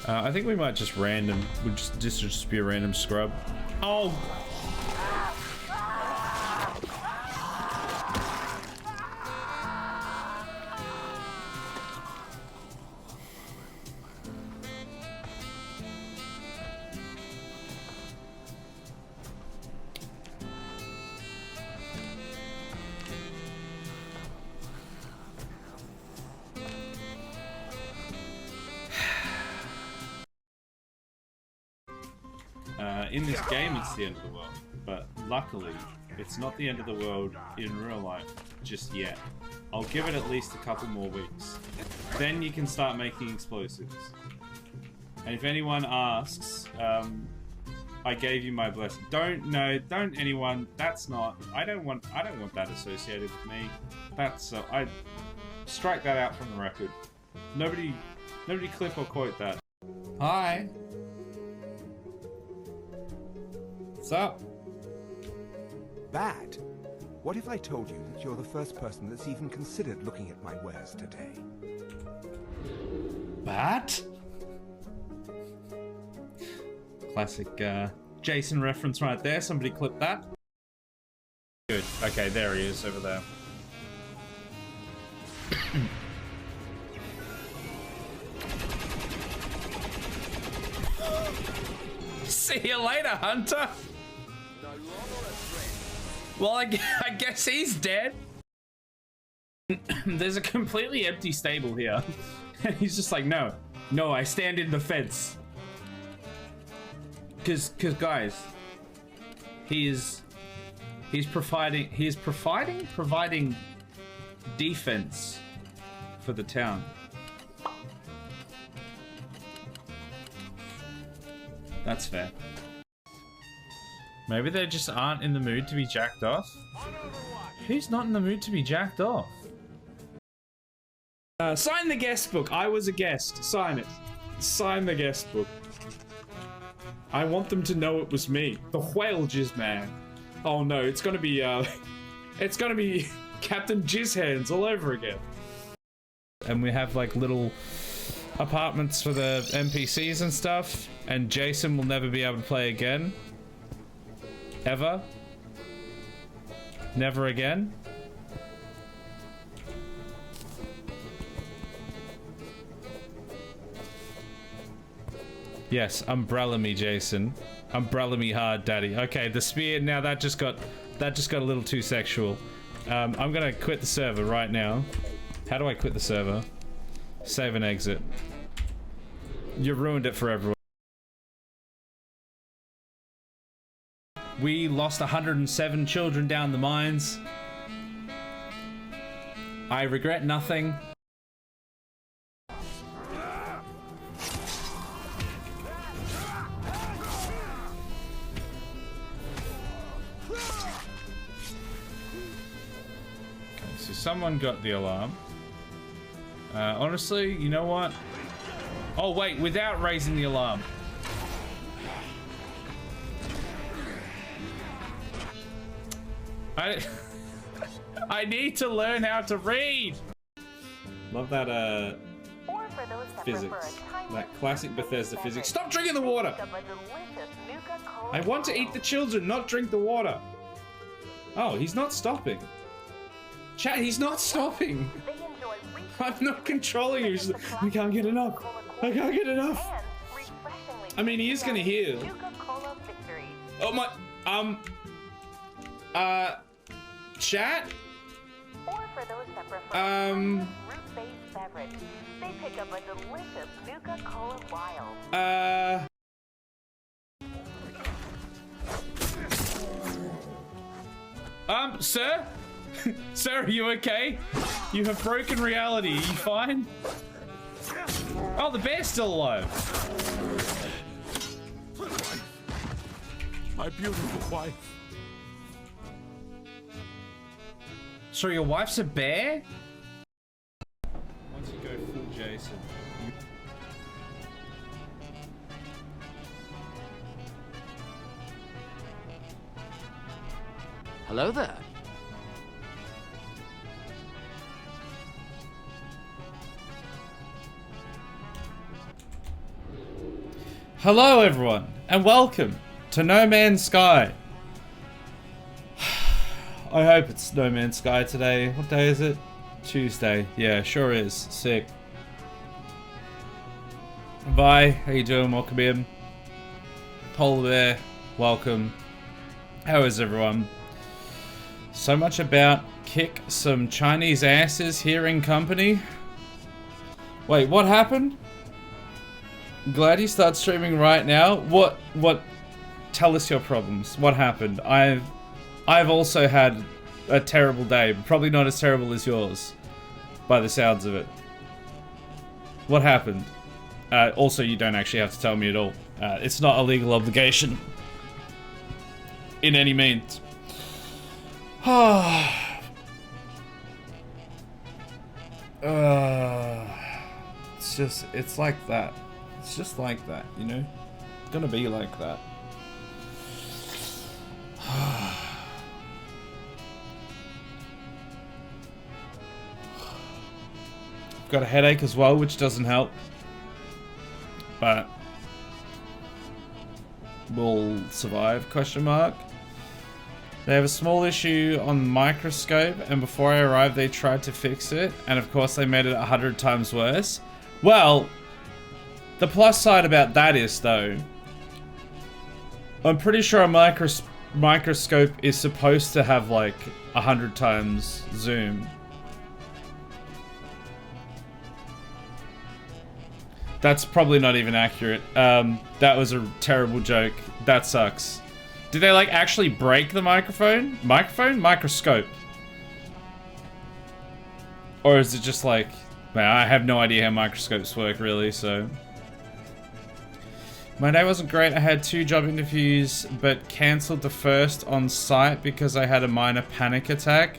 I think we might just random. Would just be a random scrub. Oh. In this game, it's the end of the world, but luckily, it's not the end of the world in real life just yet. I'll give it at least a couple more weeks. Then you can start making explosives. And if anyone asks, I gave you my blessing. Don't anyone. That's not. I don't want that associated with me. That's I strike that out from the record. Nobody clip or quote that. Hi. What's up? Bad? What if I told you that you're the first person that's even considered looking at my wares today? Bad? Classic Jason reference right there. Somebody clip that. Good. Okay, there he is over there. See you later, Hunter. Well, I guess he's dead. There's a completely empty stable here. And he's just like, no, I stand in the fence. Cause guys, he's providing defense for the town. That's fair. Maybe they just aren't in the mood to be jacked off. Who's not in the mood to be jacked off? Sign the guest book. I was a guest. Sign it. Sign the guest book. I want them to know it was me. The whale jizz man. Oh no, it's gonna be Captain Jizz Hands all over again. And we have like little apartments for the NPCs and stuff. And Jason will never be able to play again. Ever. Never again. Yes, umbrella me, Jason. Umbrella me hard, daddy. Okay, the spear, now that just got a little too sexual. I'm gonna quit the server right now. How do I quit the server? Save and exit. You ruined it for everyone. We lost 107 children down the mines. I regret nothing. So someone got the alarm. Honestly, you know what? Oh wait, without raising the alarm. I need to learn how to read. Love that physics. That classic Bethesda physics. Stop drinking the water! I want to eat the children, not drink the water. Oh, he's not stopping. Chat, he's not stopping. I'm not controlling him. I can't get enough. I can't get enough. I mean, he is gonna heal. Oh my, chat? Or for those that prefer fruit-based beverage, they pick up a delicious Nuka-Cola Wild. Sir? Sir, are you okay? You have broken reality. Are you fine? Oh, the bear's still alive. My beautiful wife. So your wife's a bear? Once you go full Jason. Hello there. Hello everyone, and welcome to No Man's Sky. I hope it's No Man's Sky today. What day is it? Tuesday. Yeah, sure is. Sick. Bye, how you doing? Welcome in. Polar Bear, welcome. How is everyone? So much about kick some Chinese asses here in company. Wait, what happened? Glad you start streaming right now. What? Tell us your problems. What happened? I've also had a terrible day, but probably not as terrible as yours, by the sounds of it. What happened? Also, you don't actually have to tell me at all. It's not a legal obligation. In any means. It's like that. It's just like that, you know? It's gonna be like that. I've got a headache as well, which doesn't help. But we'll survive, question mark. They have a small issue on the microscope, and before I arrived they tried to fix it, and of course they made it 100 times worse. Well, the plus side about that is, though, I'm pretty sure a microscope is supposed to have like 100 times zoom. That's probably not even accurate. That was a terrible joke. That sucks. Did they like actually break the microphone? Microscope. Or is it just like, man, I have no idea how microscopes work really, so. My day wasn't great. I had 2 job interviews, but cancelled the first on site because I had a minor panic attack.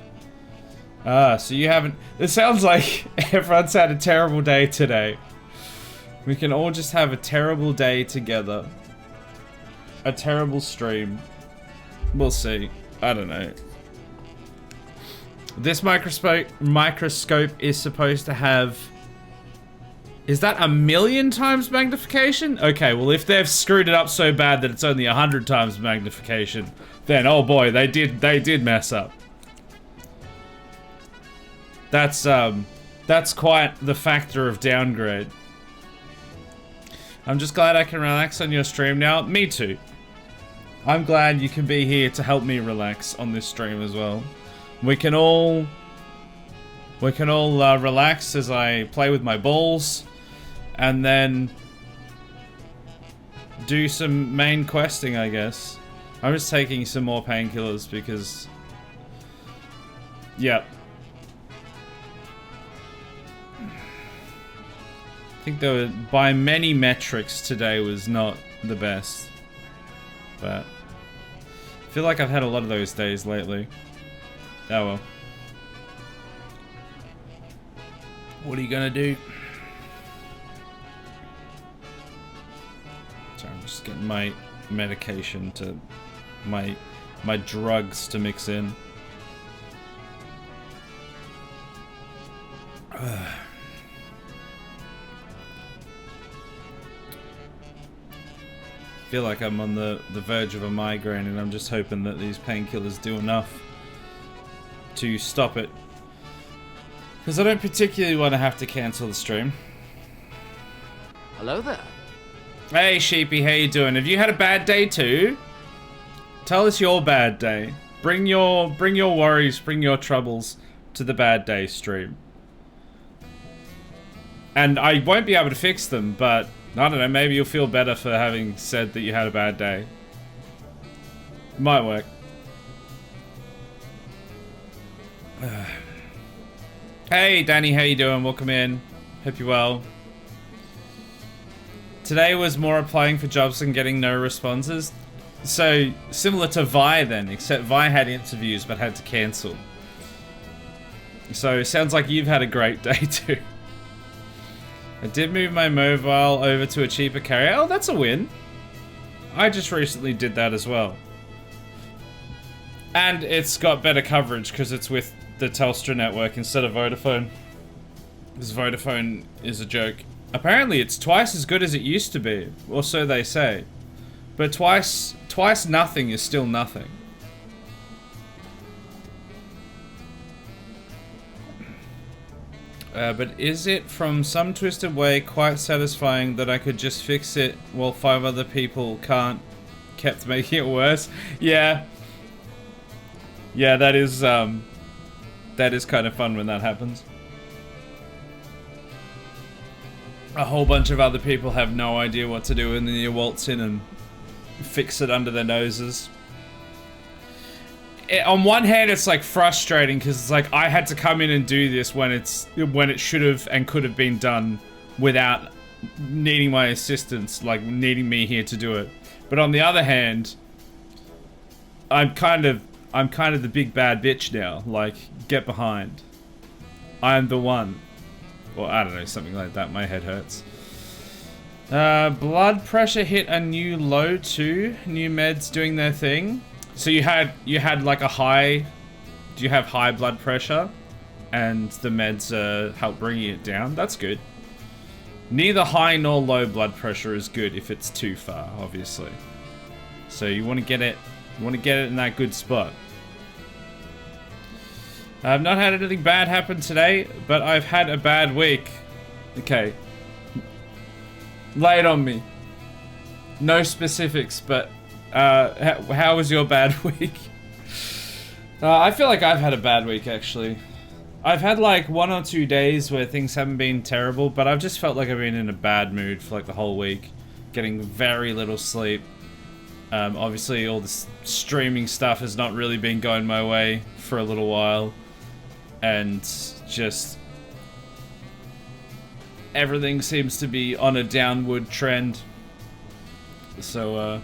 So you haven't... It sounds like everyone's had a terrible day today. We can all just have a terrible day together. A terrible stream. We'll see. I don't know. This microscope is supposed to have... Is that 1,000,000 times magnification? Okay, well if they've screwed it up so bad that it's only 100 times magnification, then oh boy, they did mess up. That's quite the factor of downgrade. I'm just glad I can relax on your stream now. Me too. I'm glad you can be here to help me relax on this stream as well. We can all relax as I play with my balls, and then do some main questing, I guess. I'm just taking some more painkillers because, yeah. I think though, by many metrics today was not the best, but I feel like I've had a lot of those days lately. Oh well. What are you gonna do? Sorry, I'm just getting my medication to my drugs to mix in. I feel like I'm on the verge of a migraine, and I'm just hoping that these painkillers do enough to stop it. Because I don't particularly want to have to cancel the stream. Hello there. Hey Sheepy, how you doing? Have you had a bad day too? Tell us your bad day. Bring your worries, bring your troubles to the bad day stream. And I won't be able to fix them, but I don't know, maybe you'll feel better for having said that you had a bad day. It might work. Hey Danny, how you doing? Welcome in. Hope you're well. Today was more applying for jobs and getting no responses. So, similar to Vi then, except Vi had interviews but had to cancel. So, sounds like you've had a great day too. I did move my mobile over to a cheaper carrier. Oh, that's a win. I just recently did that as well. And it's got better coverage because it's with the Telstra network instead of Vodafone. Because Vodafone is a joke. Apparently it's twice as good as it used to be, or so they say. But twice nothing is still nothing. But is it from some twisted way quite satisfying that I could just fix it while 5 other people kept making it worse? Yeah. Yeah, that is kind of fun when that happens. A whole bunch of other people have no idea what to do and then you waltz in and fix it under their noses. On one hand, it's like frustrating because it's like I had to come in and do this when it should have and could have been done without needing my assistance, like needing me here to do it. But on the other hand, I'm kind of the big bad bitch now. Like, get behind. I'm the one. Or I don't know, something like that. My head hurts. Blood pressure hit a new low too. New meds doing their thing. So you had like a high. Do you have high blood pressure? And the meds help bringing it down. That's good. Neither high nor low blood pressure is good if it's too far, obviously. So you want to get it. You want to get it in that good spot. I've not had anything bad happen today, but I've had a bad week. Okay. Lay it on me. No specifics, but how was your bad week? I feel like I've had a bad week, actually. I've had like 1 or 2 days where things haven't been terrible, but I've just felt like I've been in a bad mood for like the whole week. Getting very little sleep. Obviously all this streaming stuff has not really been going my way for a little while. And just everything seems to be on a downward trend. So,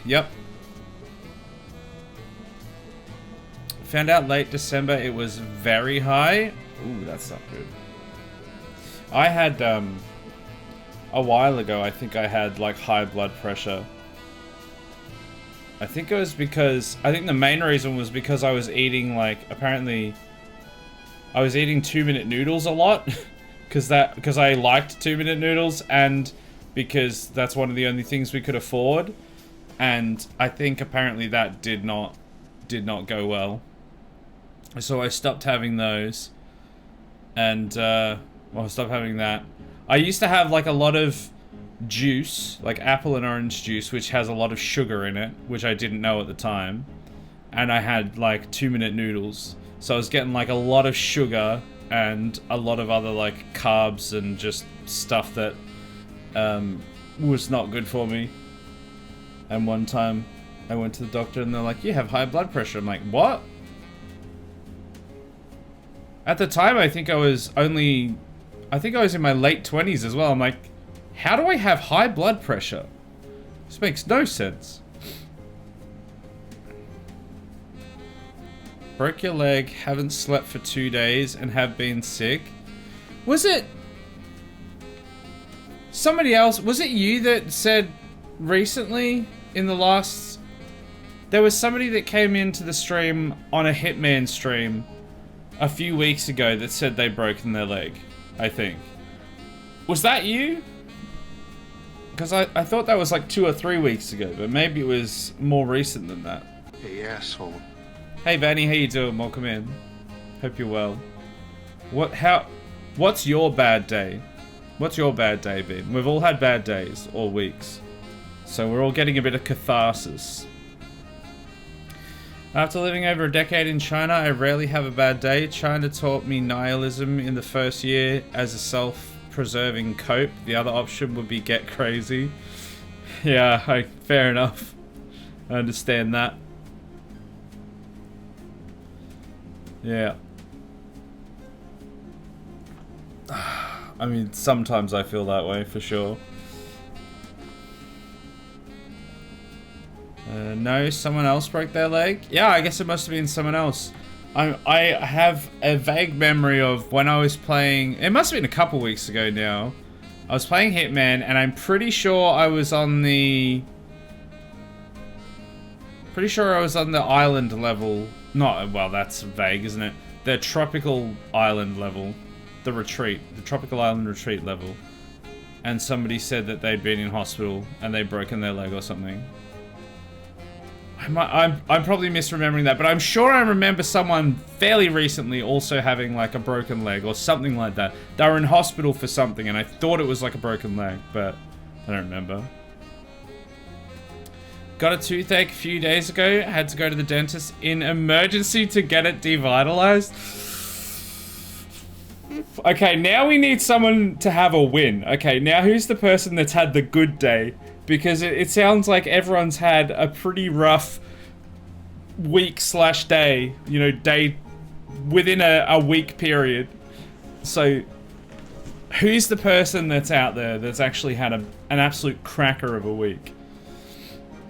yep. Found out late December it was very high. Ooh, that's not good. I had, a while ago, I think I had, like, high blood pressure. I think it was because, I think the main reason was because I was eating, like, apparently, I was eating 2-minute noodles a lot. Because I liked 2-minute noodles, and because that's one of the only things we could afford. And I think apparently that did not go well. So I stopped having those. And, well, I stopped having that. I used to have, like, a lot of juice, like apple and orange juice, which has a lot of sugar in it, which I didn't know at the time. And I had, like, 2-minute noodles. So I was getting, like, a lot of sugar and a lot of other, like, carbs and just stuff that was not good for me. And one time I went to the doctor and they're like, you have high blood pressure. I'm like, what? At the time, I think I was in my late 20s as well. I'm like, how do I have high blood pressure? This makes no sense. Broke your leg, haven't slept for 2 days, and have been sick. Was it somebody else? Was it you that said recently in the last... There was somebody that came into the stream on a Hitman stream a few weeks ago that said they'd broken their leg, I think. Was that you? Because I thought that was like 2 or 3 weeks ago, but maybe it was more recent than that. Hey, asshole. Hey, Vanny, how you doing? Welcome in. Hope you're well. What's your bad day? What's your bad day been? We've all had bad days, or weeks. So we're all getting a bit of catharsis. After living over a decade in China, I rarely have a bad day. China taught me nihilism in the first year as a self-preserving cope. The other option would be get crazy. Yeah, fair enough. I understand that. Yeah. I mean, sometimes I feel that way, for sure. No, someone else broke their leg? Yeah, I guess it must have been someone else. I have a vague memory of when I was playing... It must have been a couple weeks ago now. I was playing Hitman, and I'm pretty sure I was on the... Pretty sure I was on the island level. Not, well, that's vague, isn't it? The tropical island level. the retreat, the Tropical Island retreat level, and somebody said that they'd been in hospital and they'd broken their leg or something. I'm probably misremembering that, but I'm sure I remember someone fairly recently also having like a broken leg or something like that. They were in hospital for something and I thought it was like a broken leg, but I don't remember. Got a toothache a few days ago. Had to go to the dentist in emergency to get it devitalized. Okay, now we need someone to have a win. Okay, now who's the person that's had the good day? Because it sounds like everyone's had a pretty rough week/day, you know, day within a week period. So, who's the person that's out there that's actually had an absolute cracker of a week?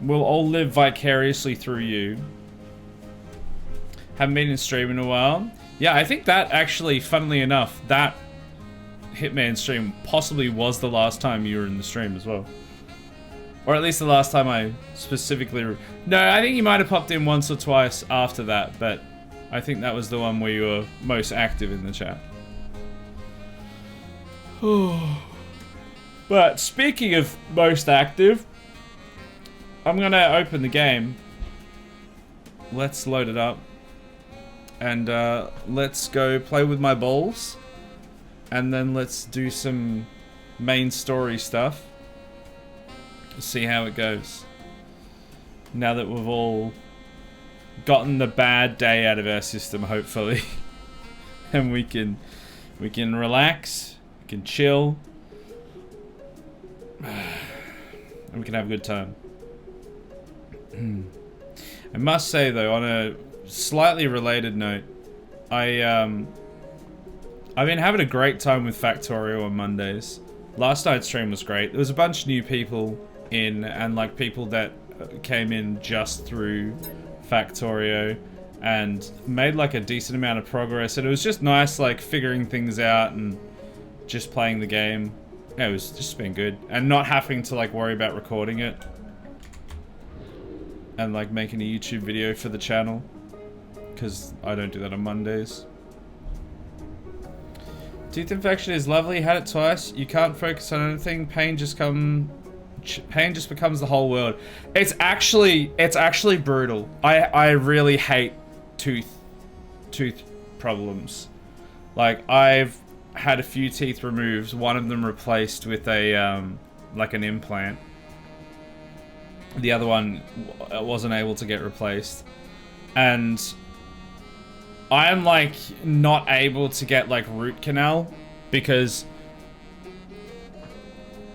We'll all live vicariously through you. Haven't been in stream in a while. Yeah, I think that actually, funnily enough, that Hitman stream possibly was the last time you were in the stream as well. Or at least the last time I specifically... No, I think you might have popped in once or twice after that, but I think that was the one where you were most active in the chat. But speaking of most active, I'm gonna open the game. Let's load it up. And let's go play with my balls. And then let's do some main story stuff. See how it goes. Now that we've all gotten the bad day out of our system, hopefully. And we can relax, we can chill. And we can have a good time. I must say though, on a slightly related note, I've been having a great time with Factorio on Mondays. Last night's stream was great. There was a bunch of new people in, and like people that came in just through Factorio and made like a decent amount of progress, and it was just nice like figuring things out and just playing the game. Yeah, it was just been good, and not having to like worry about recording it and like making a YouTube video for the channel, because I don't do that on Mondays. Tooth infection is lovely. Had it twice. You can't focus on anything. Pain just becomes the whole world. It's actually brutal. I really hate tooth problems. Like, I've had a few teeth removed. One of them replaced with a like an implant. The other one wasn't able to get replaced, and I'm like not able to get like root canal, because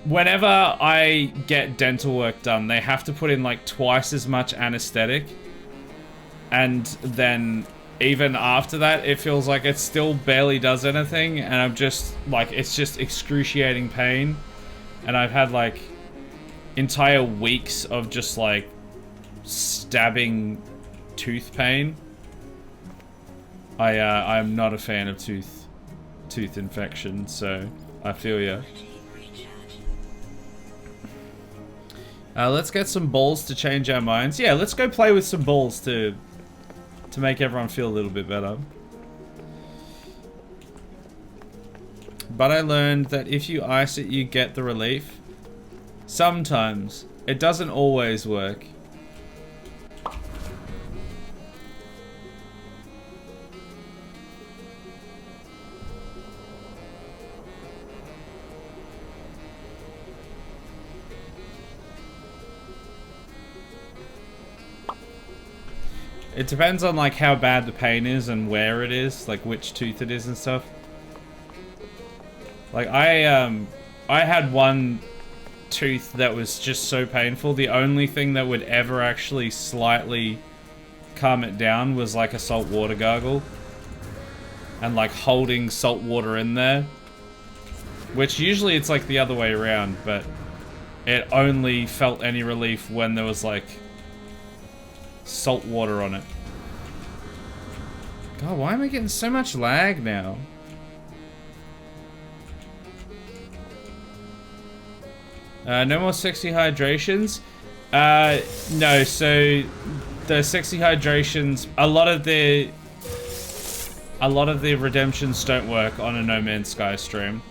whenever I get dental work done, they have to put in like twice as much anesthetic, and then even after that it feels like it still barely does anything, and I'm just like, it's just excruciating pain, and I've had like entire weeks of just like stabbing tooth pain. I'm not a fan of tooth infection, so I feel ya. Let's get some balls to change our minds. Yeah, let's go play with some balls to make everyone feel a little bit better. But I learned that if you ice it, you get the relief. Sometimes. It doesn't always work. It depends on like how bad the pain is and where it is, like which tooth it is and stuff. Like I had one tooth that was just so painful. The only thing that would ever actually slightly calm it down was like a salt water gargle. And like holding salt water in there. Which usually it's like the other way around, but it only felt any relief when there was like salt water on it. God, why am I getting so much lag now? No more sexy hydrations? No, so the sexy hydrations, a lot of a lot of the redemptions don't work on a No Man's Sky stream.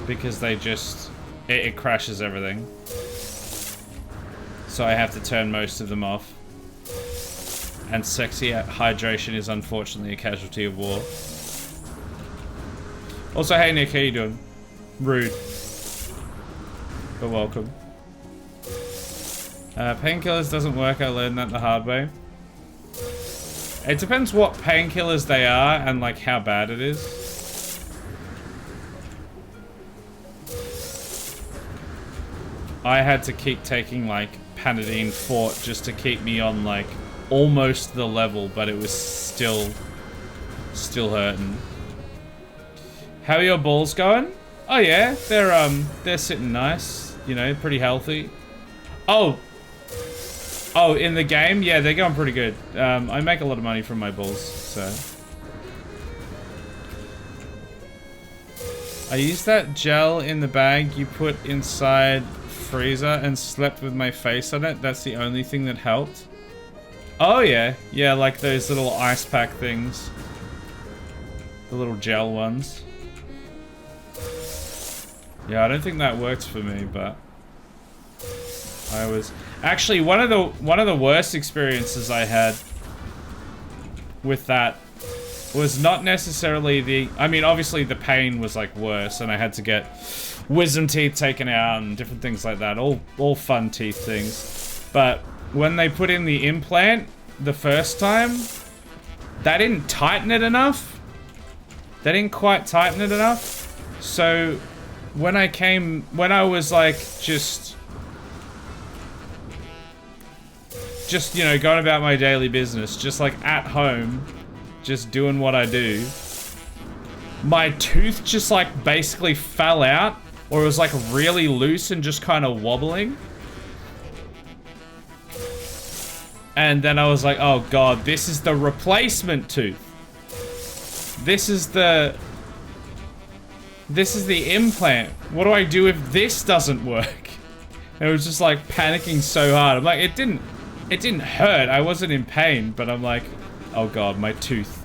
Because they just... It crashes everything. So I have to turn most of them off. And sexy hydration is unfortunately a casualty of war. Also, hey Nick, how you doing? Rude. But welcome. Painkillers doesn't work, I learned that the hard way. It depends what painkillers they are and like how bad it is. I had to keep taking like Panadine Fort just to keep me on like almost the level, but it was still hurting. How are your balls going? Oh yeah, they're sitting nice, you know, pretty healthy. Oh, in the game? Yeah, they're going pretty good. I make a lot of money from my balls, so. I used that gel in the bag you put inside freezer and slept with my face on it. That's the only thing that helped. Oh yeah, yeah, like those little ice pack things. The little gel ones. Yeah, I don't think that works for me, but I was actually one of the worst experiences I had with that was not necessarily the, I mean, obviously the pain was like worse and I had to get wisdom teeth taken out and different things like that, all fun teeth things. But when they put in the implant the first time, they didn't tighten it enough. They didn't quite tighten it enough. So when I was like just you know, going about my daily business, just like at home, just doing what I do, my tooth just like basically fell out, or it was like really loose and just kind of wobbling. And then I was like, oh god, this is the replacement tooth. This is the implant. What do I do if this doesn't work? And it was just like panicking so hard. I'm like, it didn't hurt. I wasn't in pain, but I'm like, oh god, my tooth.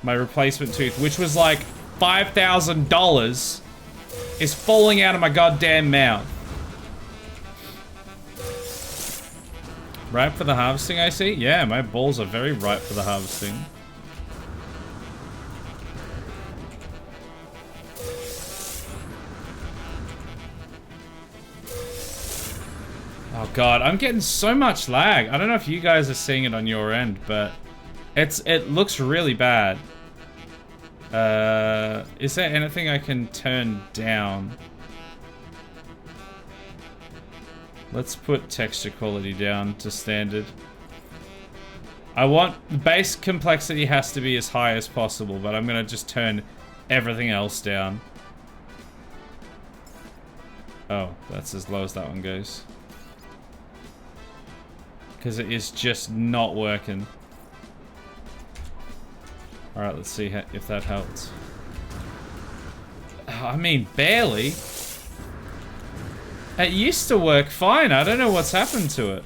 My replacement tooth, which was like $5,000, is falling out of my goddamn mouth. Ripe for the harvesting, I see? Yeah, my balls are very ripe for the harvesting. Oh god, I'm getting so much lag. I don't know if you guys are seeing it on your end, but it looks really bad. Is there anything I can turn down? Let's put texture quality down to standard. I want base complexity has to be as high as possible, but I'm gonna just turn everything else down. Oh, that's as low as that one goes. Because it is just not working. Alright, let's see if that helps. I mean, barely. It used to work fine. I don't know what's happened to it.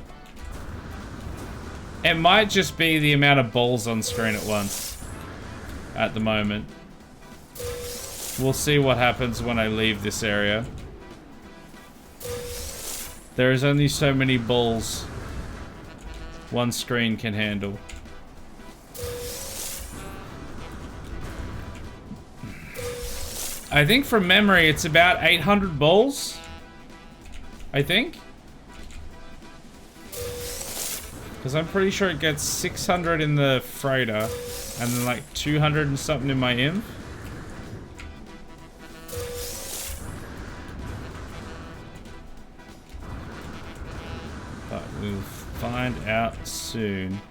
It might just be the amount of balls on screen at once. At the moment. We'll see what happens when I leave this area. There is only so many balls one screen can handle. I think from memory it's about 800 balls. I think. Because I'm pretty sure it gets 600 in the freighter and then like 200 and something in my imp. But we'll find out soon.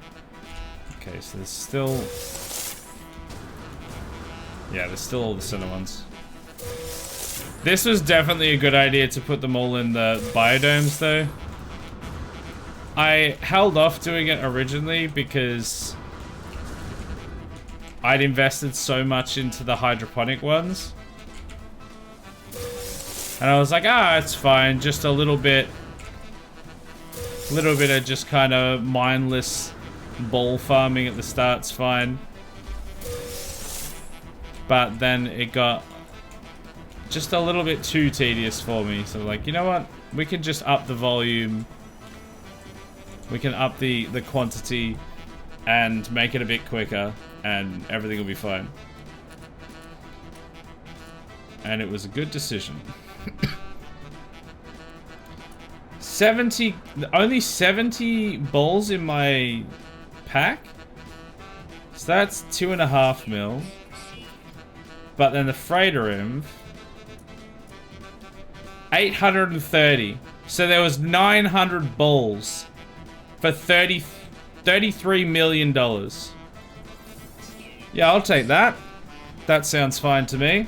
Okay, so there's still... Yeah, there's still all the center ones. This was definitely a good idea to put them all in the biodomes, though. I held off doing it originally because I'd invested so much into the hydroponic ones. And I was like, ah, it's fine, just a little bit of just kind of mindless ball farming at the start's fine. But then it got just a little bit too tedious for me. So like, you know what? We can just up the volume. We can up the quantity and make it a bit quicker and everything will be fine. And it was a good decision. 70, only 70 balls in my pack? So that's 2.5 mil. But then the freighter inv, 830. So there was 900 balls for $33 million. Yeah, I'll take that. That sounds fine to me.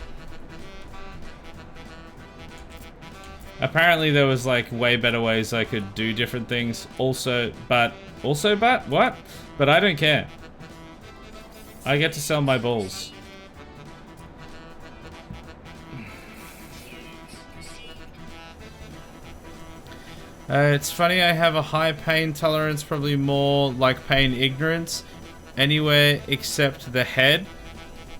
Apparently there was like way better ways I could do different things. But what? But I don't care. I get to sell my balls. It's funny, I have a high pain tolerance, probably more like pain ignorance. Anywhere except the head.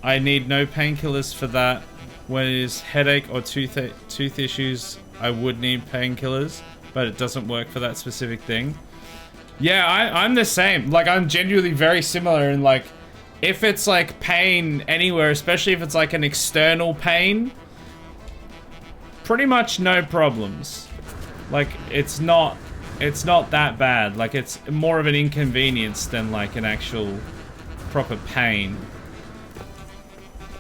I need no painkillers for that. When it is headache or tooth issues, I would need painkillers, but it doesn't work for that specific thing. Yeah, I'm the same. Like, I'm genuinely very similar in like, if it's like pain anywhere, especially if it's like an external pain, pretty much no problems. Like, it's not that bad. Like, it's more of an inconvenience than like an actual proper pain.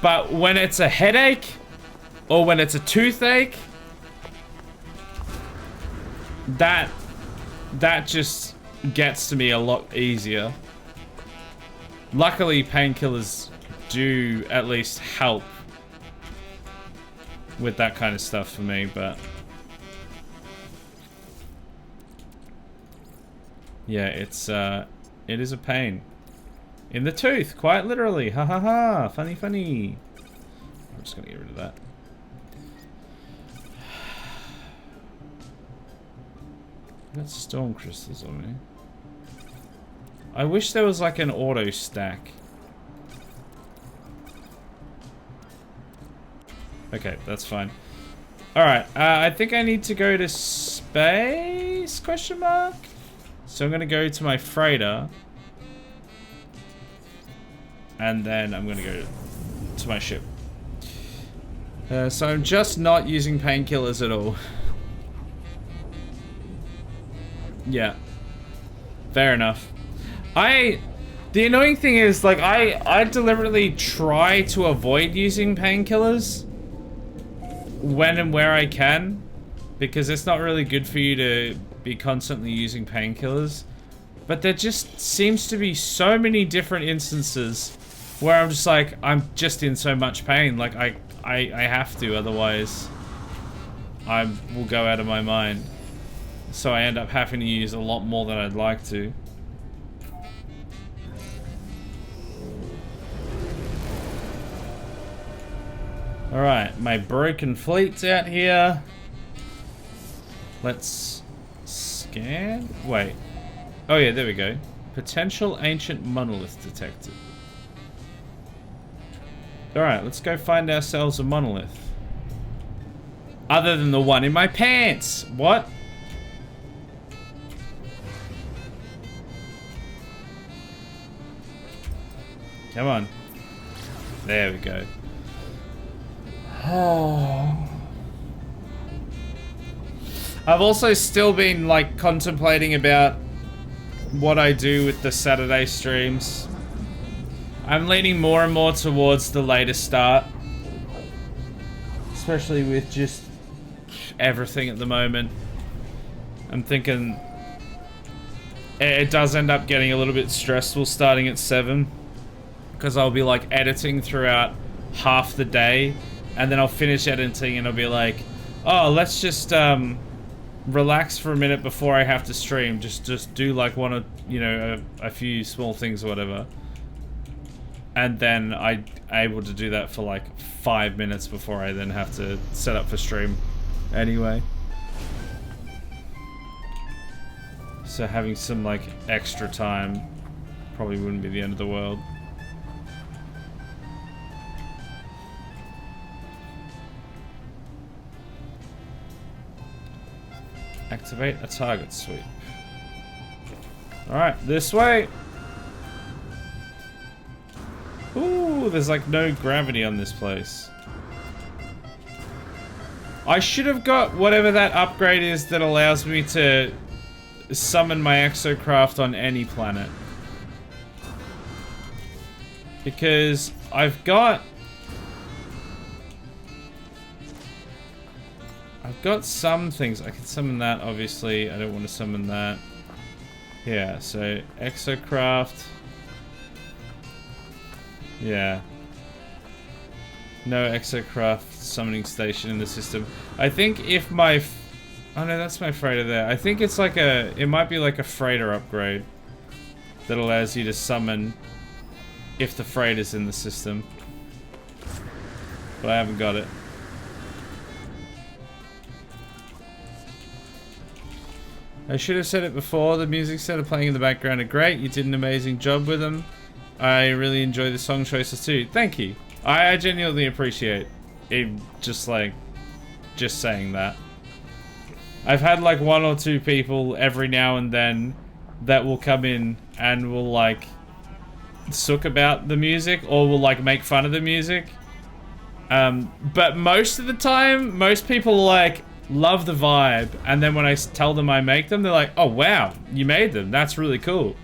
But when it's a headache, or when it's a toothache, that just gets to me a lot easier. Luckily, painkillers do at least help with that kind of stuff for me, but yeah, it is a pain in the tooth, quite literally. Ha ha ha! Funny, funny. I'm just gonna get rid of that. I got storm crystals on me. I wish there was like an auto stack. Okay, that's fine. Alright, I think I need to go to space, question mark? So I'm gonna go to my freighter. And then I'm gonna go to my ship. So I'm just not using painkillers at all. Yeah. Fair enough. The annoying thing is, like, I deliberately try to avoid using painkillers when and where I can, because it's not really good for you to be constantly using painkillers. But there just seems to be so many different instances where I'm just like, I'm just in so much pain, like I have to, otherwise I will go out of my mind. So I end up having to use a lot more than I'd like to. Alright, my broken fleet's out here. Let's scan. Wait. Oh yeah, there we go. Potential ancient monolith detected. Alright, let's go find ourselves a monolith. Other than the one in my pants! What? Come on. There we go. I've also still been like contemplating about what I do with the Saturday streams. I'm leaning more and more towards the later start. Especially with just everything at the moment. I'm thinking it does end up getting a little bit stressful starting at 7. Because I'll be like editing throughout half the day. And then I'll finish editing and I'll be like, oh, let's just relax for a minute before I have to stream. Just do like one or, you know, a few small things or whatever. And then I'm able to do that for like 5 minutes before I then have to set up for stream anyway. So having some like extra time probably wouldn't be the end of the world. Activate a target sweep. Alright, this way! Ooh, there's like no gravity on this place. I should have got whatever that upgrade is that allows me to summon my exocraft on any planet. Because I've got some things. I can summon that, obviously. I don't want to summon that. Yeah, so exocraft. Yeah. No exocraft summoning station in the system. I think if my... oh no, that's my freighter there. I think it's like a... it might be like a freighter upgrade that allows you to summon if the freighter's in the system. But I haven't got it. I should have said it before. The music started playing in the background are great. You did an amazing job with them. I really enjoy the song choices too. Thank you. I genuinely appreciate it. Just saying that. I've had like 1 or 2 people every now and then that will come in and will like sook about the music or will like make fun of the music. But most of the time, most people like love the vibe, and then when I tell them I make them, they're like, oh wow, you made them, that's really cool.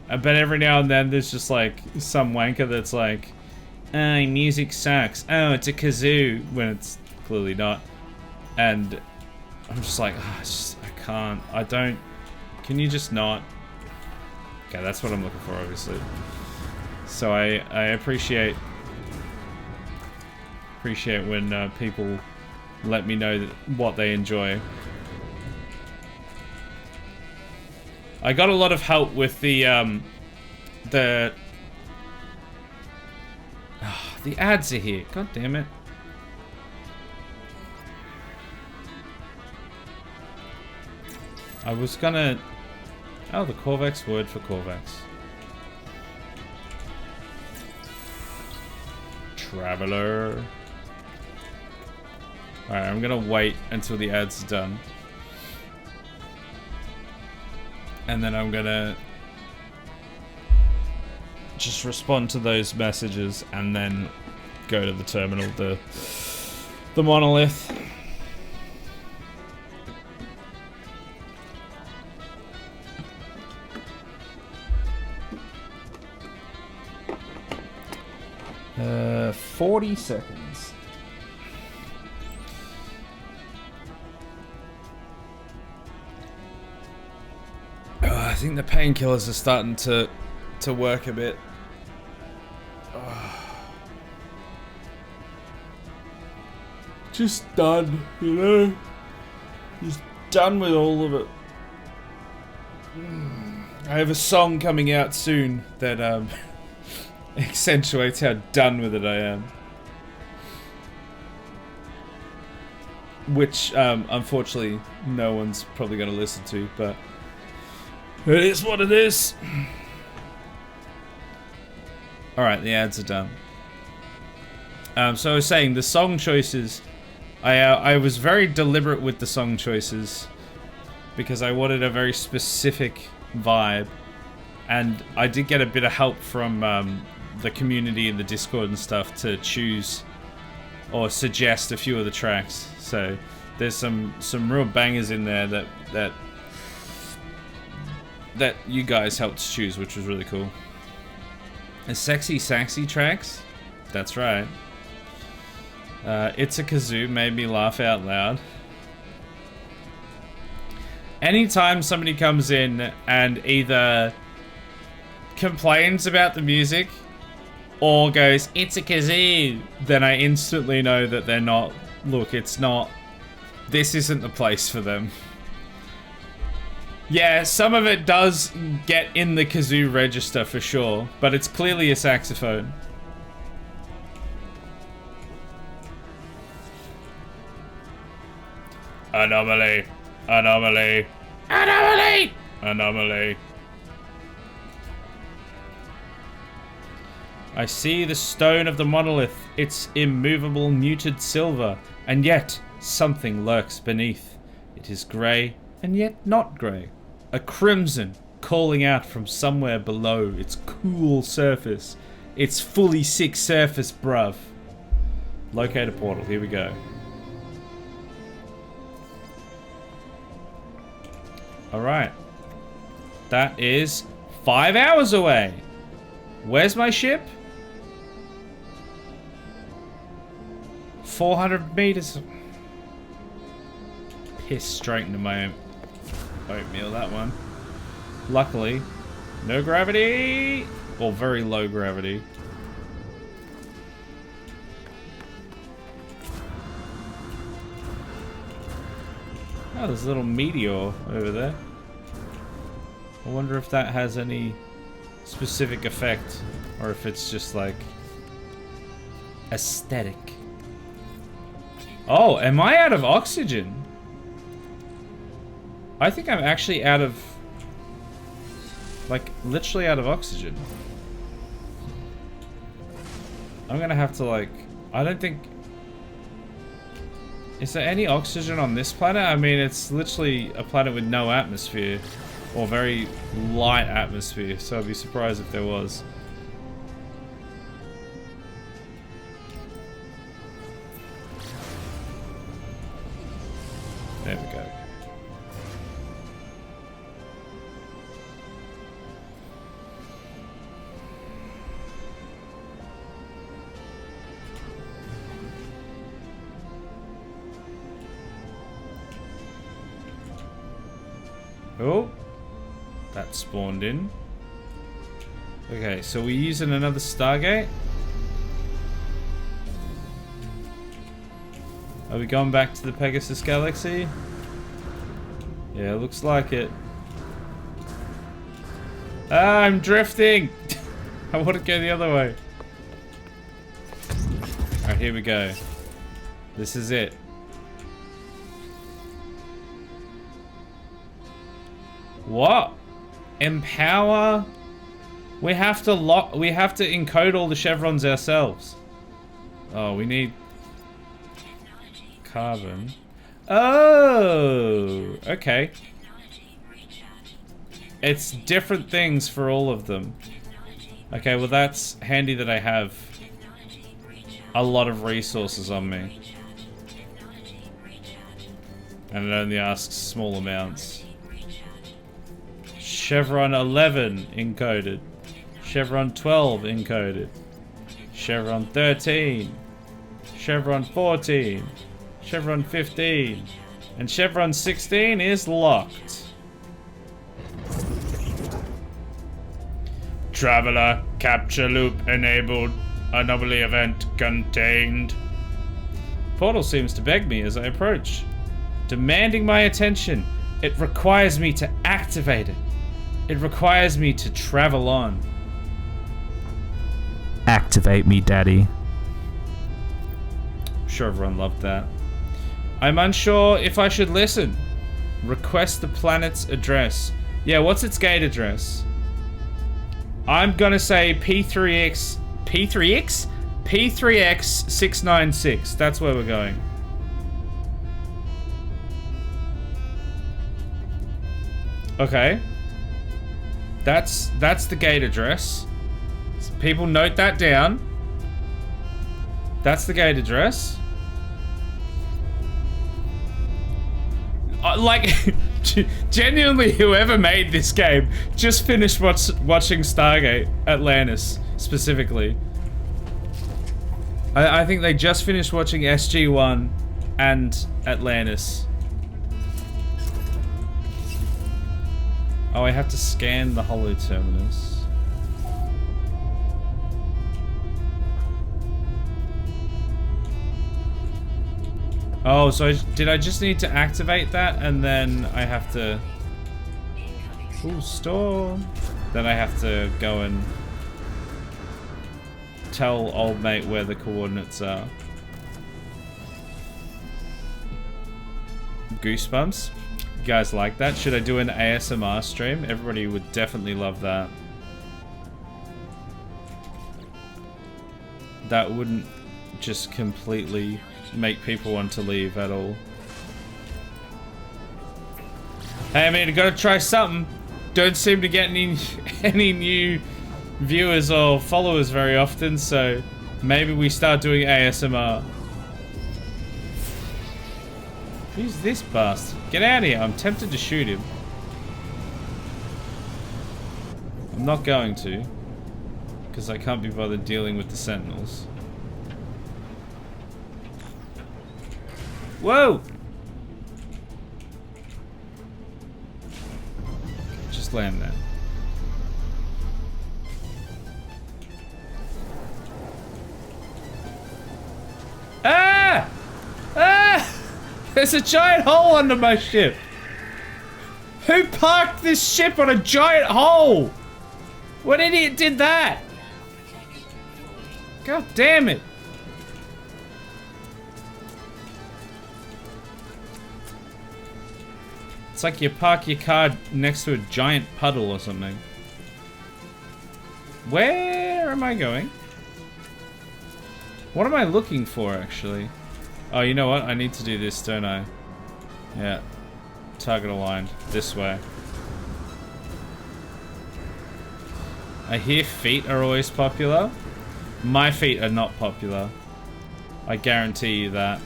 But every now and then there's just like some wanker that's like, oh, music sucks, oh, it's a kazoo, when it's clearly not. And I'm just like, oh, I can't, I don't, can you just not? Okay, that's what I'm looking for, obviously. So I appreciate when people let me know what they enjoy. I got a lot of help with the ads are here. God damn it. I was gonna... oh, the Corvex word for Corvex. Traveler. Alright, I'm gonna wait until the ads are done. And then I'm gonna just respond to those messages and then go to the terminal, the monolith. Uh, 40 seconds. I think the painkillers are starting to work a bit. Just done, you know? Just done with all of it. I have a song coming out soon that accentuates how done with it I am. Which, unfortunately, no one's probably going to listen to, but it is what it is. Alright, the ads are done. So I was saying, the song choices, I was very deliberate with the song choices because I wanted a very specific vibe, and I did get a bit of help from the community and the Discord and stuff to choose or suggest a few of the tracks. So there's some real bangers in there that you guys helped choose, which was really cool. And sexy saxy tracks? That's right. It's a Kazoo made me laugh out loud. Anytime somebody comes in and either complains about the music or goes, it's a kazoo, then I instantly know that they're not, look, it's not, this isn't the place for them. Yeah, some of it does get in the kazoo register for sure, but it's clearly a saxophone. Anomaly. Anomaly. Anomaly. Anomaly. I see the stone of the monolith, its immovable muted silver, and yet something lurks beneath. It is grey, and yet not grey. A crimson calling out from somewhere below its cool surface. Its fully sick surface, bruv. Locate a portal, here we go. Alright. That is 5 hours away. Where's my ship? 400 meters. Piss straight into my oatmeal, that one. Luckily, no gravity. Or very low gravity. Oh, there's a little meteor over there. I wonder if that has any specific effect, or if it's just like aesthetic. Oh, am I out of oxygen? I think I'm actually out of, like, literally out of oxygen. I'm gonna have to, like, I don't think, is there any oxygen on this planet? I mean, it's literally a planet with no atmosphere, or very light atmosphere, so I'd be surprised if there was. There we go. Oh, that spawned in. Okay, so we're using another Stargate. Are we going back to the Pegasus Galaxy? Yeah, looks like it. Ah, I'm drifting! I want to go the other way. Alright, here we go. This is it. What? Empower? We have to encode all the chevrons ourselves. Oh, we need carbon. Oh, okay. It's different things for all of them. Okay, well that's handy that I have a lot of resources on me. And it only asks small amounts. Chevron 11 encoded. Chevron 12 encoded. Chevron 13. Chevron 14. Chevron 15. And Chevron 16 is locked. Traveler, capture loop enabled. Anomaly event contained. Portal seems to beg me as I approach, demanding my attention. It requires me to activate it. It requires me to travel on. Activate me, Daddy. I'm sure everyone loved that. I'm unsure if I should listen. Request the planet's address. Yeah, what's its gate address? I'm gonna say P3X... P3X? P3X 696. That's where we're going. Okay. That's the gate address. So people note that down. That's the gate address. Like, genuinely, whoever made this game just finished watching Stargate Atlantis, specifically. I think they just finished watching SG-1 and Atlantis. Oh, I have to scan the holo terminus. Oh, so did I just need to activate that and then I have to... Ooh, store. Then I have to go and tell old mate where the coordinates are. Goosebumps. You guys like that? Should I do an ASMR stream? Everybody would definitely love that. that wouldn't just completely make people want to leave at all. Hey, I mean, I gotta try something. Don't seem to get any new viewers or followers very often, so maybe we start doing ASMR. Who's this bastard? Get out of here. I'm tempted to shoot him. I'm not going to, because I can't be bothered dealing with the sentinels. Whoa! Just land there. Ah! Ah! There's a giant hole under my ship! Who parked this ship on a giant hole? What idiot did that? God damn it! It's like you park your car next to a giant puddle or something. Where am I going? What am I looking for, actually? Oh, you know what? I need to do this, don't I? Yeah. Target aligned. This way. I hear feet are always popular. My feet are not popular. I guarantee you that.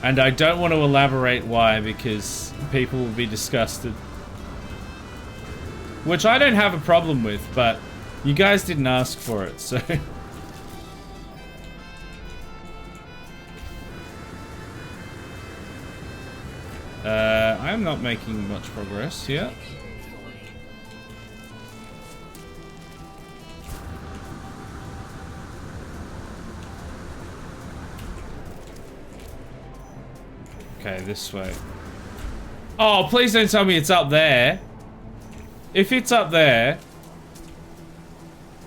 And I don't want to elaborate why, because people will be disgusted. Which I don't have a problem with, but you guys didn't ask for it, so... I am not making much progress yet. Okay, this way. Oh, please don't tell me it's up there. If it's up there...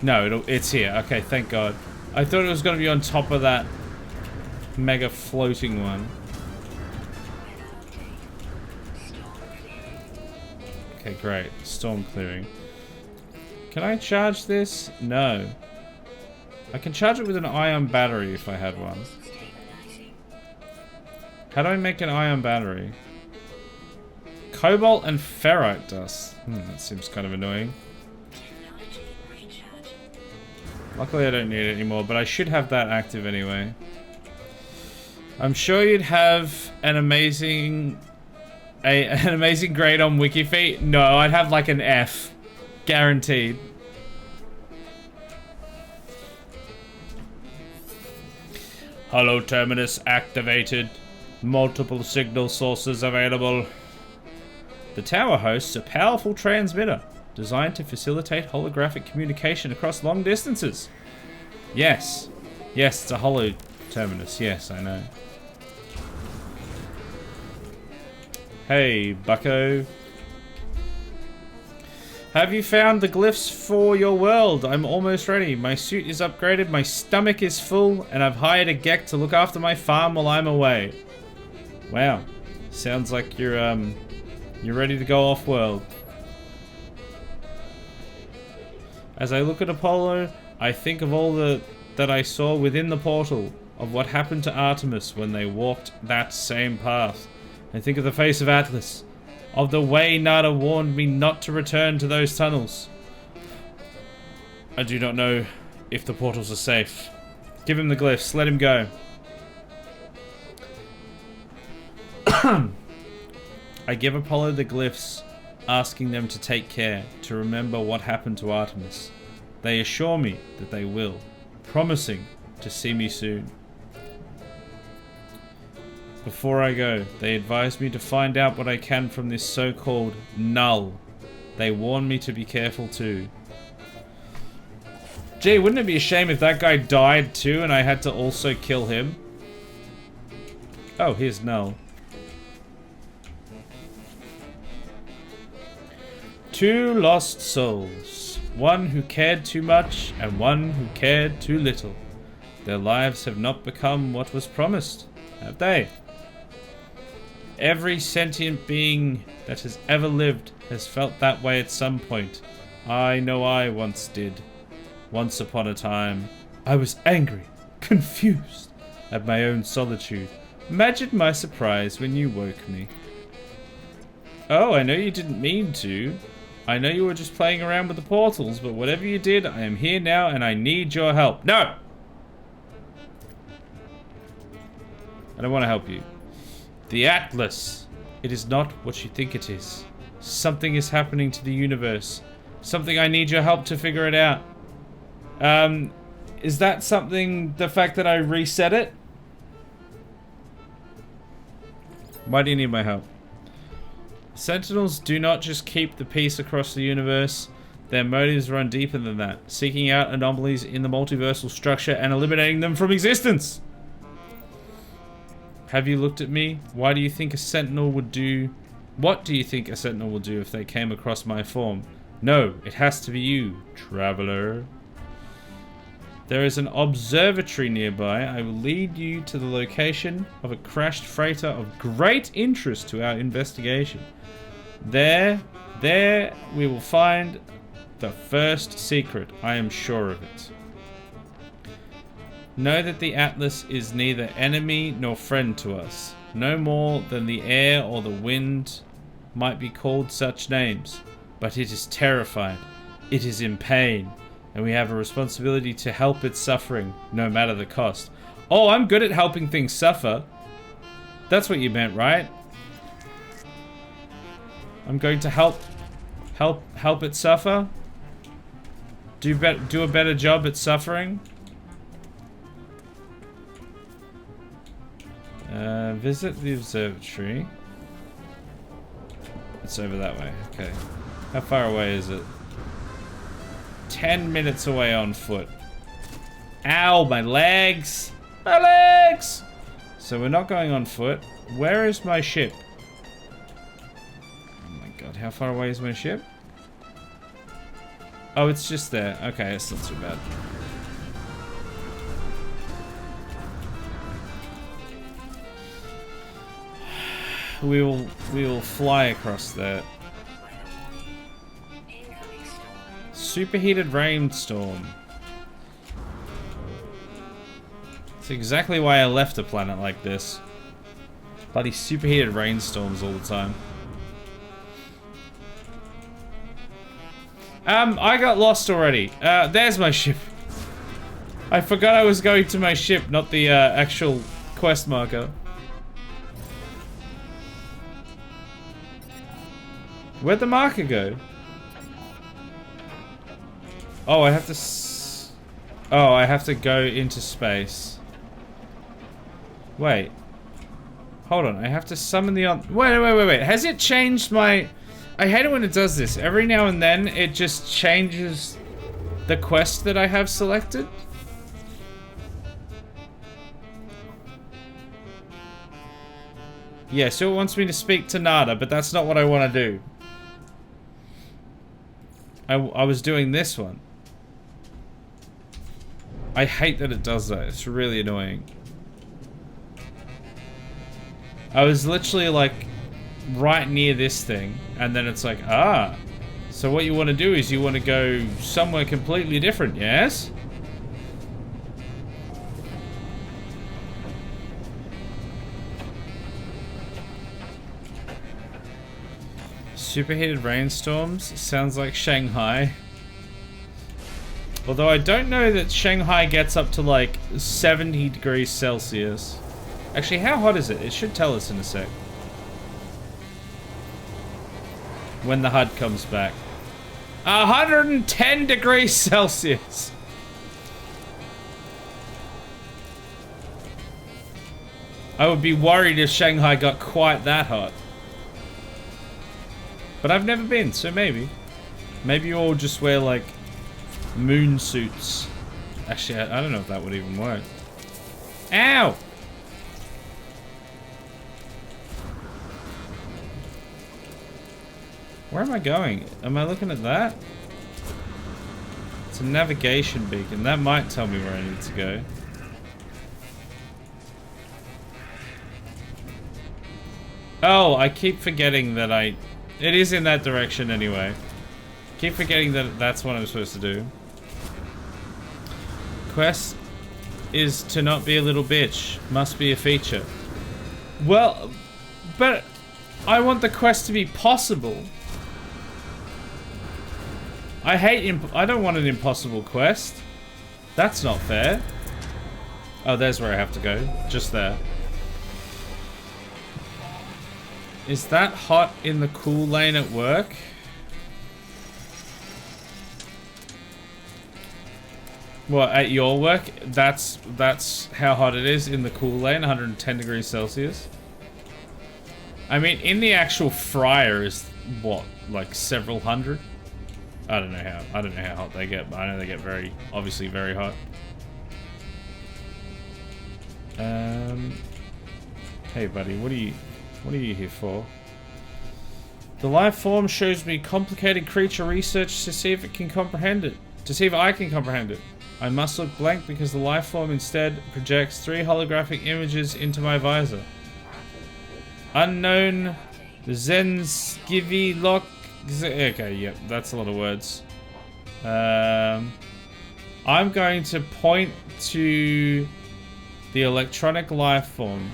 No, it's here. Okay, thank God. I thought it was going to be on top of that mega floating one. Okay, great. Storm clearing. Can I charge this? No. I can charge it with an ion battery if I had one. How do I make an ion battery? Cobalt and ferrite dust. That seems kind of annoying. Luckily I don't need it anymore, but I should have that active anyway. I'm sure you'd have an amazing grade on Wikifeet. No, I'd have like an F. Guaranteed. Hello, Terminus activated. Multiple signal sources available. The tower hosts a powerful transmitter designed to facilitate holographic communication across long distances. Yes. Yes, it's a holo terminus. Yes, I know. Hey, bucko. Have you found the glyphs for your world? I'm almost ready. My suit is upgraded, my stomach is full, and I've hired a Gek to look after my farm while I'm away. Wow. Sounds like you're ready to go off-world. As I look at Apollo, I think of all that I saw within the portal, of what happened to Artemis when they walked that same path. I think of the face of Atlas, of the way Nada warned me not to return to those tunnels. I do not know if the portals are safe. Give him the glyphs, let him go. I give Apollo the glyphs, asking them to take care, to remember what happened to Artemis. They assure me that they will, promising to see me soon. Before I go, they advise me to find out what I can from this so-called null. They warn me to be careful too. Gee, wouldn't it be a shame if that guy died too and I had to also kill him? Oh, here's null. Two lost souls. One who cared too much and one who cared too little. Their lives have not become what was promised, have they? Every sentient being that has ever lived has felt that way at some point. I know I once did. Once upon a time, I was angry, confused at my own solitude. Imagine my surprise when you woke me. Oh, I know you didn't mean to. I know you were just playing around with the portals, but whatever you did, I am here now and I need your help. No! I don't want to help you. The Atlas. It is not what you think it is. Something is happening to the universe. Something I need your help to figure it out. Is that something, the fact that I reset it? Why do you need my help? Sentinels do not just keep the peace across the universe. Their motives run deeper than that, seeking out anomalies in the multiversal structure and eliminating them from existence. Have you looked at me? Why do you think a Sentinel would do... What do you think a Sentinel will do if they came across my form? No, it has to be you, traveler. There is an observatory nearby. I will lead you to the location of a crashed freighter of great interest to our investigation. There we will find the first secret. I am sure of it. Know that the Atlas is neither enemy nor friend to us. No more than the air or the wind might be called such names. But it is terrified. It is in pain. And we have a responsibility to help its suffering, no matter the cost. Oh, I'm good at helping things suffer. That's what you meant, right? I'm going to help it suffer? Do a better job at suffering? Visit the observatory. It's over that way, okay. How far away is it? 10 minutes away on foot. Ow, my legs! My legs! So we're not going on foot. Where is my ship? Oh my god, how far away is my ship? Oh, it's just there. Okay, it's not too bad. We will fly across there. Superheated rainstorm. It's exactly why I left a planet like this. Bloody superheated rainstorms all the time. I got lost already. There's my ship. I forgot I was going to my ship, not the actual quest marker. Where'd the marker go? Oh, I have to I have to go into space. Wait. Hold on, I have to summon the Wait. Has it changed my... I hate it when it does this. Every now and then, it just changes the quest that I have selected. Yeah, so it wants me to speak to Nada, but that's not what I want to do. I was doing this one. I hate that it does that. It's really annoying. I was literally like right near this thing, and then it's like, ah. So what you want to do is you want to go somewhere completely different, yes? Superheated rainstorms sounds like Shanghai. Although I don't know that Shanghai gets up to like 70 degrees Celsius. Actually, how hot is it? It should tell us in a sec. When the HUD comes back. 110 degrees Celsius! I would be worried if Shanghai got quite that hot. But I've never been, so maybe. Maybe you all just wear, like, moon suits. Actually, I don't know if that would even work. Ow! Where am I going? Am I looking at that? It's a navigation beacon. That might tell me where I need to go. Oh, I keep forgetting that it is in that direction anyway. Keep forgetting that that's what I'm supposed to do. Quest is to not be a little bitch. Must be a feature. Well, but I want the quest to be possible. I don't want an impossible quest. That's not fair. Oh, there's where I have to go. Just there. Is that hot in the cool lane at work? What, at your work? That's how hot it is in the cool lane, 110 degrees Celsius. I mean, in the actual fryer is what, like several hundred? I don't know how hot they get, but I know they get obviously very hot. Hey buddy, what are you here for? The life form shows me complicated creature research to see if it can comprehend it. To see if I can comprehend it. I must look blank because the life form instead projects 3 holographic images into my visor. Unknown Zenskivi Lock. Okay, yep, that's a lot of words. I'm going to point to the electronic life form.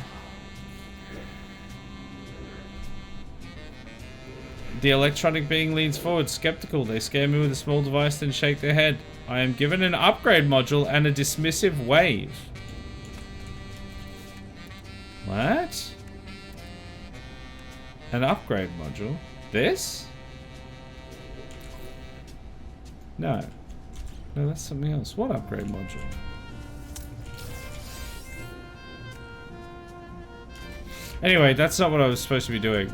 The electronic being leans forward, skeptical. They scare me with a small device, then shake their head. I am given an upgrade module and a dismissive wave. What? An upgrade module? This? No. No, that's something else. What upgrade module? Anyway, that's not what I was supposed to be doing.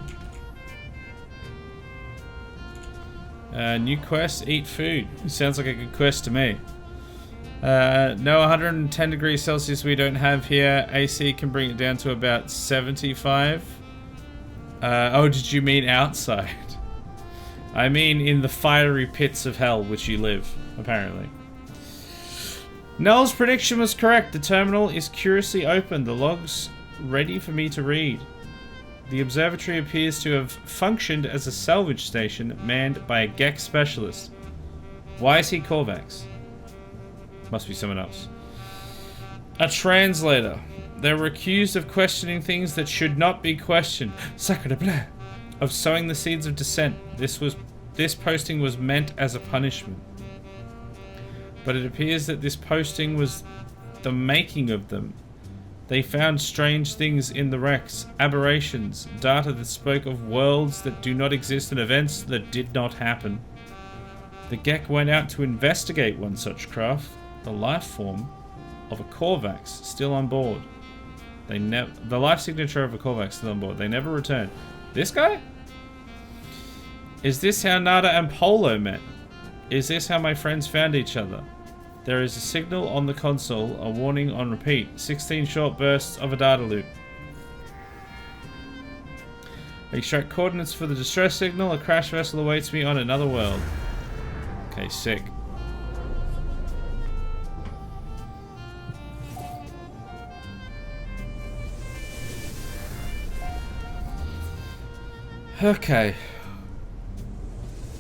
New quest, eat food. Sounds like a good quest to me. No 110 degrees Celsius we don't have here. AC can bring it down to about 75. Oh, did you mean outside? I mean in the fiery pits of hell which you live, apparently. Null's prediction was correct. The terminal is curiously open. The logs ready for me to read. The observatory appears to have functioned as a salvage station manned by a Gek specialist. Why is he Korvax? Must be someone else. A translator. They were accused of questioning things that should not be questioned. Sacre de bleu. Of sowing the seeds of dissent. This posting was meant as a punishment. But it appears that this posting was the making of them. They found strange things in the wrecks, aberrations, data that spoke of worlds that do not exist and events that did not happen. The Gek went out to investigate one such craft, the life form of a Korvax still on board. The life signature of a Korvax still on board. They never returned. This guy? Is this how Nada and Polo met? Is this how my friends found each other? There is a signal on the console, a warning on repeat. 16 short bursts of a data loop. Extract coordinates for the distress signal. A crash vessel awaits me on another world. Okay, sick. Okay.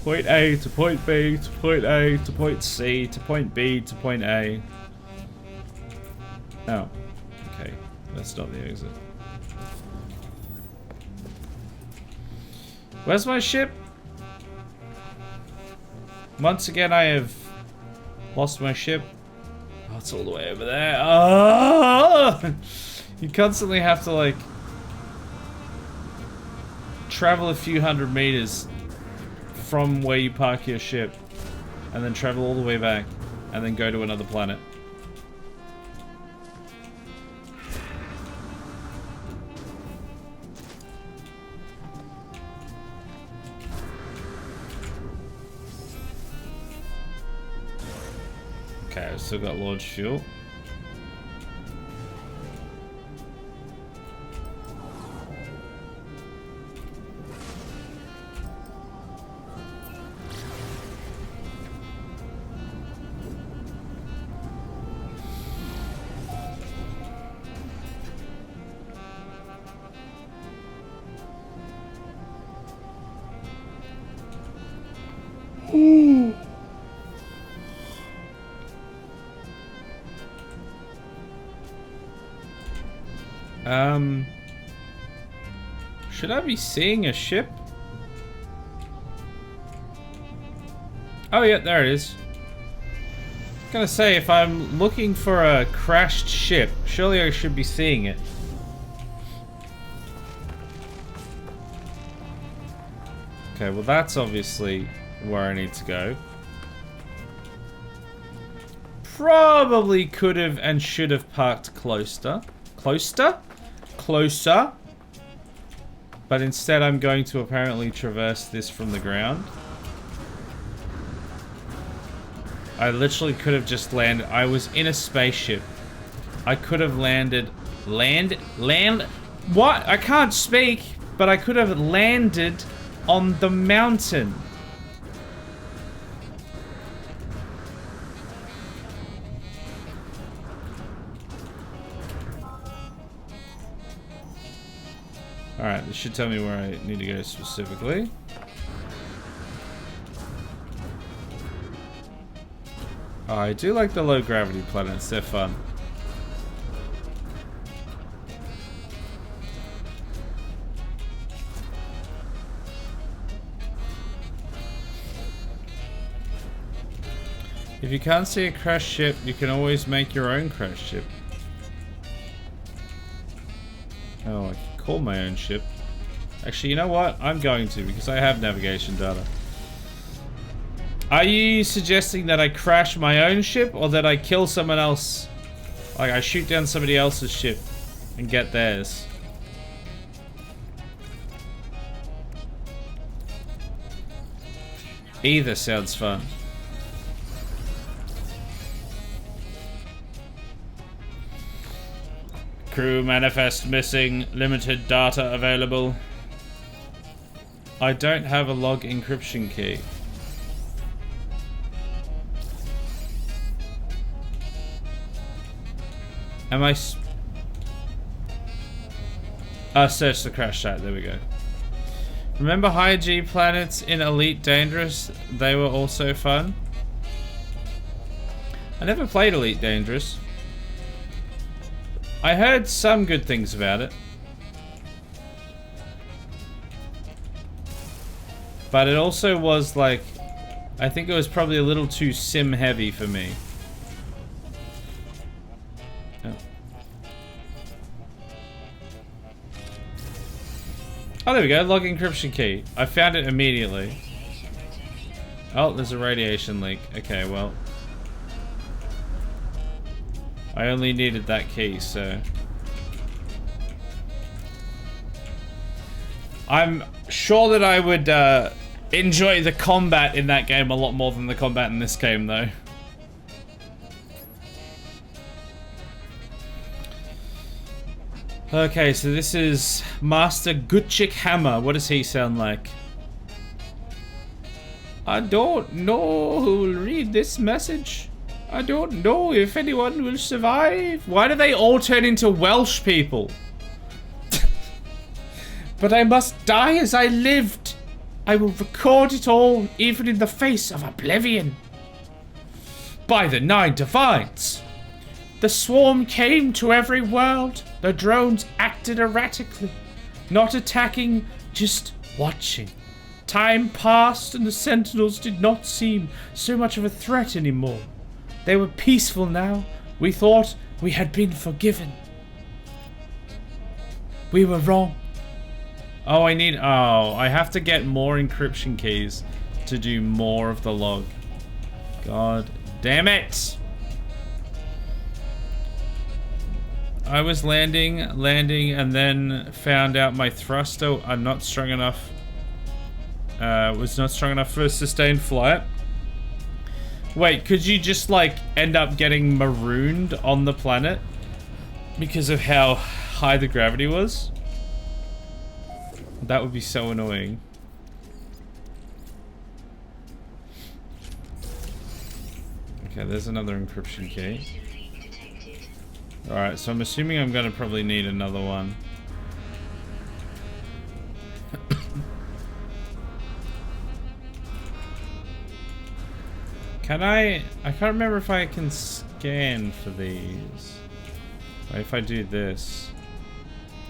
Point A to point B to point A to point C to point B to point A. Oh. Okay. That's not the exit. Where's my ship? Once again I have lost my ship. Oh, it's all the way over there. Oh! You constantly have to like travel a few hundred meters from where you park your ship, and then travel all the way back, and then go to another planet. Okay, I've still got launch fuel. Should I be seeing a ship? Oh yeah, there it is. I was gonna say, if I'm looking for a crashed ship, surely I should be seeing it. Okay, well that's obviously where I need to go. Probably could have and should have parked closer. Closer? But instead I'm going to apparently traverse this from the ground. I literally could have just landed. I was in a spaceship. I could have landed. Land? What? I can't speak, but I could have landed on the mountain. Alright, this should tell me where I need to go specifically. Oh, I do like the low gravity planets, they're fun. If you can't see a crashed ship, you can always make your own crashed ship. Oh, I can call my own ship. Actually, you know what? I'm going to, because I have navigation data. Are you suggesting that I crash my own ship, or that I kill someone else? Like, I shoot down somebody else's ship and get theirs? Either sounds fun. Crew manifest missing. Limited data available. I don't have a log encryption key. Am I... search the crash site. There we go. Remember high G planets in Elite Dangerous? They were also fun. I never played Elite Dangerous. I heard some good things about it. But it also was like... I think it was probably a little too sim heavy for me. Oh, there we go. Log encryption key. I found it immediately. Oh, there's a radiation leak. Okay, well. I only needed that key, so... I'm sure that I would enjoy the combat in that game a lot more than the combat in this game, though. Okay, so this is Master Gutchik Hammer. What does he sound like? I don't know who will read this message. I don't know if anyone will survive. Why do they all turn into Welsh people? But I must die as I lived. I will record it all, even in the face of oblivion. By the 9 Divines. The swarm came to every world. The drones acted erratically. Not attacking, just watching. Time passed and the Sentinels did not seem so much of a threat anymore. They were peaceful now. We thought we had been forgiven. We were wrong. Oh, I have to get more encryption keys to do more of the log. God damn it. I was landing, and then found out my thruster was not strong enough for a sustained flight. Wait, could you just like end up getting marooned on the planet because of how high the gravity was? That would be so annoying. Okay, there's another encryption key. Alright, so I'm assuming I'm gonna probably need another one. Can I can't remember if I can scan for these. Or if I do this.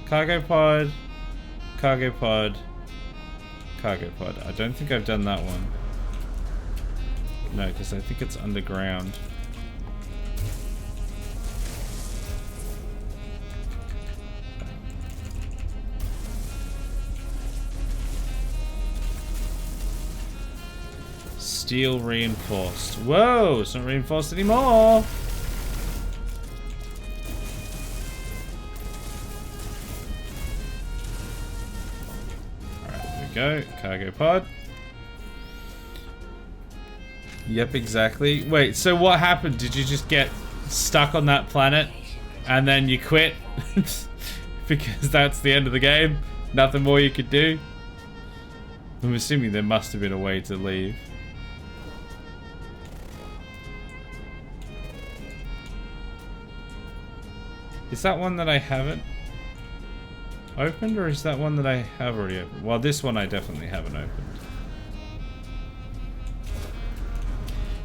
Cargo pod. Cargo pod. Cargo pod. I don't think I've done that one. No, because I think it's underground. Steel reinforced. Whoa, it's not reinforced anymore. Alright, there we go. Cargo pod. Yep, exactly. Wait, so what happened? Did you just get stuck on that planet and then you quit? Because that's the end of the game? Nothing more you could do? I'm assuming there must have been a way to leave. Is that one that I haven't opened, or is that one that I have already opened? Well, this one I definitely haven't opened.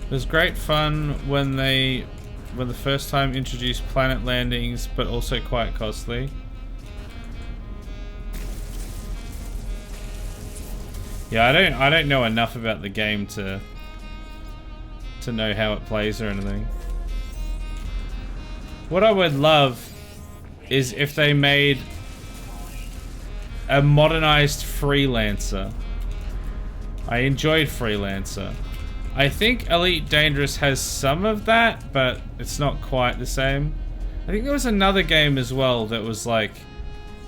It was great fun when the first time introduced planet landings, but also quite costly. Yeah, I don't know enough about the game to know how it plays or anything. What I would love is if they made a modernized Freelancer. I enjoyed Freelancer. I think Elite Dangerous has some of that, but it's not quite the same. I think there was another game as well that was like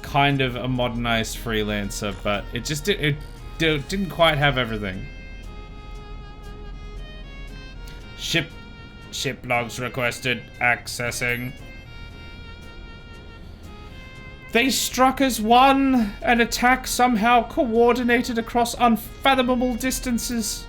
kind of a modernized Freelancer, but it just didn't quite have everything. Ship logs requested. Accessing. They struck as one. An attack somehow coordinated across unfathomable distances.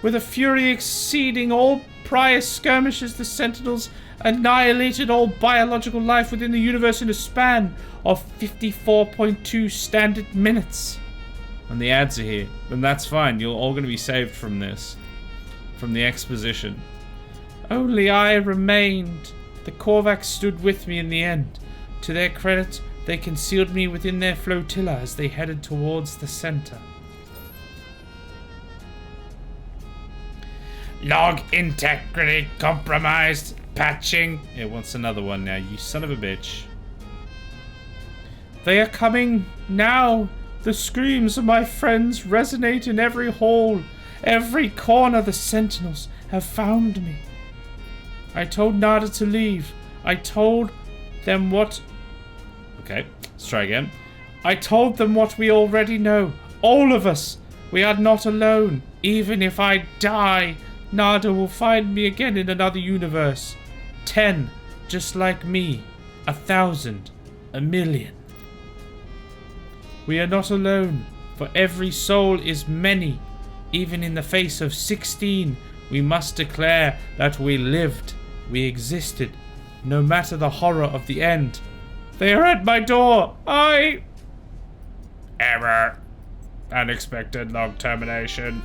With a fury exceeding all prior skirmishes, the Sentinels annihilated all biological life within the universe in a span of 54.2 standard minutes. And the ads are here. And that's fine. You're all going to be saved from this. From the exposition. Only I remained. The Korvax stood with me in the end. To their credit, they concealed me within their flotilla as they headed towards the center. Log integrity compromised. Patching. It wants another one now, you son of a bitch. They are coming now. The screams of my friends resonate in every hall. Every corner. The Sentinels have found me. I told Nada to leave. I told them what... Okay, let's try again. I told them what we already know. All of us. We are not alone. Even if I die, Nada will find me again in another universe. 10, just like me. 1,000, 1,000,000. We are not alone, for every soul is many. Even in the face of 16, we must declare that we lived, we existed, no matter the horror of the end. They are at my door. Error. Unexpected log termination.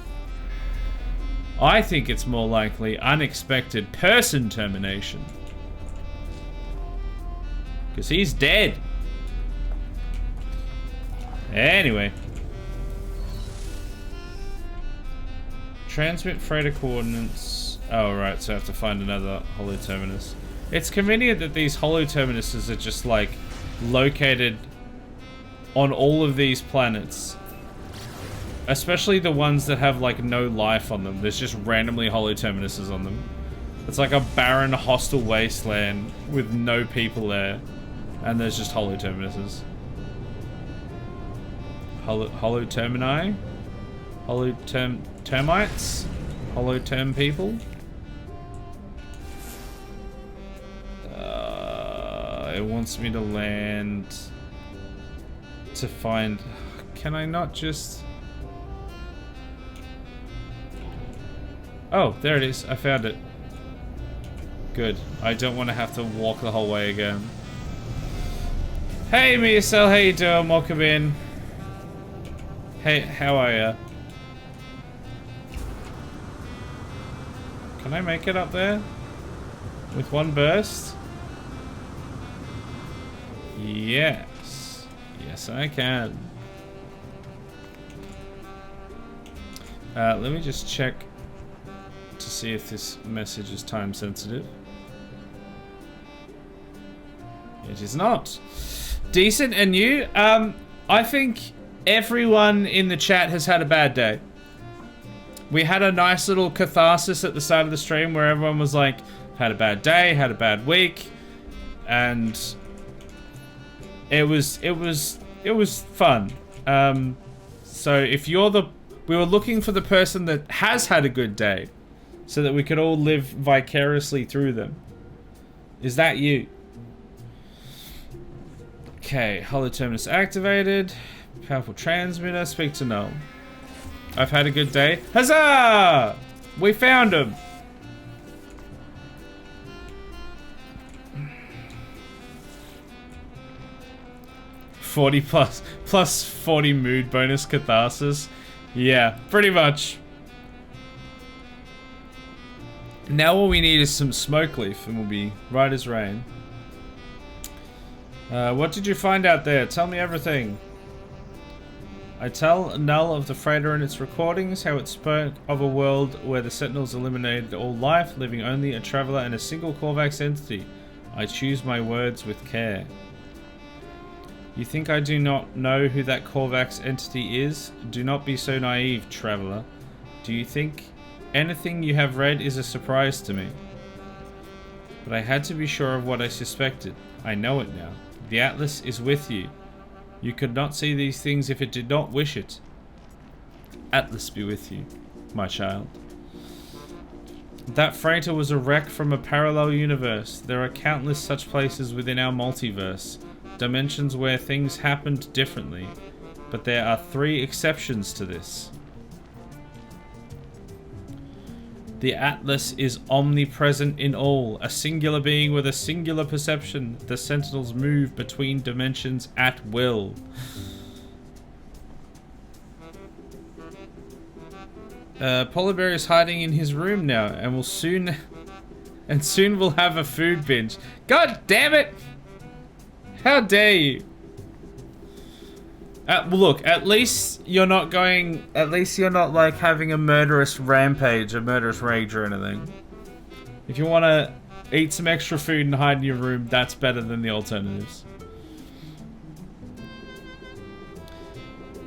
I think it's more likely unexpected person termination. Because he's dead. Anyway. Transmit freighter coordinates. Oh, right, so I have to find another holo terminus. It's convenient that these holo terminuses are just, like, located on all of these planets. Especially the ones that have, like, no life on them. There's just randomly holo terminuses on them. It's like a barren, hostile wasteland with no people there. And there's just holo terminuses. Holo termini? Holo termites? Holo term people? It wants me to land to find... Can I not just... Oh, there it is. I found it. Good. I don't want to have to walk the whole way again. Hey, Miasel, how you doing? Welcome in. Hey, how are ya? Can I make it up there? With one burst? Yes. Yes, I can. Let me just check to see if this message is time sensitive. It is not. Decent and you. I think everyone in the chat has had a bad day. We had a nice little catharsis at the start of the stream where everyone was like, had a bad day, had a bad week, and it was fun. So if you're we were looking for the person that has had a good day, so that we could all live vicariously through them. Is that you? Okay, Hollow Terminus activated. Powerful transmitter. Speak to Null. I've had a good day. Huzzah! We found him. +40 plus 40 mood bonus catharsis. Yeah, pretty much. Now all we need is some smoke leaf and we'll be right as rain. What did you find out there? Tell me everything. I tell Null of the freighter and its recordings, how it spoke of a world where the Sentinels eliminated all life, leaving only a traveler and a single Korvax entity. I choose my words with care. You think I do not know who that Korvax entity is? Do not be so naive, traveler. Do you think anything you have read is a surprise to me? But I had to be sure of what I suspected. I know it now. The Atlas is with you. You could not see these things if it did not wish it. Atlas be with you, my child. That freighter was a wreck from a parallel universe. There are countless such places within our multiverse. Dimensions where things happened differently. But there are 3 exceptions to this. The Atlas is omnipresent in all, a singular being with a singular perception. The Sentinels move between dimensions at will. Polar Bear is hiding in his room now, and will soon we'll have a food binge. God damn it! How dare you? Look, at least you're not like having a murderous rampage, a murderous rage or anything. If you want to eat some extra food and hide in your room, that's better than the alternatives.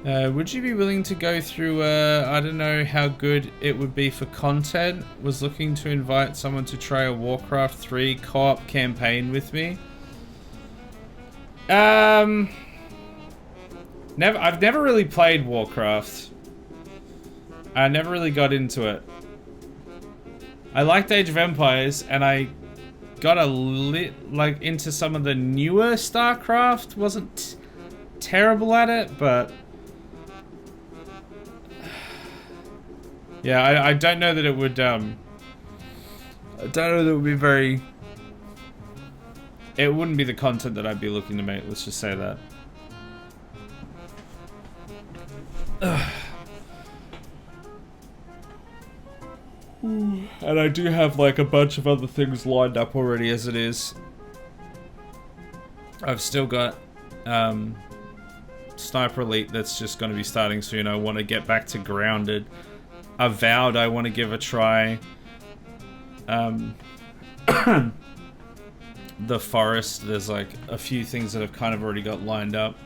Would you be willing to go through, I don't know how good it would be for content. Was looking to invite someone to try a Warcraft 3 co-op campaign with me. I've never really played Warcraft. I never really got into it. I liked Age of Empires, and I got into some of the newer StarCraft. Wasn't terrible at it, but yeah, I don't know that it would. I don't know that it would be very. It wouldn't be the content that I'd be looking to make. Let's just say that. And I do have like a bunch of other things lined up already as it is. I've still got Sniper Elite that's just going to be starting soon. I want to get back to Grounded. Avowed I want to give a try. The Forest, there's like a few things that I've kind of already got lined up.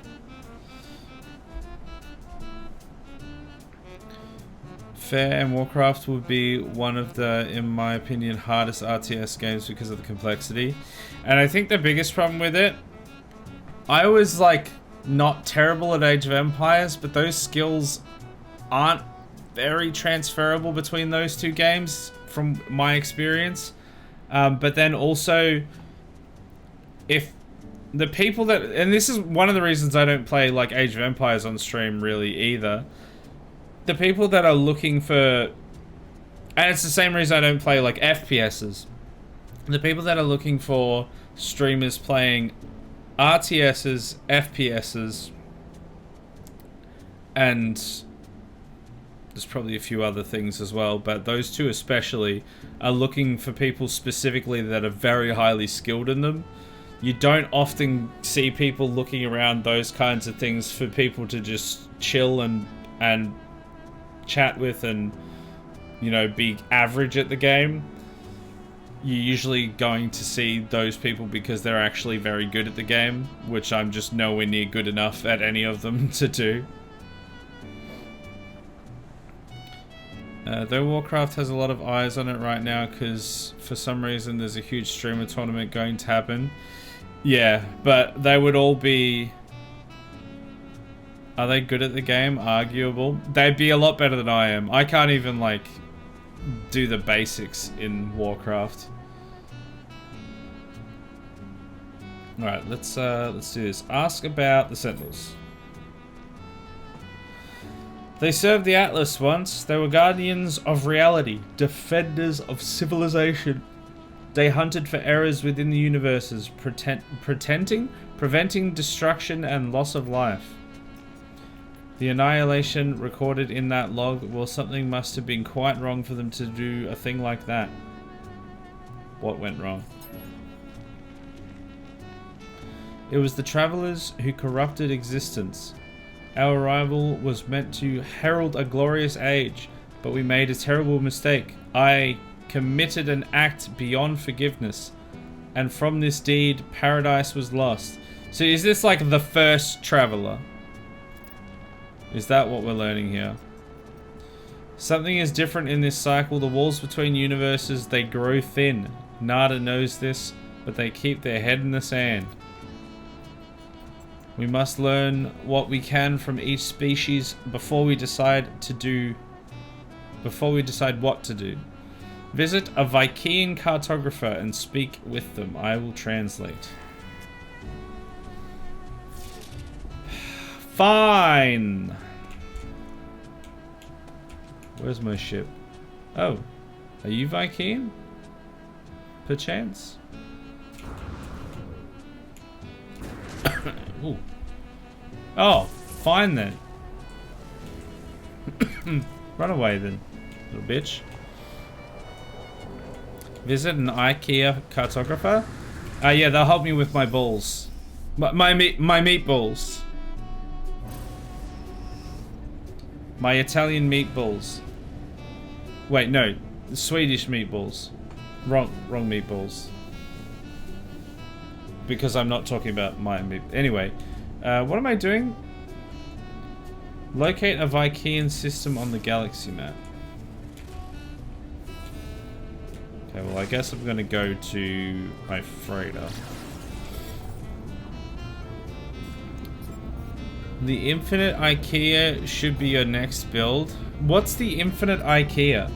Fair and Warcraft would be one of the, in my opinion, hardest RTS games because of the complexity. And I think the biggest problem with it, I was like not terrible at Age of Empires, but those skills aren't very transferable between those two games from my experience. But then also, if the people that, and this is one of the reasons I don't play like Age of Empires on stream really either. The people that are looking for, and it's the same reason I don't play like FPSs. The people that are looking for streamers playing RTSs, FPSs, and there's probably a few other things as well, but those two especially are looking for people specifically that are very highly skilled in them. You don't often see people looking around those kinds of things for people to just chill and chat with and, you know, be average at the game. You're usually going to see those people because they're actually very good at the game, which I'm just nowhere near good enough at any of them to do. Though Warcraft has a lot of eyes on it right now because for some reason there's a huge streamer tournament going to happen. Yeah, but they would all be... Are they good at the game? Arguable. They'd be a lot better than I am. I can't even, like, do the basics in Warcraft. Alright, let's do this. Ask about the Sentinels. They served the Atlas once. They were guardians of reality, defenders of civilization. They hunted for errors within the universes, preventing destruction and loss of life. The annihilation recorded in that log, well, something must have been quite wrong for them to do a thing like that. What went wrong? It was the travelers who corrupted existence. Our arrival was meant to herald a glorious age, but we made a terrible mistake. I committed an act beyond forgiveness, and from this deed, paradise was lost. So is this like the first traveler? Is that what we're learning here? Something is different in this cycle. The walls between universes, they grow thin. Nada knows this, but they keep their head in the sand. We must learn what we can from each species before we decide what to do. Visit a Viking cartographer and speak with them. I will translate. Fine. Where's my ship? Oh, are you Viking? Perchance? Ooh. Oh, fine then. Run away then, little bitch. Visit an IKEA cartographer? Yeah, they'll help me with my balls. My meatballs. My Italian meatballs. Wait, no. Swedish meatballs. Wrong meatballs. Because I'm not talking about my meat. Anyway, what am I doing? Locate a Viking system on the galaxy map. Okay, well, I guess I'm going to go to my freighter. The infinite IKEA should be your next build. What's the infinite IKEA?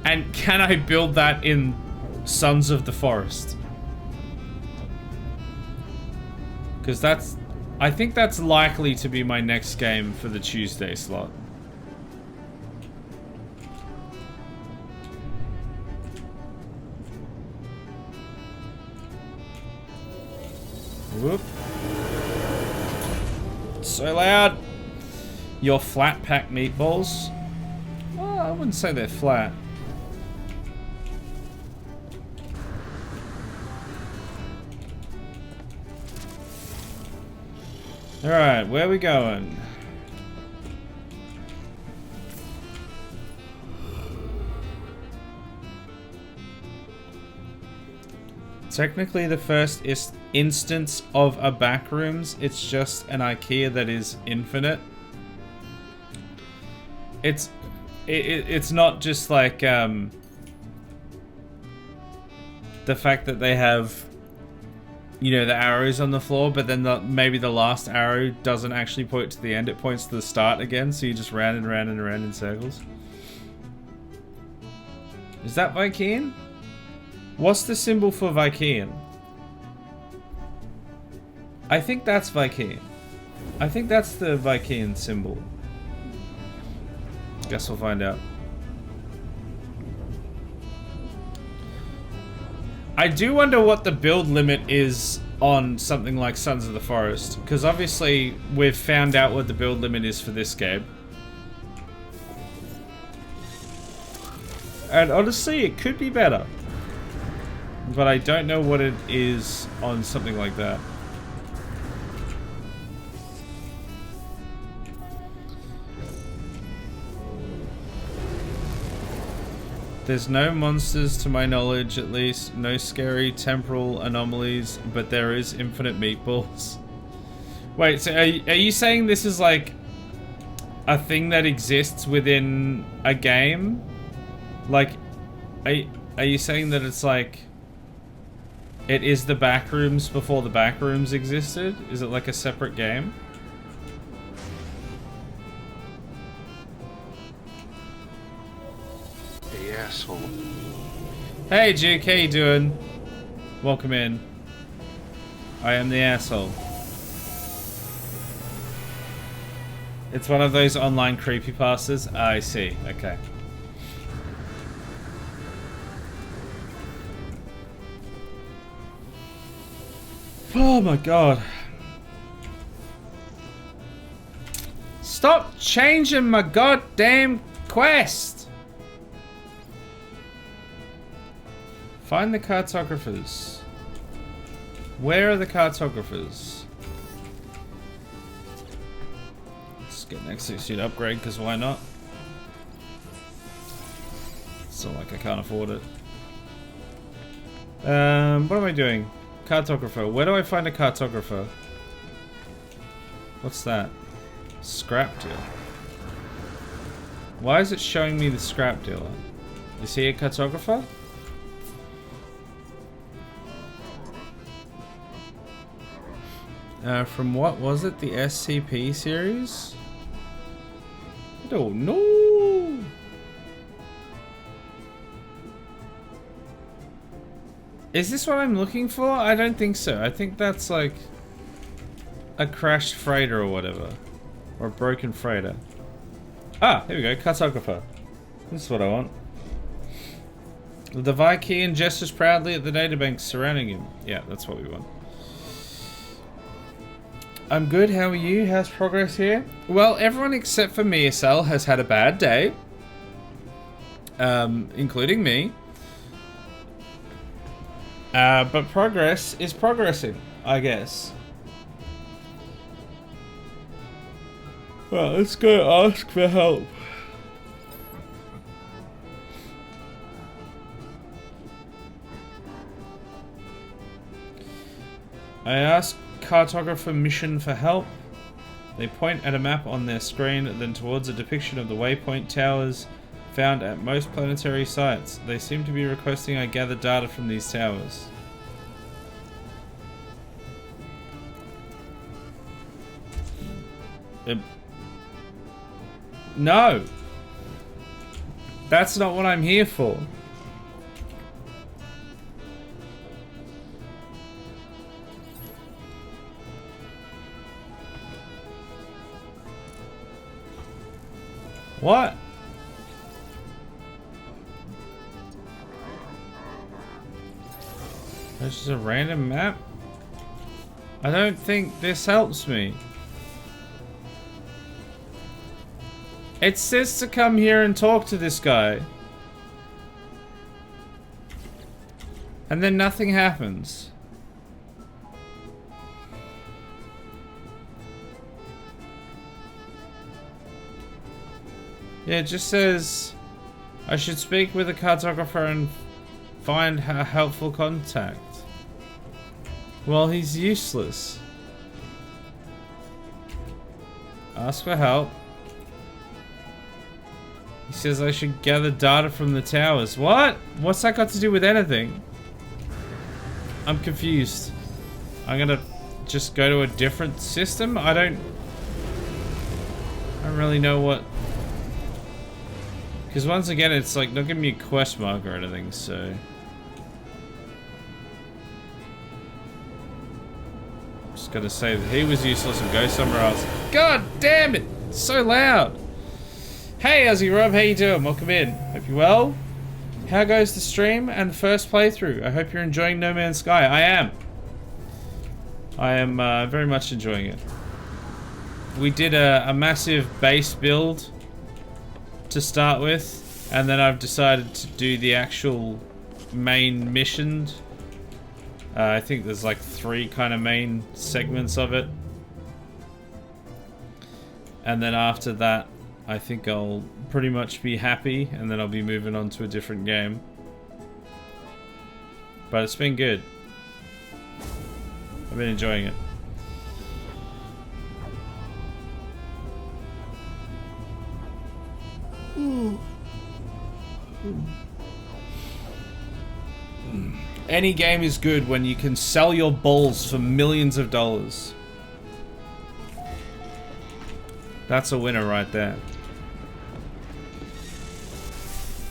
And can I build that in Sons of the Forest? Because that's... I think that's likely to be my next game for the Tuesday slot. Whoop. So loud. Your flat pack meatballs? Well, I wouldn't say they're flat. Alright, where are we going? Technically the first instance of a backrooms, it's just an IKEA that is infinite. It's not just like the fact that they have, you know, the arrows on the floor, but then maybe the last arrow doesn't actually point to the end, it points to the start again, so you just round and round and around in circles. Is that Viking? What's the symbol for Viking? I think that's Viking. I think that's the Viking symbol. Guess we'll find out. I do wonder what the build limit is on something like Sons of the Forest, because obviously we've found out what the build limit is for this game. And honestly, it could be better. but I don't know what it is on something like that. There's no monsters to my knowledge, at least. No scary temporal anomalies, but there is infinite meatballs. Wait, so are you saying this is like a thing that exists within a game? Like, are you saying that it's like it is the backrooms before the backrooms existed? Is it like a separate game? Hey, asshole. Hey, Duke, how you doing? Welcome in. I am the asshole. It's one of those online creepypastas. I see. Okay. Oh my god. Stop changing my goddamn quest! Find the cartographers. Where are the cartographers? Let's get an X6 upgrade, because why not? It's not like I can't afford it. What am I doing? Cartographer. Where do I find a cartographer? What's that? Scrap dealer. Why is it showing me the scrap dealer? Is he a cartographer? From what was it? The SCP series? I don't know. Is this what I'm looking for? I don't think so. I think that's like a crashed freighter or whatever. Or a broken freighter. Ah, here we go. Cartographer. This is what I want. The Viking gestures proudly at the databanks surrounding him. Yeah, that's what we want. I'm good. How are you? How's progress here? Well, everyone except for MSL has had a bad day. Including me. But progress is progressing, I guess. Well, let's go ask for help. I ask cartographer mission for help. They point at a map on their screen, then towards a depiction of the waypoint towers found at most planetary sites. They seem to be requesting I gather data from these towers. No! That's not what I'm here for. What? That's just a random map? I don't think this helps me. It says to come here and talk to this guy. And then nothing happens. Yeah, it just says I should speak with a cartographer and find a helpful contact. Well, he's useless. Ask for help. He says I should gather data from the towers. What? What's that got to do with anything? I'm confused. I'm gonna just go to a different system? I don't really know what... Because once again, it's like not giving me a quest mark or anything, so... Just gotta say that he was useless and go somewhere else. God damn it! It's so loud! Hey, Ozzy Rob, how you doing? Welcome in. Hope you're well. How goes the stream and first playthrough? I hope you're enjoying No Man's Sky. I am. I am very much enjoying it. We did a massive base build to start with, and then I've decided to do the actual main mission I think there's like 3 kind of main segments of it. And then after that, I think I'll pretty much be happy, and then I'll be moving on to a different game. But it's been good. I've been enjoying it. Any game is good when you can sell your balls for millions of dollars. That's a winner right there.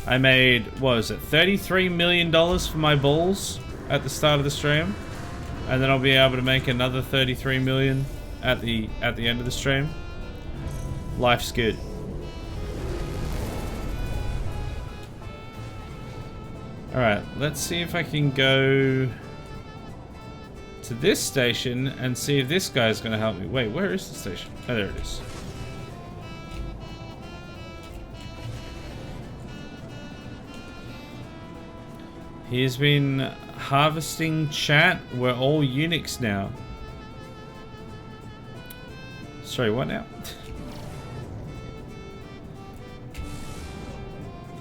I made, what was it, $33 million for my balls at the start of the stream. And then I'll be able to make another 33 million at the end of the stream. Life's good. Alright, let's see if I can go to this station and see if this guy's gonna help me. Wait, where is the station? Oh, there it is. He's been harvesting chat. We're all Unix now. Sorry, what now?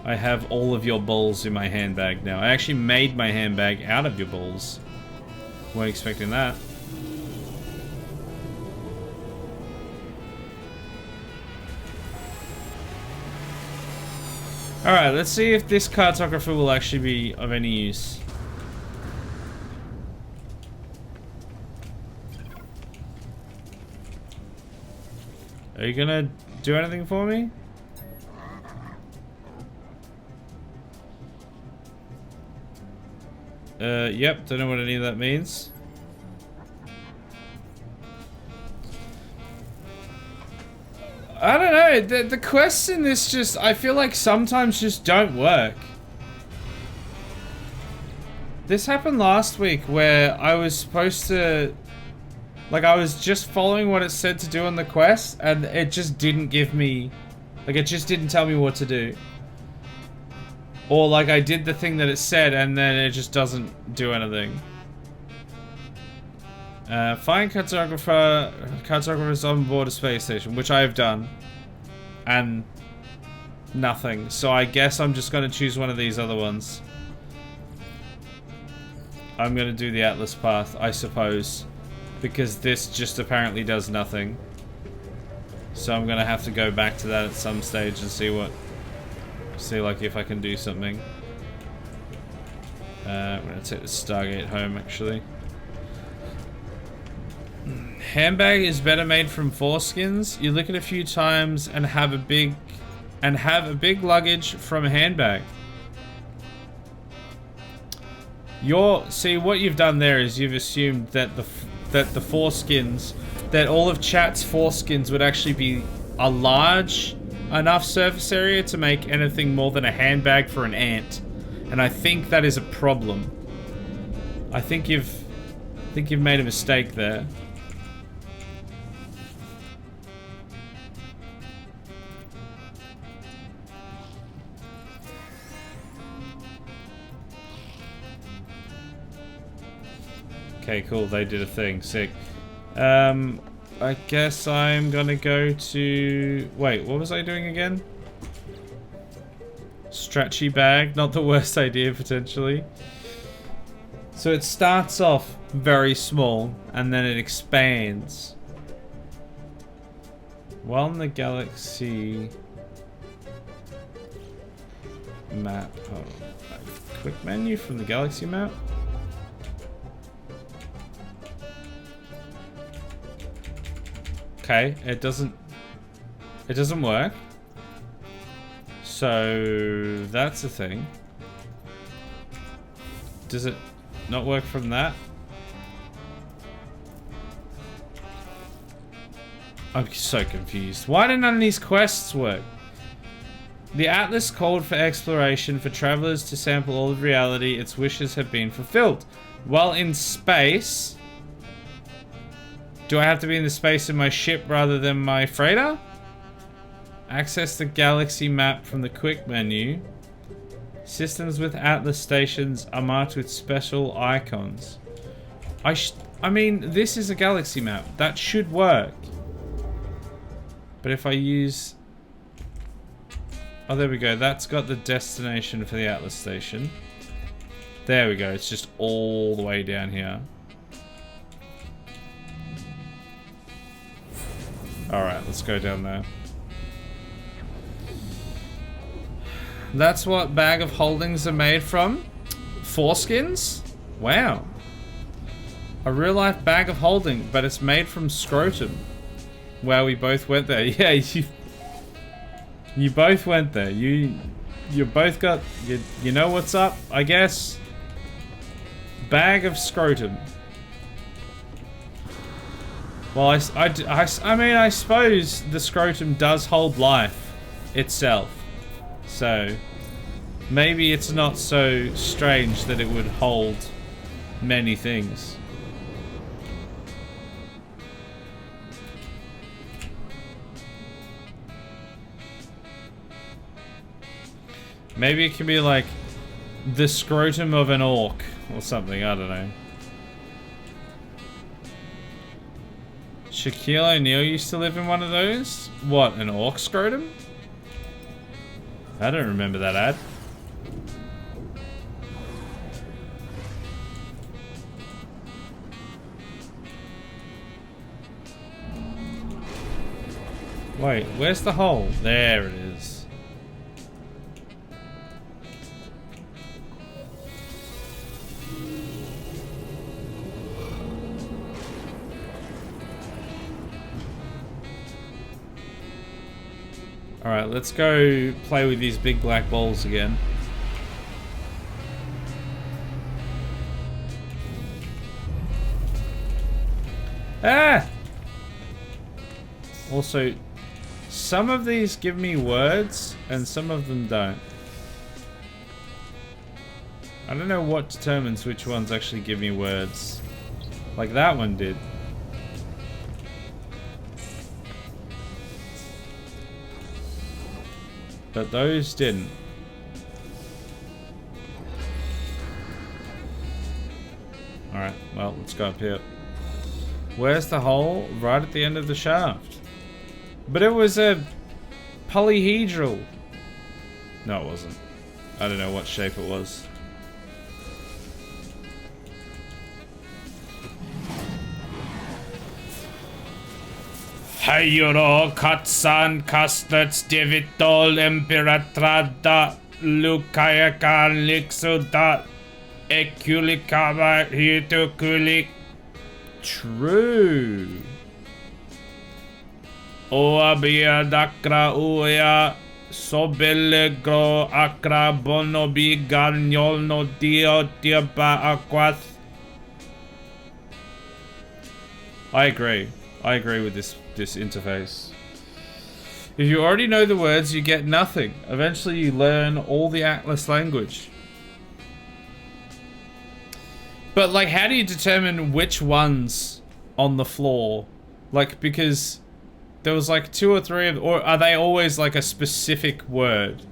I have all of your balls in my handbag now. I actually made my handbag out of your balls. Weren't expecting that. Alright, let's see if this cartographer will actually be of any use. Are you gonna do anything for me? Yep, don't know what any of that means. I don't know, the quests in this just, I feel like sometimes just don't work. This happened last week where I was supposed to, like I was just following what it said to do on the quest and it just didn't give me, like it just didn't tell me what to do. Or like I did the thing that it said and then it just doesn't do anything. Find cartographers on board a space station, which I have done. And nothing. So I guess I'm just going to choose one of these other ones. I'm going to do the Atlas path, I suppose. Because this just apparently does nothing. So I'm going to have to go back to that at some stage and see what... See like if I can do something. I'm going to take the Stargate home actually. Handbag is better made from foreskins. You lick it a few times and have a big luggage from a handbag. See what you've done there is you've assumed that the foreskins, that all of chat's foreskins would actually be a large enough surface area to make anything more than a handbag for an ant. And I think that is a problem. I think you've made a mistake there. Okay, cool, they did a thing, sick. I guess I'm gonna go to... Wait, what was I doing again? Stretchy bag, not the worst idea potentially. So it starts off very small and then it expands. While in the galaxy map, hold on. Quick menu from the galaxy map. Okay, it doesn't work. So that's the thing. Does it not work from that? I'm so confused. Why do none of these quests work? The Atlas called for exploration for travelers to sample all of reality. Its wishes have been fulfilled. While in space... Do I have to be in the space in my ship rather than my freighter? Access the galaxy map from the quick menu. Systems with Atlas stations are marked with special icons. I mean, this is a galaxy map. That should work. But if I use... Oh, there we go. That's got the destination for the Atlas station. There we go. It's just all the way down here. Alright, let's go down there. That's what bag of holdings are made from? Foreskins? Wow. A real life bag of holding, but it's made from scrotum. Wow, we both went there. Yeah, you both went there. You both got, you know what's up, I guess? Bag of scrotum. Well, I mean, I suppose the scrotum does hold life itself. So, maybe it's not so strange that it would hold many things. Maybe it can be like the scrotum of an orc or something, I don't know. Shaquille O'Neal used to live in one of those? What, an orc scrotum? I don't remember that ad. Wait, where's the hole? There it is. Alright, let's go play with these big black balls again. Ah! Also, some of these give me words and some of them don't. I don't know what determines which ones actually give me words. Like that one did. But those didn't. Alright, well, let's go up here. Where's the hole? Right at the end of the shaft. But it was a polyhedral. No, it wasn't. I don't know what shape it was. Hayuro Katsan Kastats Devitol Imperatrada Lukayaka Lixuda Ekulikaba Hitukulik. True. Oabia Dakra Uya Sobelegro Akra Bonobi Garnol no Dio Tiaba Aquath. I agree with this interface. If you already know the words, you get nothing. Eventually you learn all the Atlas language. But like, how do you determine which ones on the floor? Like, because there was like 2 or 3 of, or are they always like a specific word?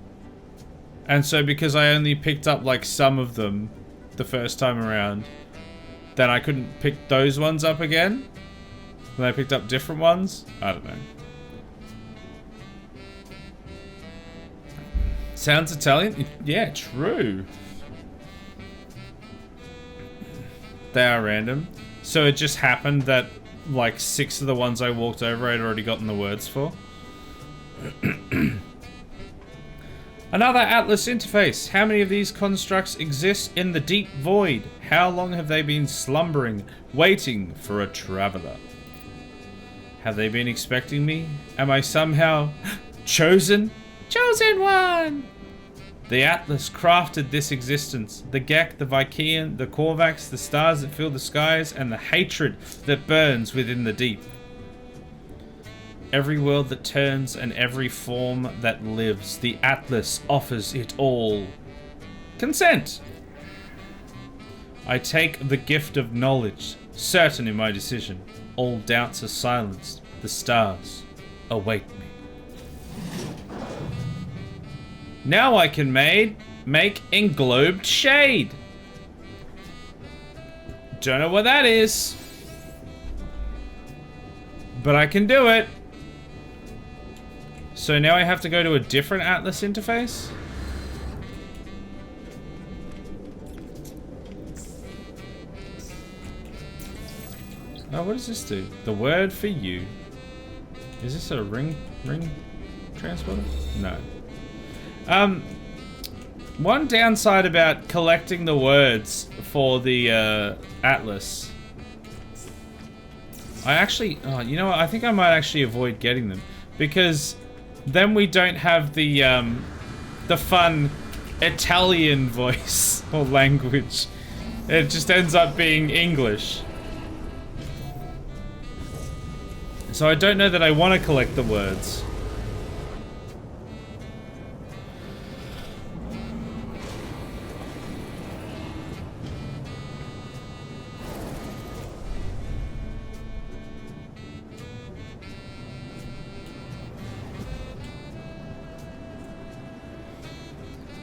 And so because I only picked up like some of them the first time around, then I couldn't pick those ones up again? And I picked up different ones? I don't know. Sounds Italian? Yeah, true. They are random. So it just happened that like 6 of the ones I walked over I'd already gotten the words for. Another Atlas interface. How many of these constructs exist in the deep void? How long have they been slumbering, waiting for a traveler? Have they been expecting me? Am I somehow chosen? Chosen one! The Atlas crafted this existence. The Gek, the Vykean, the Korvax, the stars that fill the skies, and the hatred that burns within the deep. Every world that turns and every form that lives. The Atlas offers it all. Consent! I take the gift of knowledge, certain in my decision. All doubts are silenced. The stars await me. Now I can make englobed shade. Don't know what that is. But I can do it. So now I have to go to a different Atlas interface? Oh, what does this do? The word for you. Is this a ring transporter? No. One downside about collecting the words for the Atlas. I actually, oh, you know what? I think I might actually avoid getting them because then we don't have the fun Italian voice or language. It just ends up being English. So I don't know that I want to collect the words.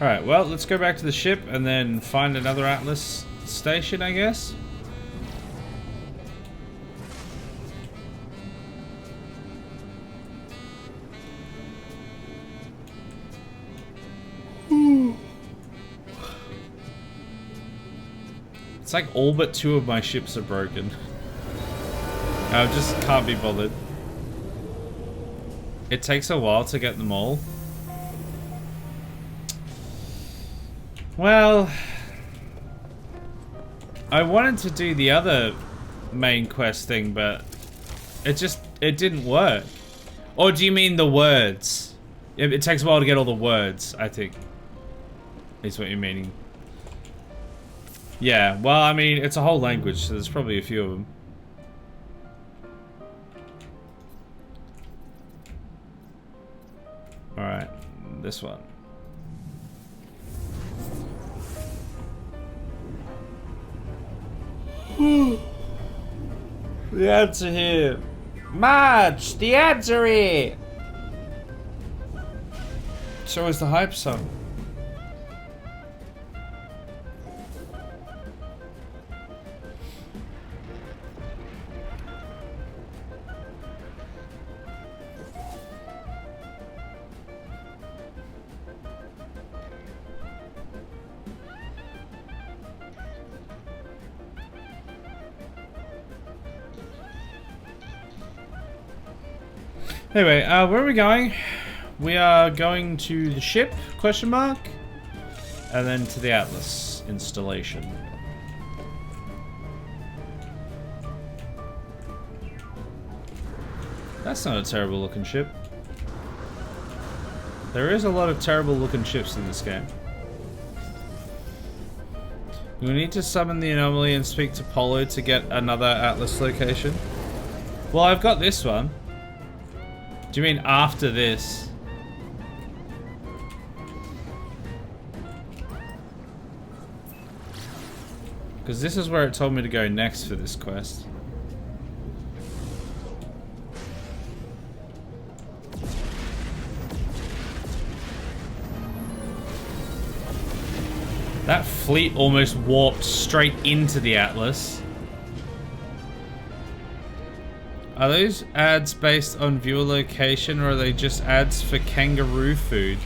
Alright, well, let's go back to the ship and then find another Atlas station, I guess. It's like all but 2 of my ships are broken. I just can't be bothered. It takes a while to get them all. Well, I wanted to do the other main quest thing, but it didn't work. Or do you mean the words? It takes a while to get all the words, I think. Is what you're meaning. Yeah, well, I mean, it's a whole language, so there's probably a few of them. Alright, this one. The ads are here. Marge, the ads are here. So is the hype song. Anyway, where are we going? We are going to the ship, question mark, and then to the Atlas installation. That's not a terrible looking ship. There is a lot of terrible looking ships in this game. We need to summon the anomaly and speak to Polo to get another Atlas location. Well, I've got this one. Do you mean after this? Because this is where it told me to go next for this quest. That fleet almost warped straight into the Atlas. Are those ads based on viewer location, or are they just ads for kangaroo food?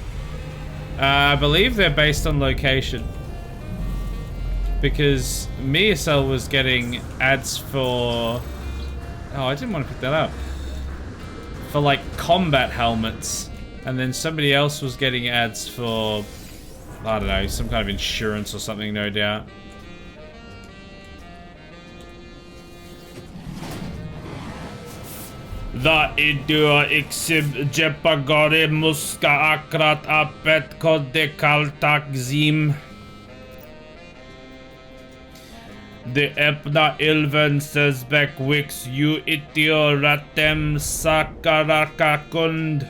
I believe they're based on location. Because Miasel was getting ads for... Oh, I didn't want to pick that up. For like combat helmets. And then somebody else was getting ads for... I don't know, some kind of insurance or something, no doubt. The idio exib jepagore muska akrat apet kode kaltak zim. The epna ilven sesbek wix you itio ratem sakarakakund.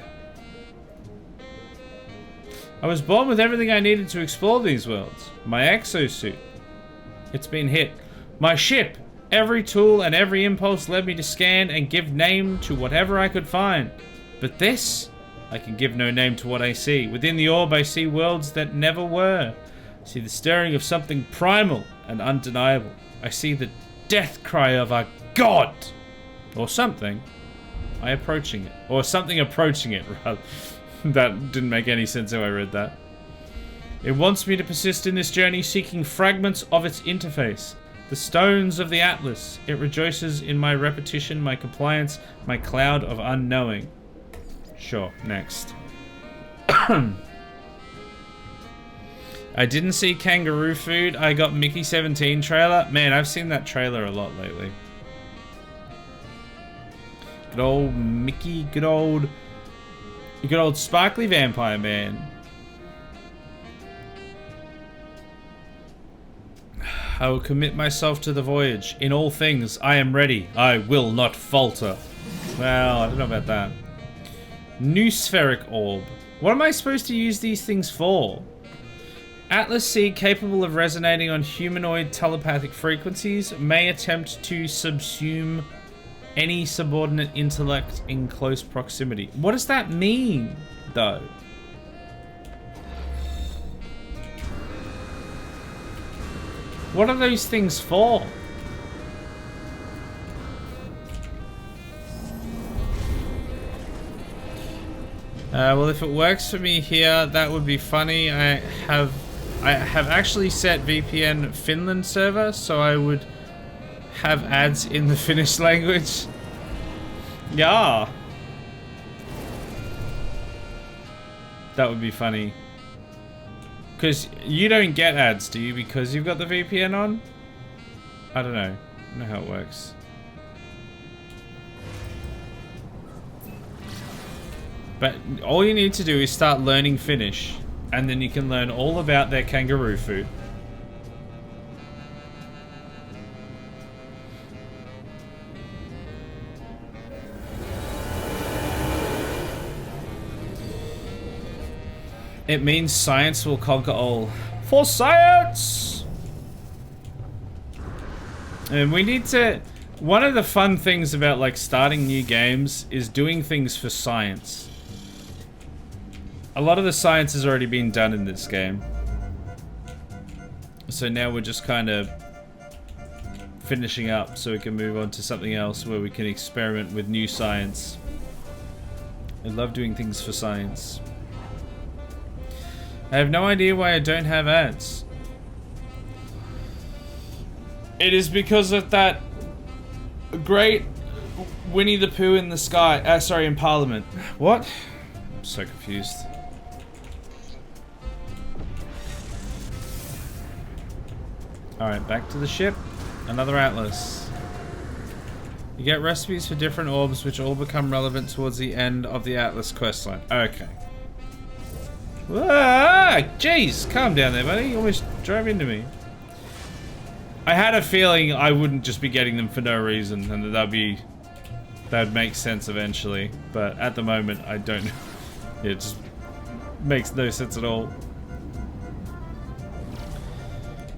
I was born with everything I needed to explore these worlds. My exosuit. It's been hit. My ship. Every tool and every impulse led me to scan and give name to whatever I could find. But this, I can give no name to what I see. Within the orb I see worlds that never were. I see the stirring of something primal and undeniable. I see the death cry of a god! Or something. I approaching it. Or something approaching it, rather. That didn't make any sense how I read that. It wants me to persist in this journey, seeking fragments of its interface. The stones of the Atlas. It rejoices in my repetition, my compliance, my cloud of unknowing. Sure, next. I didn't see kangaroo food. I got Mickey 17 trailer. Man, I've seen that trailer a lot lately. Good old Mickey, good old sparkly vampire man. I will commit myself to the voyage. In all things, I am ready. I will not falter. Well, I don't know about that. New spheric orb. What am I supposed to use these things for? Atlas C, capable of resonating on humanoid telepathic frequencies, may attempt to subsume any subordinate intellect in close proximity. What does that mean, though? What are those things for? Well, if it works for me here, that would be funny. I have actually set VPN Finland server, so I would have ads in the Finnish language. Yeah. That would be funny. Because you don't get ads, do you? Because you've got the VPN on? I don't know. I don't know how it works. But all you need to do is start learning Finnish, and then you can learn all about their kangaroo food. It means science will conquer all. For science! And we need to... One of the fun things about like starting new games is doing things for science. A lot of the science has already been done in this game. So now we're just kind of finishing up so we can move on to something else where we can experiment with new science. I love doing things for science. I have no idea why I don't have ads. It is because of that great Winnie the Pooh in the sky. Sorry, in Parliament. What? I'm so confused. Alright, back to the ship. Another Atlas. You get recipes for different orbs which all become relevant towards the end of the Atlas questline. Okay. Ah, jeez, calm down there, buddy. You almost drove into me. I had a feeling I wouldn't just be getting them for no reason, and that'd make sense eventually. But at the moment, I don't. It just makes no sense at all.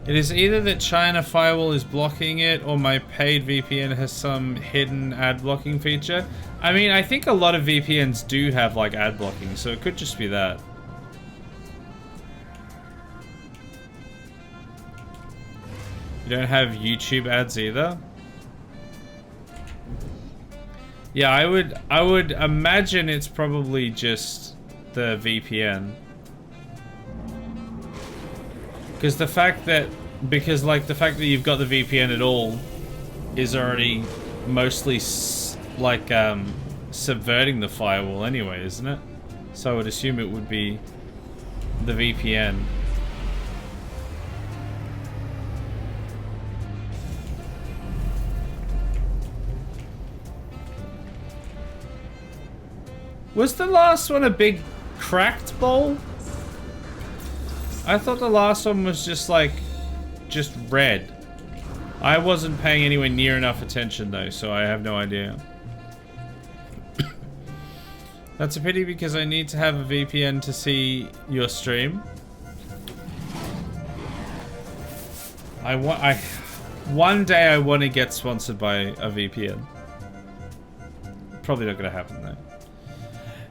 It is either that China Firewall is blocking it, or my paid VPN has some hidden ad blocking feature. I mean, I think a lot of VPNs do have like ad blocking, so it could just be that. You don't have YouTube ads either? Yeah, I would imagine it's probably just the VPN. Because the fact that you've got the VPN at all is already mostly like subverting the firewall anyway, isn't it? So I would assume it would be the VPN. Was the last one a big cracked bowl? I thought the last one was just red. I wasn't paying anywhere near enough attention though, so I have no idea. That's a pity because I need to have a VPN to see your stream. One day I want to get sponsored by a VPN. Probably not gonna happen though.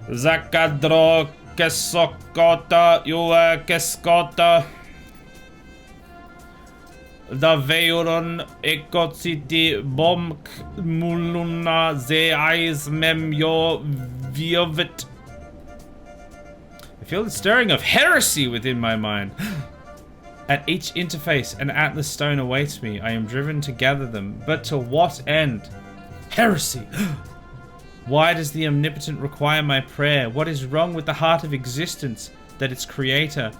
Zakadro kesokota, you keskota. Da veuron ekociti bomk muluna ze eyes mem yo viovet. I feel the stirring of heresy within my mind. At each interface, an Atlas stone awaits me. I am driven to gather them, but to what end? Heresy! Why does the Omnipotent require my prayer? What is wrong with the heart of existence that its creator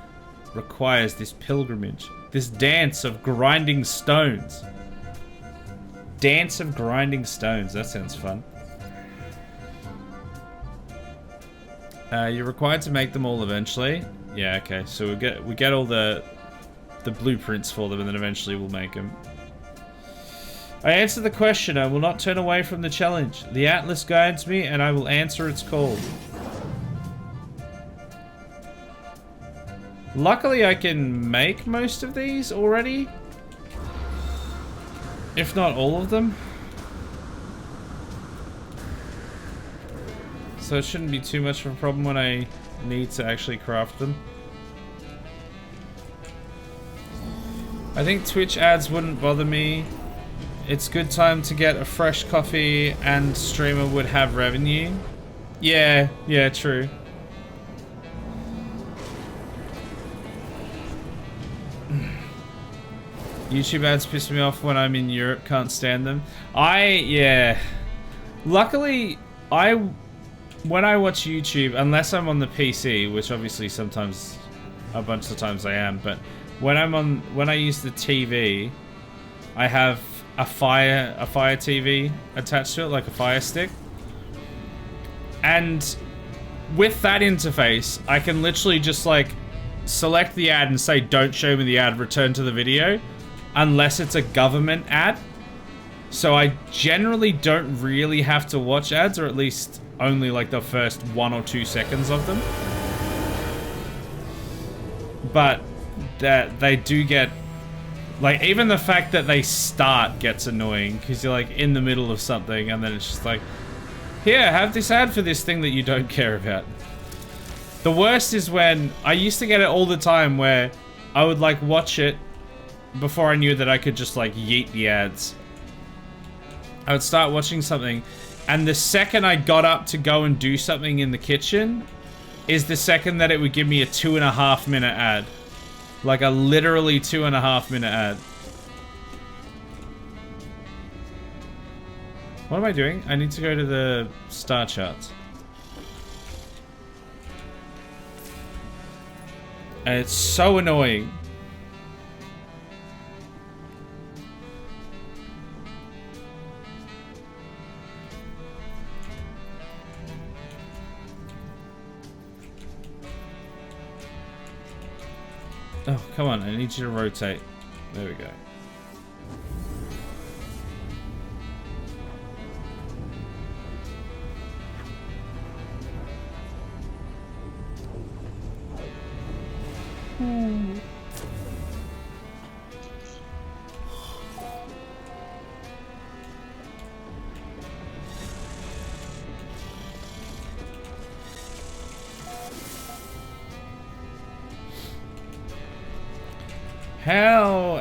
requires this pilgrimage? This dance of grinding stones. Dance of grinding stones. That sounds fun. You're required to make them all eventually. Yeah, okay. So we get all the blueprints for them, and then eventually we'll make them. I answer the question. I will not turn away from the challenge. The Atlas guides me, and I will answer its call. Luckily, I can make most of these already. If not all of them. So it shouldn't be too much of a problem when I need to actually craft them. I think Twitch ads wouldn't bother me. It's good time to get a fresh coffee and streamer would have revenue. Yeah, true. YouTube ads piss me off when I'm in Europe, can't stand them. Yeah. Luckily, when I watch YouTube, unless I'm on the PC, which obviously sometimes, a bunch of times I am, but when I use the TV, I have a Fire TV attached to it, like a Fire Stick. And with that interface, I can literally just like select the ad and say, don't show me the ad, return to the video, unless it's a government ad. So I generally don't really have to watch ads, or at least only like the first 1 or 2 seconds of them. But that they do get, like, even the fact that they start gets annoying, because you're like in the middle of something and then it's just like, here, have this ad for this thing that you don't care about. The worst is when I used to get it all the time, where I would like watch it before I knew that I could just like yeet the ads. I would start watching something, and the second I got up to go and do something in the kitchen is the second that it would give me a 2.5 minute ad. Like a literally 2.5 minute ad. What am I doing? I need to go to the star charts. And it's so annoying. Oh, come on, I need you to rotate. There we go.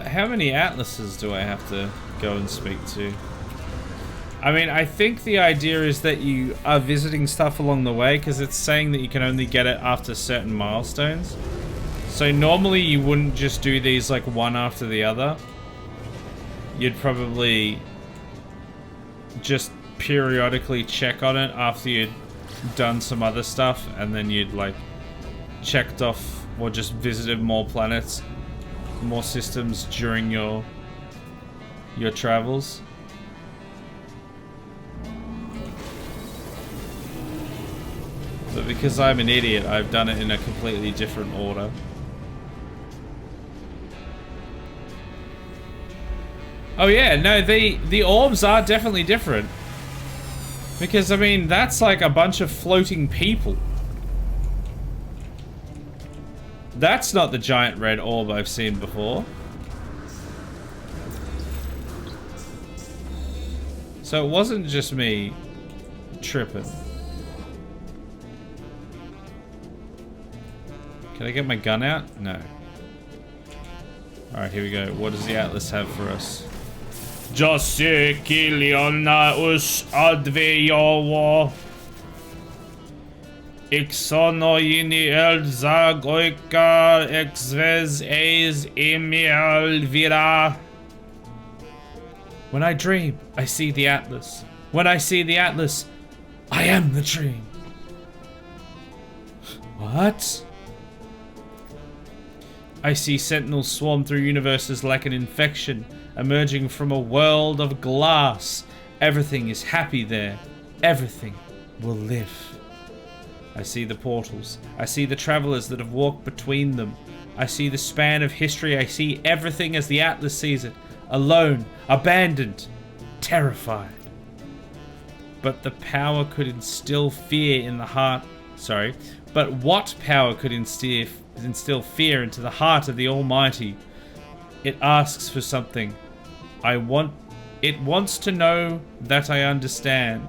How many atlases do I have to go and speak to? I mean, I think the idea is that you are visiting stuff along the way, because it's saying that you can only get it after certain milestones. So normally you wouldn't just do these like one after the other. You'd probably just periodically check on it after you'd done some other stuff, and then you'd like checked off or just visited more planets, more systems during your travels. But because I'm an idiot, I've done it in a completely different order. Oh yeah, no, the orbs are definitely different. Because I mean, that's like a bunch of floating people. That's not the giant red orb I've seen before. So it wasn't just me tripping. Can I get my gun out? No. Alright, here we go. What does the Atlas have for us? Josse Kilionaus Advejowo Ixonoini Elzagoika Exvez Eis Emial Vira. When I dream, I see the Atlas. When I see the Atlas, I am the dream. What? I see sentinels swarm through universes like an infection, emerging from a world of glass. Everything is happy there. Everything will live. I see the portals. I see the travelers that have walked between them. I see the span of history. I see everything as the Atlas sees it. Alone, abandoned, terrified. But the power could instill fear in the heart. Sorry. But what power could instill fear into the heart of the Almighty? It asks for something. It wants to know that I understand.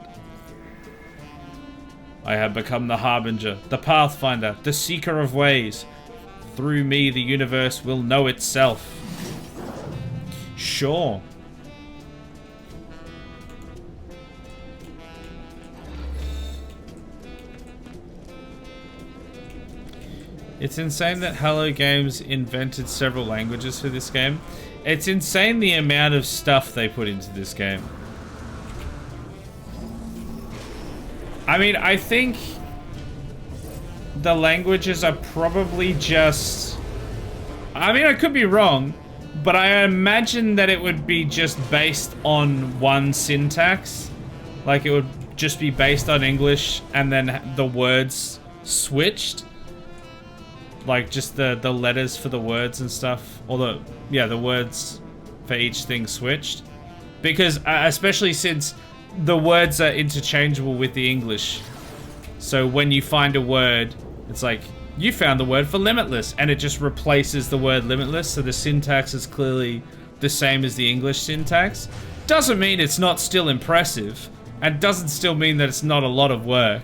I have become the Harbinger, the Pathfinder, the Seeker of Ways. Through me, the universe will know itself. Sure. It's insane that Hello Games invented several languages for this game. It's insane the amount of stuff they put into this game. I mean, I think the languages are probably just... I mean, I could be wrong, but I imagine that it would be just based on one syntax. Like, it would just be based on English and then the words switched. Like, just the letters for the words and stuff. Or the words for each thing switched. Because, especially since the words are interchangeable with the English. So when you find a word, it's like, you found the word for limitless, and it just replaces the word limitless, so the syntax is clearly the same as the English syntax. Doesn't mean it's not still impressive, and doesn't still mean that it's not a lot of work.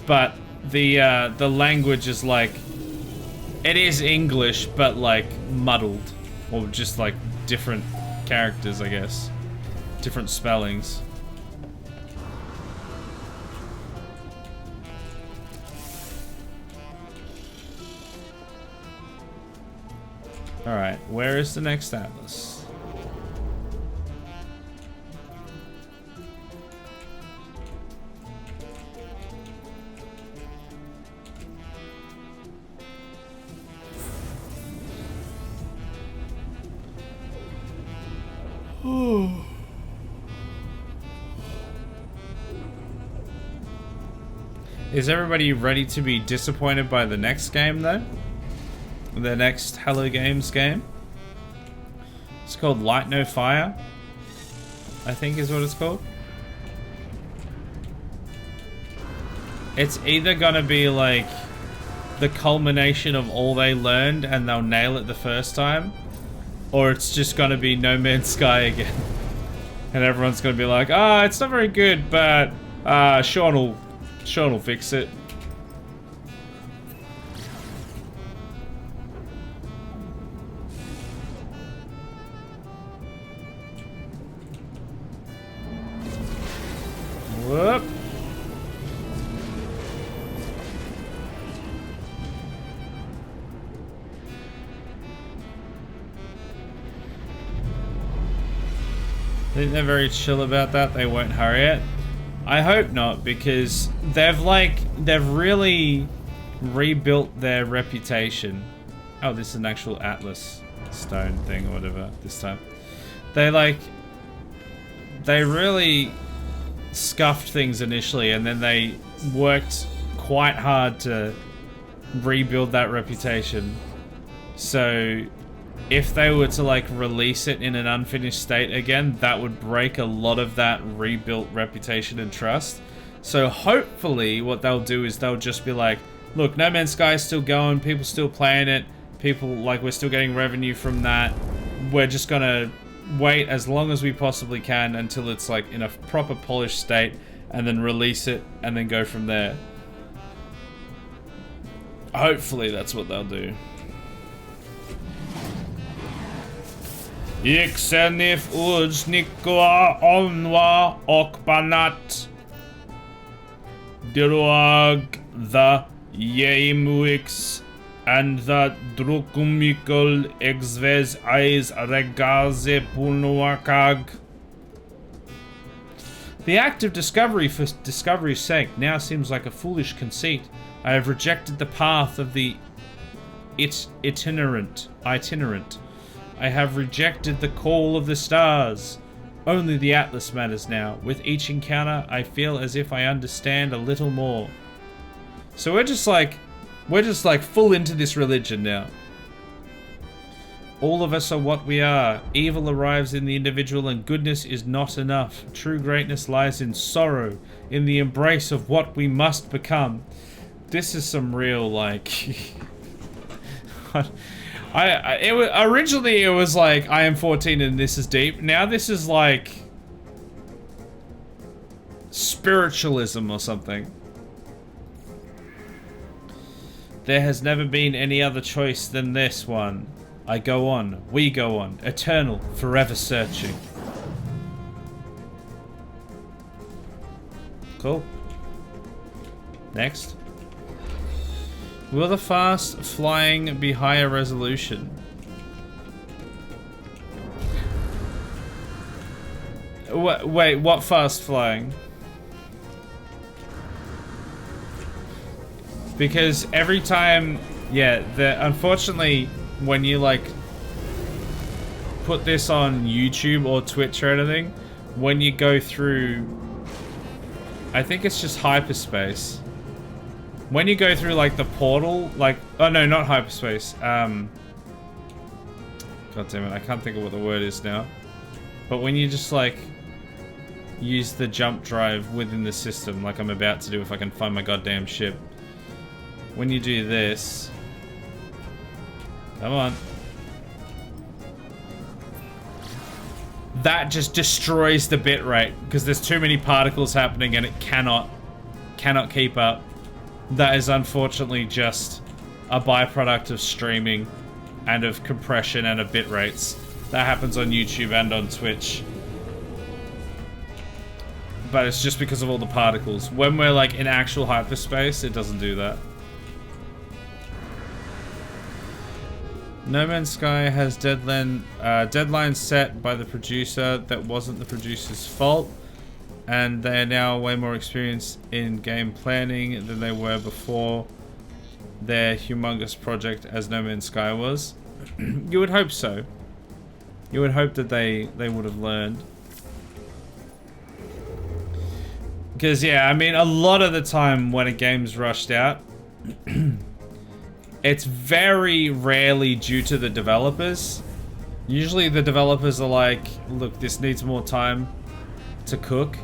But the language is like, it is English, but like muddled, or just like different characters, I guess. Different spellings. Alright, where is the next Atlas? Is everybody ready to be disappointed by the next game, though? The next Hello Games game? It's called Light No Fire, I think is what it's called. It's either gonna be like the culmination of all they learned and they'll nail it the first time, or it's just gonna be No Man's Sky again. And everyone's gonna be like, ah, it's not very good, but Sean will fix it. Whoop. I think they're very chill about that. They won't hurry it. I hope not, because they've really rebuilt their reputation. Oh, this is an actual Atlas stone thing or whatever this time. They really scuffed things initially, and then they worked quite hard to rebuild that reputation. So if they were to like release it in an unfinished state again, that would break a lot of that rebuilt reputation and trust. So hopefully what they'll do is they'll just be like, look, No Man's Sky is still going, people still playing it, people, like, we're still getting revenue from that. We're just gonna wait as long as we possibly can until it's like in a proper polished state, and then release it and then go from there. Hopefully that's what they'll do. Ixenif Ujnikwa Onwa Okbanat Diruag the Yemuix and the Drukumikol Exvez Eyes Regaze Punuakag. The act of discovery for discovery's sake now seems like a foolish conceit. I have rejected the path of the itinerant. I have rejected the call of the stars. Only the Atlas matters now. With each encounter, I feel as if I understand a little more. So we're just like full into this religion now. All of us are what we are. Evil arrives in the individual and goodness is not enough. True greatness lies in sorrow, in the embrace of what we must become. This is some real, like... originally it was like, I am 14 and this is deep. Now this is like... spiritualism or something. There has never been any other choice than this one. I go on, we go on, eternal, forever searching. Cool. Next. Will the fast flying be higher resolution? Wait, what fast flying? Because every time, yeah, unfortunately, when you like put this on YouTube or Twitch or anything, when you go through, I think it's just hyperspace. When you go through like the portal, like, oh no, not hyperspace. God damn it, I can't think of what the word is now. But when you just like use the jump drive within the system, like I'm about to do if I can find my goddamn ship. When you do this, come on. That just destroys the bitrate because there's too many particles happening and it cannot keep up. That is unfortunately just a byproduct of streaming and of compression and of bit rates. That happens on YouTube and on Twitch. But it's just because of all the particles. When we're like in actual hyperspace, it doesn't do that. No Man's Sky has deadlines set by the producer that wasn't the producer's fault. And they are now way more experienced in game planning than they were before their humongous project as No Man's Sky was. You would hope so. You would hope that they would have learned. Because yeah, I mean, a lot of the time when a game's rushed out, it's very rarely due to the developers. Usually the developers are like, look, this needs more time to cook.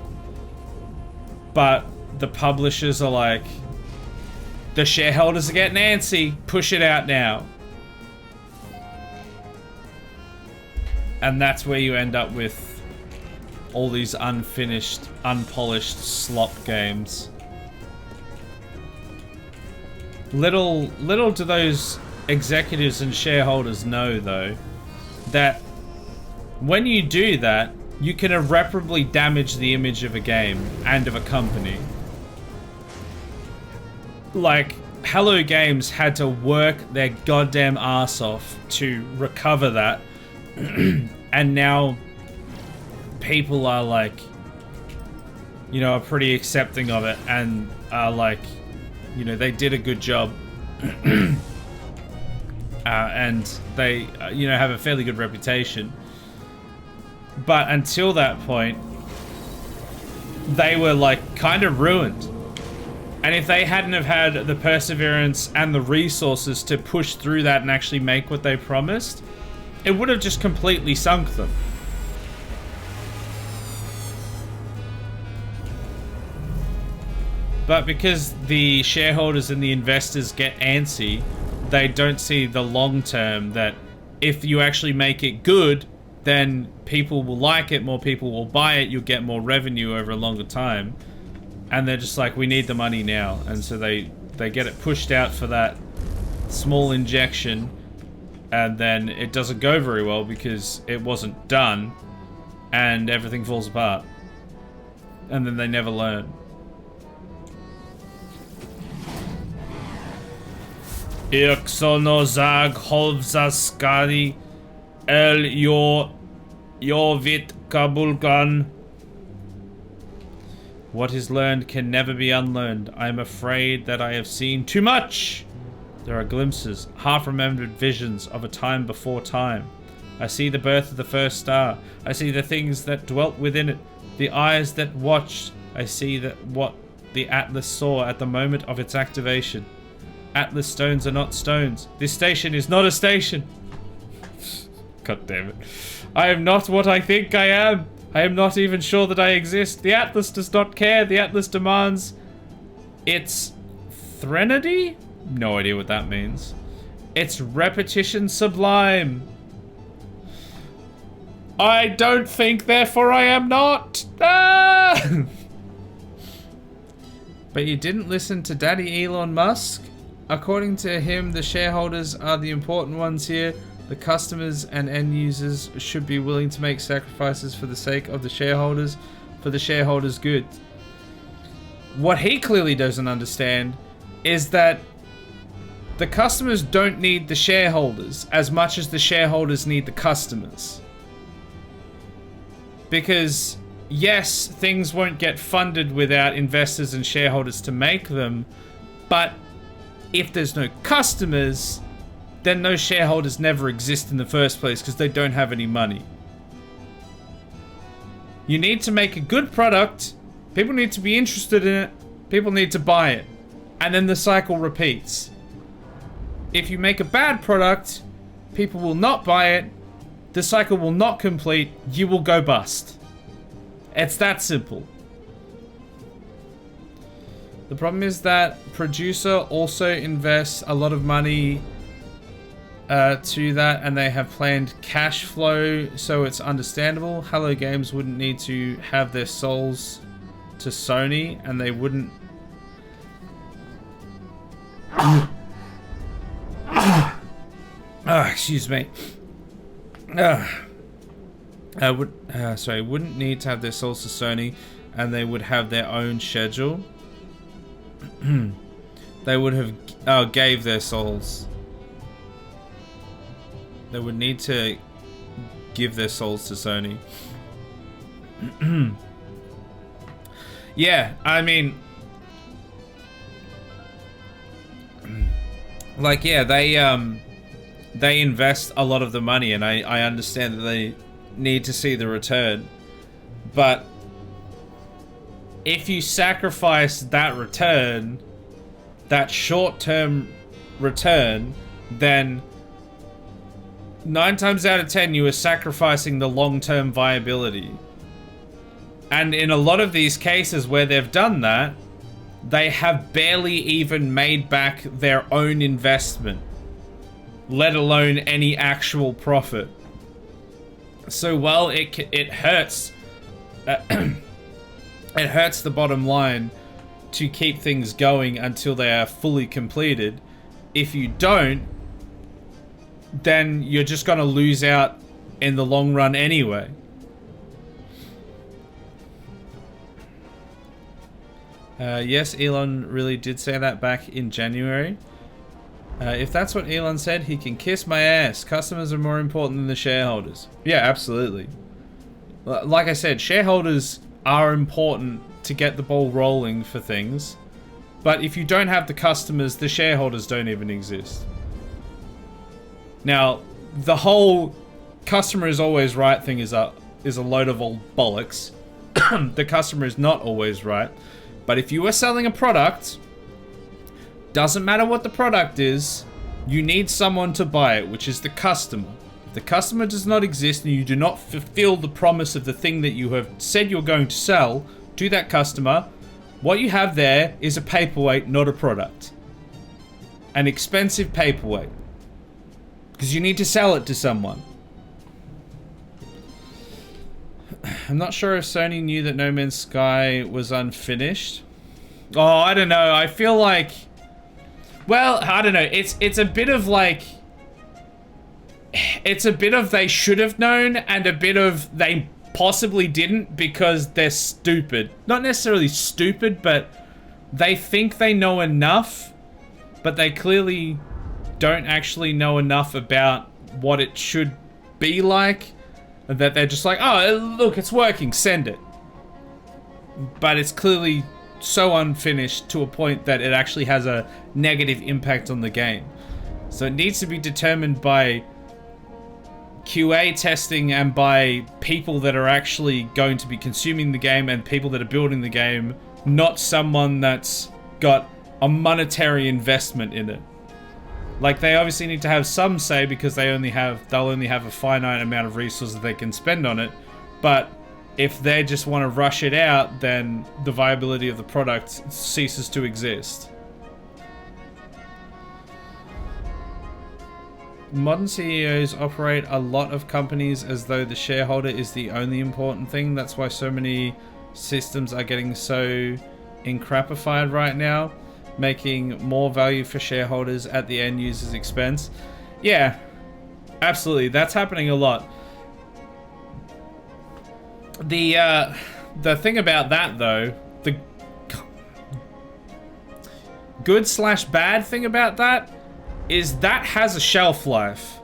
But the publishers are like, the shareholders are getting antsy, push it out now. And that's where you end up with all these unfinished, unpolished slop games. Little do those executives and shareholders know, though, that when you do that, you can irreparably damage the image of a game and of a company. Like, Hello Games had to work their goddamn ass off to recover that. And now people are like, you know, are pretty accepting of it and are like, you know, they did a good job. And they, you know, have a fairly good reputation. But until that point, they were like kind of ruined. And if they hadn't have had the perseverance and the resources to push through that and actually make what they promised, it would have just completely sunk them. But because the shareholders and the investors get antsy, they don't see the long term that if you actually make it good, then people will like it, more people will buy it, you'll get more revenue over a longer time. And they're just like, we need the money now. And so they get it pushed out for that small injection and then it doesn't go very well because it wasn't done, and everything falls apart. And then they never learn. Ixonozag Hovzaskari El Yovit Kabulkan. What is learned can never be unlearned. I am afraid that I have seen too much. There are glimpses, half-remembered visions of a time before time. I see the birth of the first star. I see the things that dwelt within it, the eyes that watched. I see that what the Atlas saw at the moment of its activation. Atlas stones are not stones. This station is not a station. God damn it. I am not what I think I am. I am not even sure that I exist. The Atlas does not care. The Atlas demands its threnody? No idea what that means. It's repetition sublime. I don't think, therefore I am not. Ah! But you didn't listen to Daddy Elon Musk? According to him, the shareholders are the important ones here. The customers and end users should be willing to make sacrifices for the sake of the shareholders, for the shareholders' good. What he clearly doesn't understand is that the customers don't need the shareholders as much as the shareholders need the customers. Because, yes, things won't get funded without investors and shareholders to make them, but if there's no customers, then those shareholders never exist in the first place because they don't have any money. You need to make a good product, people need to be interested in it, people need to buy it, and then the cycle repeats. If you make a bad product, people will not buy it, the cycle will not complete, you will go bust. It's that simple. The problem is that producer also invests a lot of money to that, and they have planned cash flow, so it's understandable. Hello Games wouldn't need to have their souls to Sony, and they wouldn't. Excuse me. Wouldn't need to have their souls to Sony, and they would have their own schedule. They would have gave their souls. They would need to give their souls to Sony. Yeah, I mean, like, yeah, they invest a lot of the money, and I understand that they need to see the return. But if you sacrifice that return, that short-term return, then 9 times out of 10 you are sacrificing the long-term viability. And in a lot of these cases where they've done that, they have barely even made back their own investment, let alone any actual profit. So while it hurts, it hurts the bottom line to keep things going until they are fully completed. If you don't, then you're just going to lose out in the long run anyway. Yes, Elon really did say that back in January. If that's what Elon said, he can kiss my ass. Customers are more important than the shareholders. Yeah, absolutely. Like I said, shareholders are important to get the ball rolling for things. But if you don't have the customers, the shareholders don't even exist. Now, the whole customer is always right thing is a load of old bollocks. The customer is not always right. But if you are selling a product, doesn't matter what the product is, you need someone to buy it, which is the customer. If the customer does not exist and you do not fulfill the promise of the thing that you have said you're going to sell to that customer, what you have there is a paperweight, not a product. An expensive paperweight. Because you need to sell it to someone. I'm not sure if Sony knew that No Man's Sky was unfinished. Oh, I don't know. I feel like... Well, I don't know. It's a bit of like... it's a bit of they should have known and a bit of they possibly didn't because they're stupid. Not necessarily stupid, but they think they know enough, but they clearly don't actually know enough about what it should be like, that they're just like, oh, look, it's working, send it. But it's clearly so unfinished to a point that it actually has a negative impact on the game. So it needs to be determined by QA testing and by people that are actually going to be consuming the game and people that are building the game, not someone that's got a monetary investment in it. Like, they obviously need to have some say because they'll only have a finite amount of resources they can spend on it. But if they just want to rush it out, then the viability of the product ceases to exist. Modern CEOs operate a lot of companies as though the shareholder is the only important thing. That's why so many systems are getting so encrapified right now, making more value for shareholders at the end user's expense. Yeah, absolutely. That's happening a lot. The thing about that, though, the good/bad thing about that is that has a shelf life.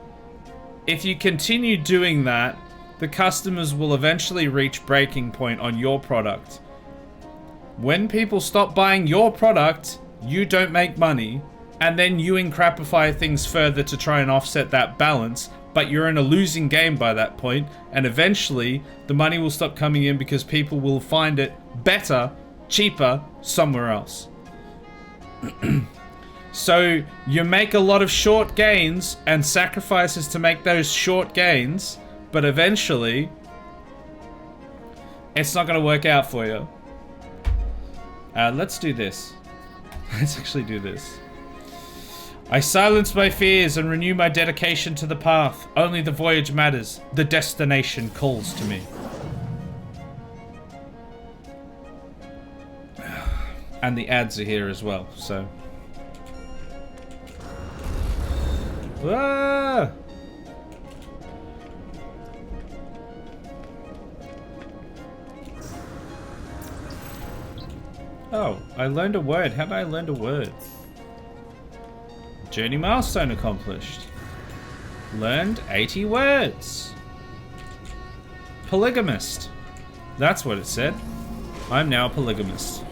If you continue doing that, the customers will eventually reach breaking point on your product. When people stop buying your product, you don't make money, and then you encrapify things further to try and offset that balance, but you're in a losing game by that point, and eventually the money will stop coming in because people will find it better, cheaper, somewhere else. So you make a lot of short gains and sacrifices to make those short gains, but eventually it's not going to work out for you. Let's do this. Let's actually do this. I silence my fears and renew my dedication to the path. Only the voyage matters. The destination calls to me. And the ads are here as well, so. Ah! Oh, I learned a word. How did I learn a word? Journey milestone accomplished. Learned 80 words. Polygamist. That's what it said. I'm now a polygamist.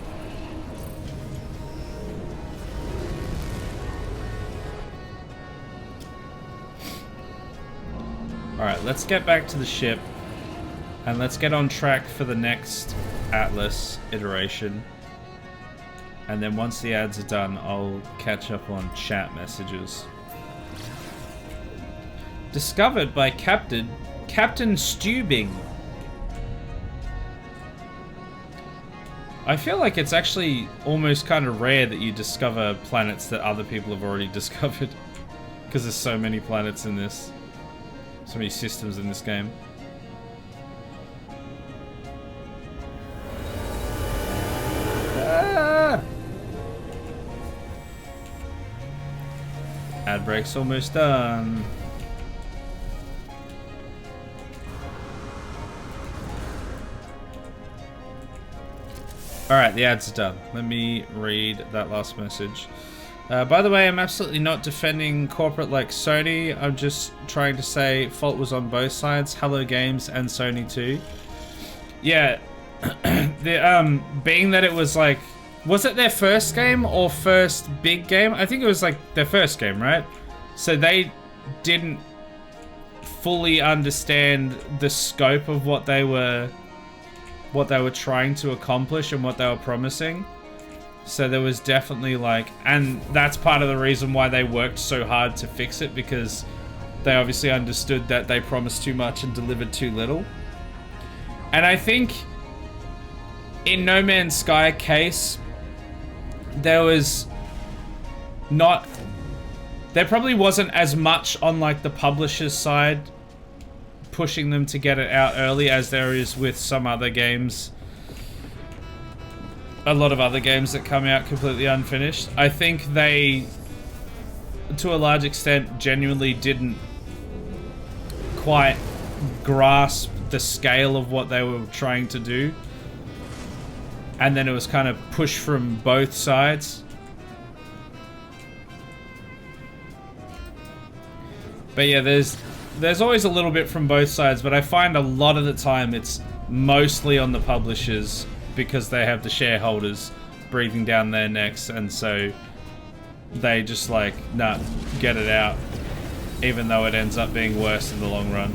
Alright, let's get back to the ship. And let's get on track for the next Atlas iteration. And then once the ads are done, I'll catch up on chat messages. Discovered by Captain Stubing. I feel like it's actually almost kind of rare that you discover planets that other people have already discovered. Because there's so many planets in this. So many systems in this game. Ad break's almost done. Alright, the ads are done. Let me read that last message. By the way, I'm absolutely not defending corporate like Sony. I'm just trying to say fault was on both sides. Hello Games and Sony too. Yeah, being that it was like, was it their first game or first big game? I think it was like their first game, right? So they didn't fully understand the scope of what they were trying to accomplish and what they were promising. So there was definitely like, and that's part of the reason why they worked so hard to fix it, because they obviously understood that they promised too much and delivered too little. And I think in No Man's Sky case, there probably wasn't as much on like the publisher's side pushing them to get it out early as there is with some other games. A lot of other games that come out completely unfinished. I think they, to a large extent, genuinely didn't quite grasp the scale of what they were trying to do. And then it was kind of pushed from both sides. But yeah, there's always a little bit from both sides, but I find a lot of the time it's mostly on the publishers because they have the shareholders breathing down their necks, and so they just like, nah, get it out, even though it ends up being worse in the long run.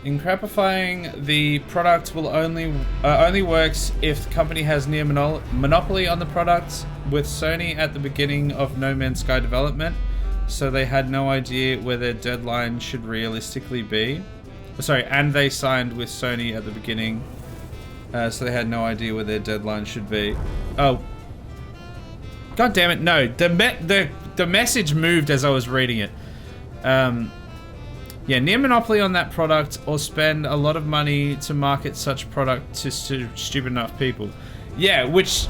Encrapifying the product will only works if the company has near monopoly on the product, with Sony at the beginning of No Man's Sky development, so they had no idea where their deadline should realistically be. Sorry, and they signed with Sony at the beginning, so they had no idea where their deadline should be. Oh. God damn it, no. The message moved as I was reading it. Yeah, near monopoly on that product, or spend a lot of money to market such product to stupid enough people. Yeah, which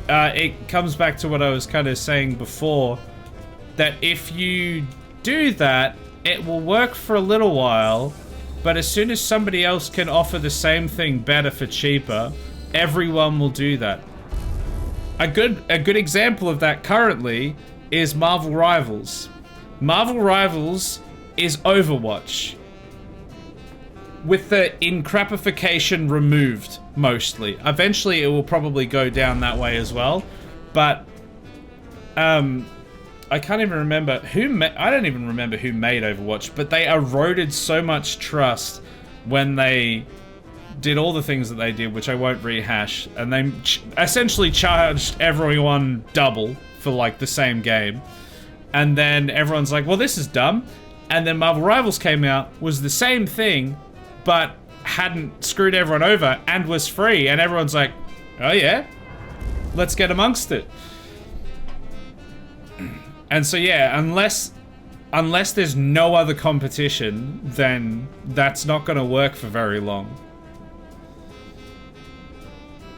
it comes back to what I was kind of saying before, that if you do that, it will work for a little while, but as soon as somebody else can offer the same thing better for cheaper, everyone will do that. A good example of that currently is Marvel Rivals. Marvel Rivals is Overwatch, with the encrapification removed, mostly. Eventually it will probably go down that way as well, but I can't even remember I don't even remember who made Overwatch, but they eroded so much trust when they did all the things that they did, which I won't rehash, and they essentially charged everyone double for like the same game. And then everyone's like, well, this is dumb. And then Marvel Rivals came out, was the same thing, but hadn't screwed everyone over and was free. And everyone's like, oh yeah, let's get amongst it. And so yeah, unless there's no other competition, then that's not gonna work for very long.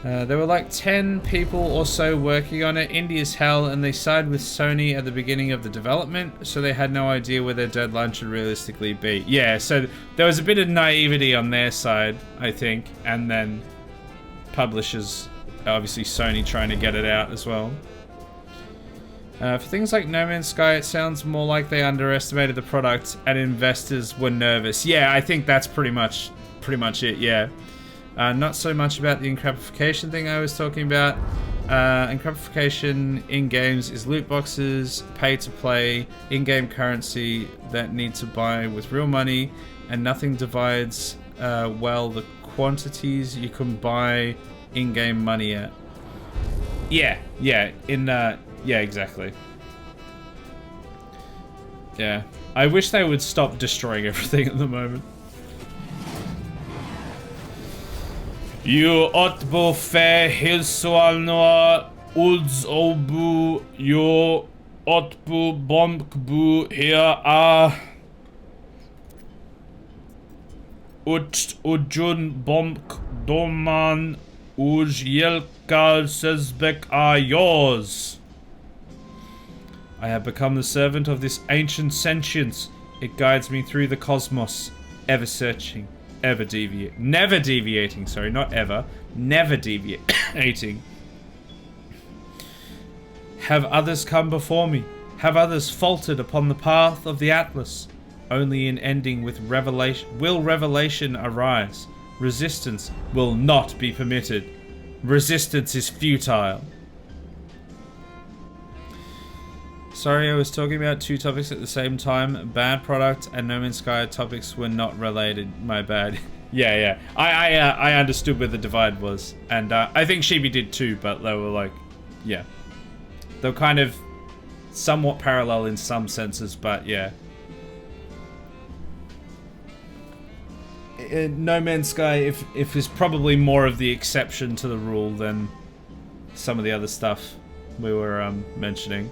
There were like 10 people or so working on it, indie as hell, and they signed with Sony at the beginning of the development, so they had no idea where their deadline should realistically be. Yeah, so there was a bit of naivety on their side, I think, and then publishers, obviously Sony, trying to get it out as well. For things like No Man's Sky, it sounds more like they underestimated the product and investors were nervous. Yeah, I think that's pretty much it, yeah. Not so much about the encrapification thing I was talking about. Encrapification in games is loot boxes, pay to play, in-game currency that need to buy with real money, and nothing divides well the quantities you can buy in-game money at. Yeah, exactly. Yeah, I wish they would stop destroying everything at the moment. You otbo fe hilsualnoa uds obu yo otbu bombkbu here a ujun bombk doman uj yelkal sezbek are yours. I have become the servant of this ancient sentience. It guides me through the cosmos, ever searching, never deviating, sorry, not ever, never deviating. Have others come before me? Have others faltered upon the path of the Atlas? Only in ending with revelation will revelation arise. Resistance will not be permitted. Resistance is futile. Sorry, I was talking about two topics at the same time. Bad product and No Man's Sky topics were not related. My bad. yeah. I understood where the divide was. And I think Shibi did too, but they were like, yeah. They were kind of somewhat parallel in some senses, but yeah. No Man's Sky, if is probably more of the exception to the rule than some of the other stuff we were mentioning.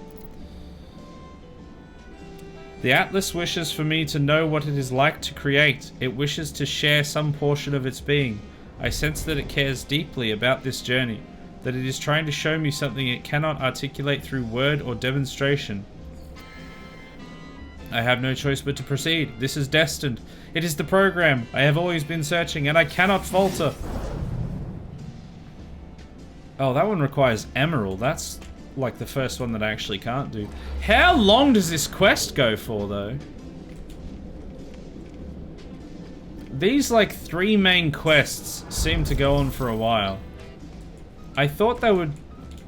The Atlas wishes for me to know what it is like to create. It wishes to share some portion of its being. I sense that it cares deeply about this journey, that it is trying to show me something it cannot articulate through word or demonstration. I have no choice but to proceed. This is destined. It is the program. I have always been searching, and I cannot falter. Oh, that one requires emerald. That's like the first one that I actually can't do. How long does this quest go for, though? These, like, 3 main quests seem to go on for a while. I thought they would...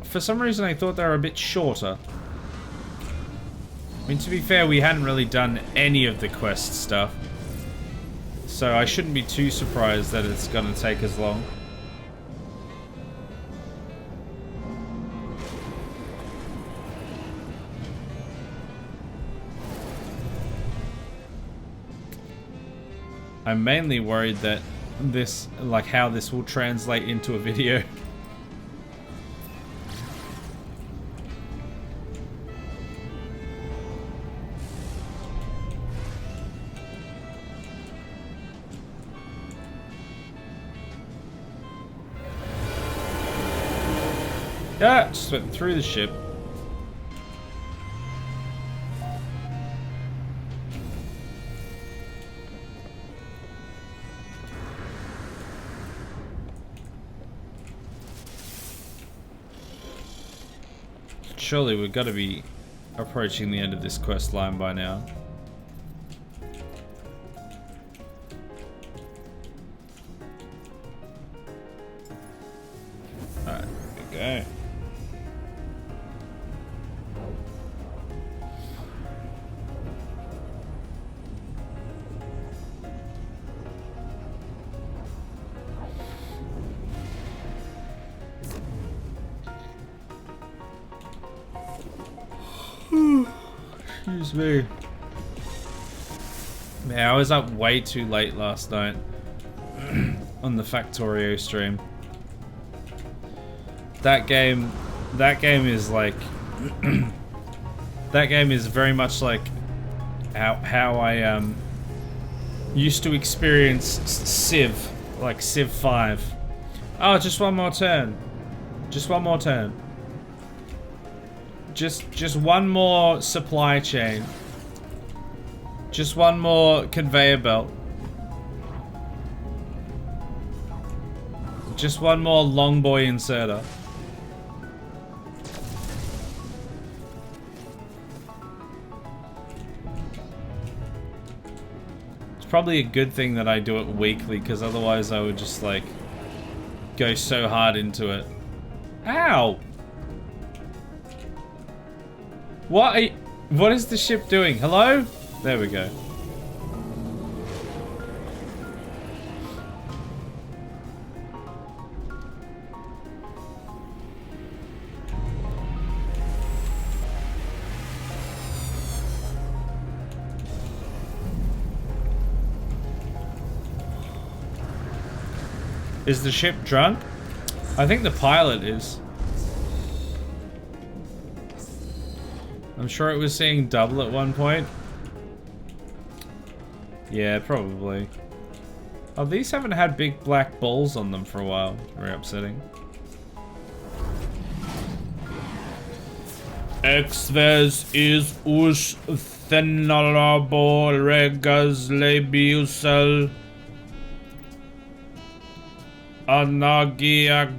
For some reason, I thought they were a bit shorter. I mean, to be fair, we hadn't really done any of the quest stuff. So I shouldn't be too surprised that it's gonna take as long. I'm mainly worried that this, like, how this will translate into a video. Ah, just went through the ship. Surely we've got to be approaching the end of this quest line by now. Alright, here we go. Excuse me. Man, I was up way too late last night on the Factorio stream. That game is like that game is very much like how I used to experience Civ, like Civ 5. Oh, just one more turn. Just one more turn. Just one more supply chain. Just one more conveyor belt. Just one more long boy inserter. It's probably a good thing that I do it weekly, because otherwise I would just like go so hard into it. Ow! What is the ship doing? Hello? There we go. Is the ship drunk? I think the pilot is. I'm sure it was saying double at one point. Yeah, probably. Oh, these haven't had big black balls on them for a while. Very upsetting. Exves is us thenalabo regas lebiusel anagiag.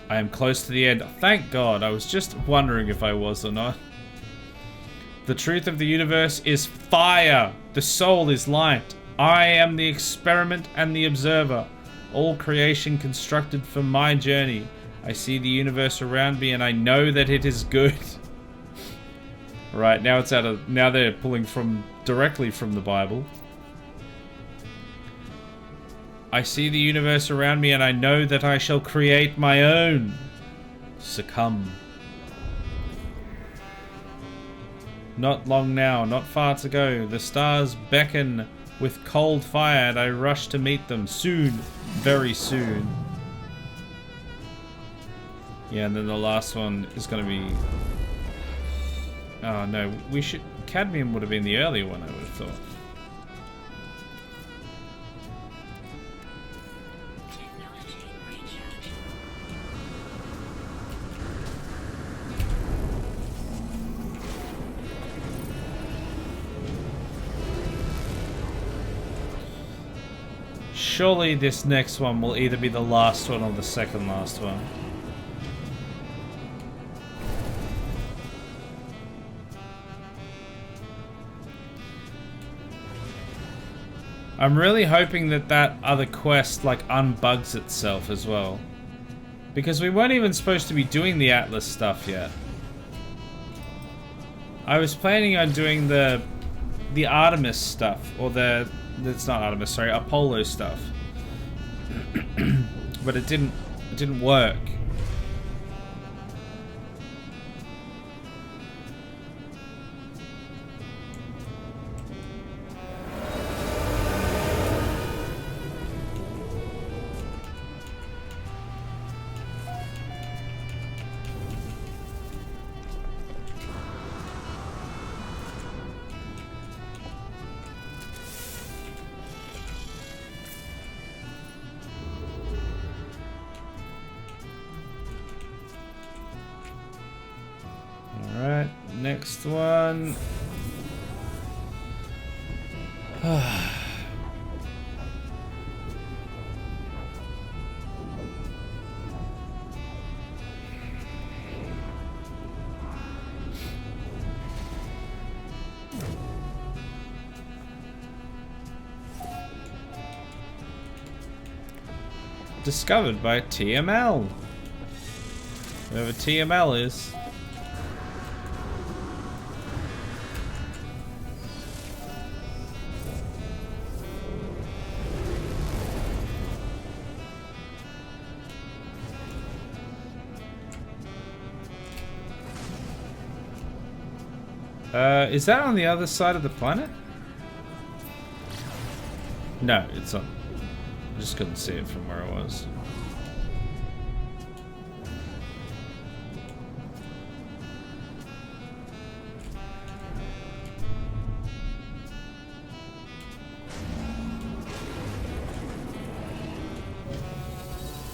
I am close to the end. Thank God. I was just wondering if I was or not. The truth of the universe is fire. The soul is light. I am the experiment and the observer. All creation constructed for my journey. I see the universe around me and I know that it is good. Right, now it's out of... Now they're pulling directly from the Bible. I see the universe around me and I know that I shall create my own. Succumb. Not long now, not far to go. The stars beckon with cold fire and I rush to meet them soon, very soon. Yeah, and then the last one is going to be... Oh no, we should... Cadmium would have been the earlier one, I would have thought. Surely this next one will either be the last one or the second last one. I'm really hoping that that other quest like unbugs itself as well. Because we weren't even supposed to be doing the Atlas stuff yet. I was planning on doing the Artemis stuff, or it's not Artemis, sorry, Apollo stuff. But it didn't work. Alright, next one. Discovered by TML. Whoever TML is. Is that on the other side of the planet? No, it's on. I just couldn't see it from where I was.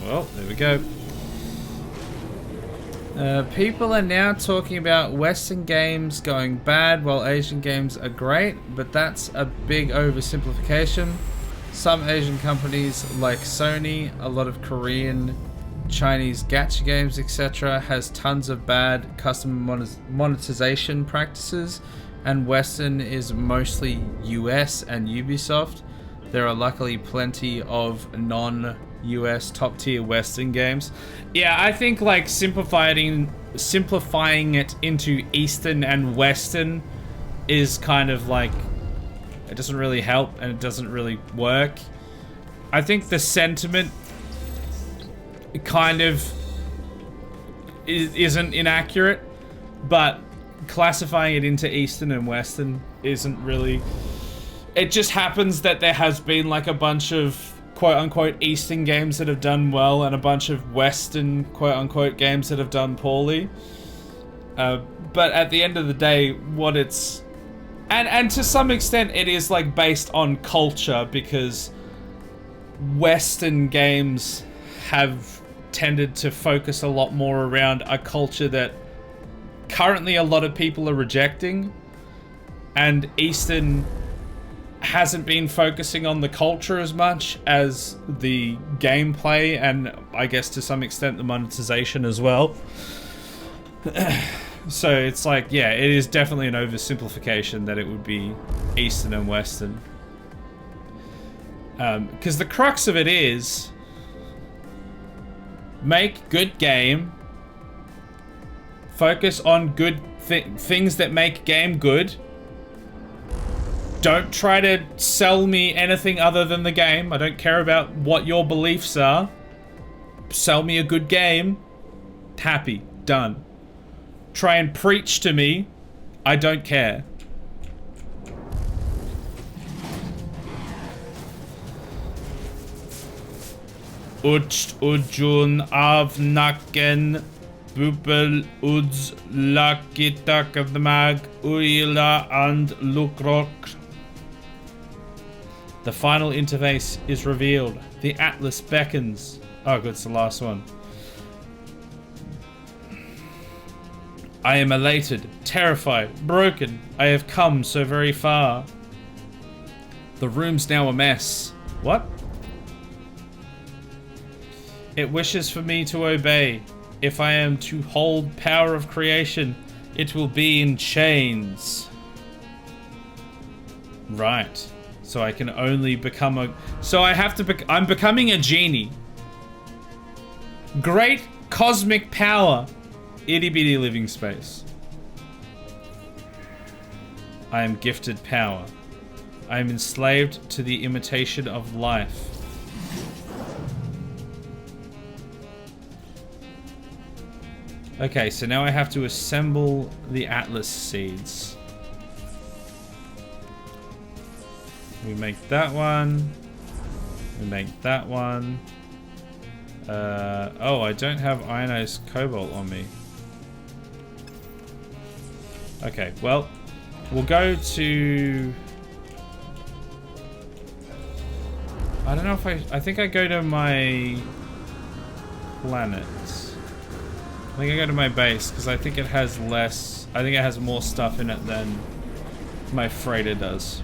Well, there we go. People are now talking about Western games going bad while Asian games are great, but that's a big oversimplification. Some Asian companies like Sony, a lot of Korean, Chinese gacha games, etc. has tons of bad customer monetization practices, and Western is mostly US and Ubisoft. There are luckily plenty of non-US top-tier Western games. Yeah, I think like simplifying it into Eastern and Western is kind of like, it doesn't really help and it doesn't really work. I think the sentiment kind of isn't inaccurate, but classifying it into Eastern and Western isn't really. It just happens that there has been like a bunch of quote-unquote Eastern games that have done well and a bunch of Western quote-unquote games that have done poorly. But at the end of the day, what it's... And to some extent it is like based on culture, because Western games have tended to focus a lot more around a culture that currently a lot of people are rejecting, and Eastern hasn't been focusing on the culture as much as the gameplay, and I guess to some extent the monetization as well. So it's like, yeah, it is definitely an oversimplification that it would be Eastern and Western. Because the crux of it is, make good game, focus on good things that make game good. Don't try to sell me anything other than the game. I don't care about what your beliefs are. Sell me a good game. Happy. Done. Try and preach to me. I don't care. Ucht ujun avnaken bubel uds lakitak of the mag uila and lukrok. The final interface is revealed. The Atlas beckons. Oh, good, it's the last one. I am elated, terrified, broken. I have come so very far. The room's now a mess. What? It wishes for me to obey. If I am to hold power of creation, it will be in chains. Right. So I can only become a... So I have to... I'm becoming a genie. Great cosmic power. Itty bitty living space. I am gifted power. I am enslaved to the imitation of life. Okay, so now I have to assemble the Atlas seeds. We make that one. We make that one. Oh, I don't have ionized cobalt on me. Okay, well, we'll go to... I don't know if I think I go to my planet. I think I go to my base because I think it has less... I think it has more stuff in it than my freighter does.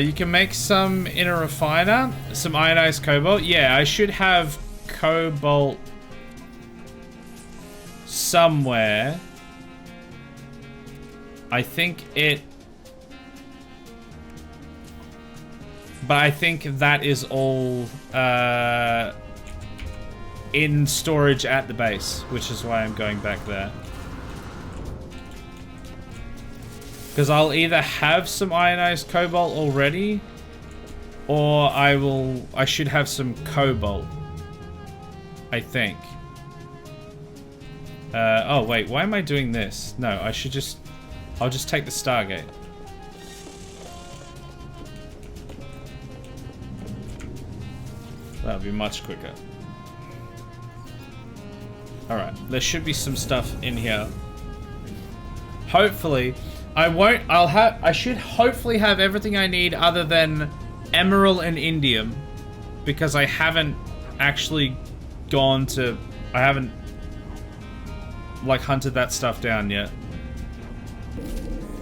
You can make some in a refiner. Some ionized cobalt. Yeah, I should have cobalt somewhere. I think it... But I think that is all in storage at the base, which is why I'm going back there. Because I'll either have some ionized cobalt already, or I should have some cobalt, I think. Oh wait, why am I doing this? No, I'll just take the Stargate. That'll be much quicker. Alright, there should be some stuff in here. Hopefully, I should hopefully have everything I need other than emerald and indium, because I haven't actually I haven't like hunted that stuff down yet.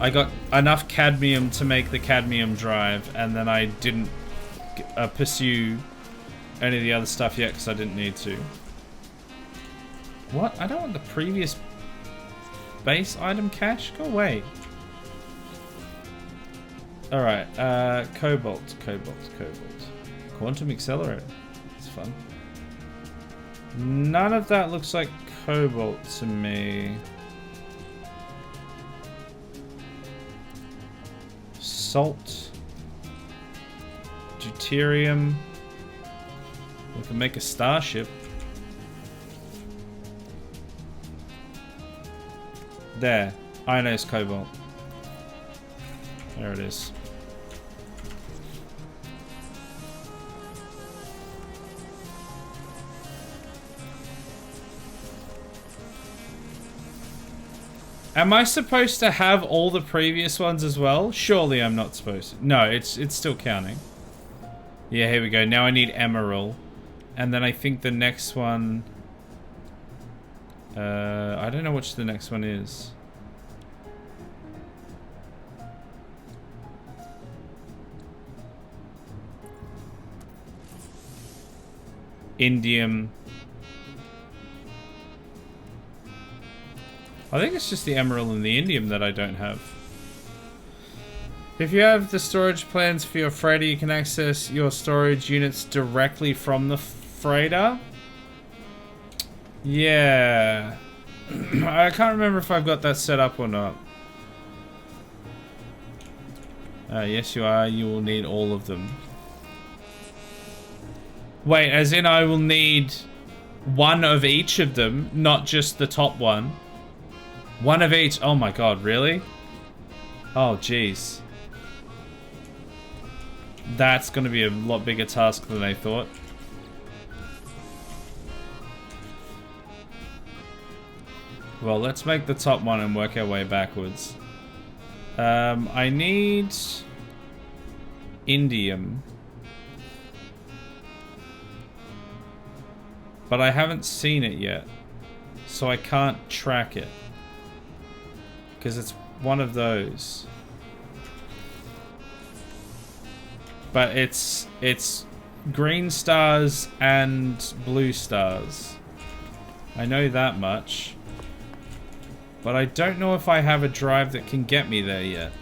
I got enough cadmium to make the cadmium drive, and then I didn't pursue any of the other stuff yet because I didn't need to. What? I don't want the previous base item cache? Go away. Alright, cobalt. Quantum accelerator. It's fun. None of that looks like cobalt to me. Salt. Deuterium. We can make a starship. There. Ionized cobalt. There it is. Am I supposed to have all the previous ones as well? Surely I'm not supposed to. No, it's still counting. Yeah, here we go. Now I need emerald. And then I think the next one... I don't know which the next one is. Indium. I think it's just the emerald and the indium that I don't have. If you have the storage plans for your freighter, you can access your storage units directly from the freighter. Yeah. I can't remember if I've got that set up or not. Yes, you are. You will need all of them. Wait, as in I will need one of each of them, not just the top one. One of each. Oh my god, really? Oh, jeez. That's gonna be a lot bigger task than I thought. Well, let's make the top one and work our way backwards. I need indium. But I haven't seen it yet. So I can't track it. Because it's one of those. But it's green stars and blue stars. I know that much. But I don't know if I have a drive that can get me there yet.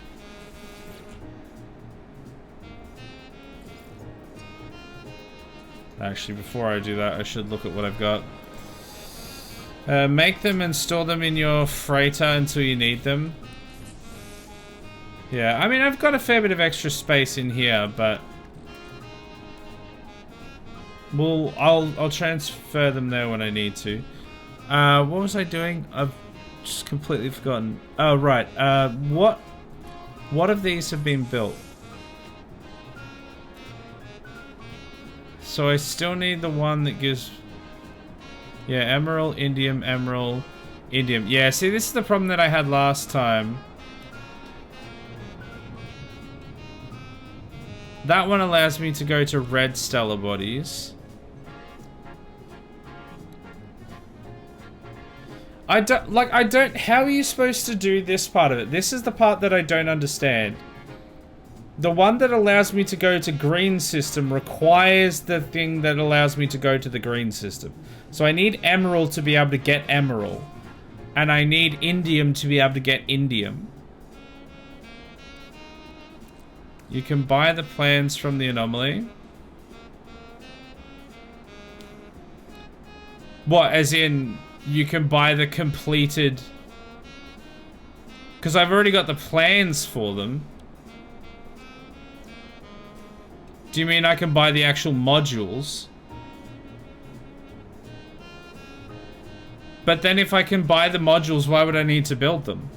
Actually, before I do that, I should look at what I've got. Make them and store them in your freighter until you need them. Yeah, I mean, I've got a fair bit of extra space in here, but... well, I'll transfer them there when I need to. What was I doing? I've just completely forgotten. Oh, right. What of these have been built? So I still need the one that gives... yeah, emerald, indium, indium. Yeah, see, this is the problem that I had last time. That one allows me to go to red stellar bodies. how are you supposed to do this part of it? This is the part that I don't understand. The one that allows me to go to green system requires the thing that allows me to go to the green system. So I need emerald to be able to get emerald. And I need indium to be able to get indium. You can buy the plans from the anomaly. What, as in... you can buy the completed... because I've already got the plans for them. Do you mean I can buy the actual modules? But then if I can buy the modules, why would I need to build them?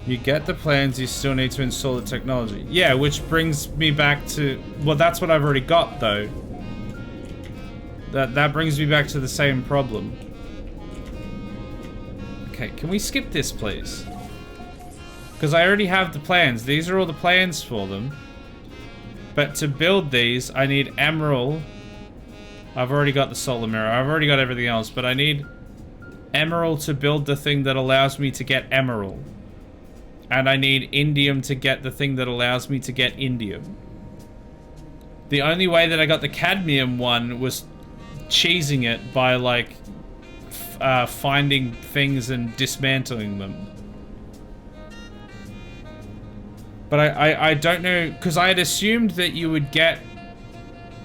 You get the plans, you still need to install the technology. Yeah, which brings me back to... well, that's what I've already got, though. That brings me back to the same problem. Okay, can we skip this, please? Because I already have the plans. These are all the plans for them. But to build these, I need emerald. I've already got the solar mirror. I've already got everything else, but I need emerald to build the thing that allows me to get emerald. And I need indium to get the thing that allows me to get indium. The only way that I got the cadmium one was cheesing it by, like, finding things and dismantling them. But I don't know, because I had assumed that you would get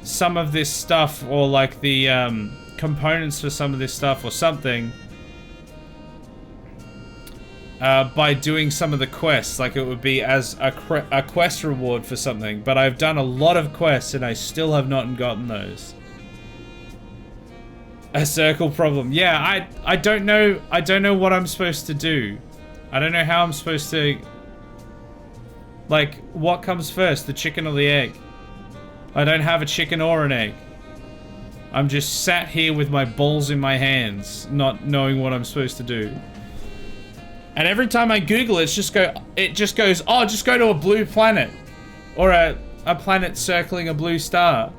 some of this stuff, or like the components for some of this stuff or something, by doing some of the quests, like it would be as a quest reward for something. But I've done a lot of quests and I still have not gotten those. A circle problem. Yeah, I don't know. I don't know what I'm supposed to do. I don't know how I'm supposed to... like, what comes first, the chicken or the egg? I don't have a chicken or an egg. I'm just sat here with my balls in my hands, not knowing what I'm supposed to do. And every time I Google it, it just goes, oh, just go to a blue planet. Or a planet circling a blue star.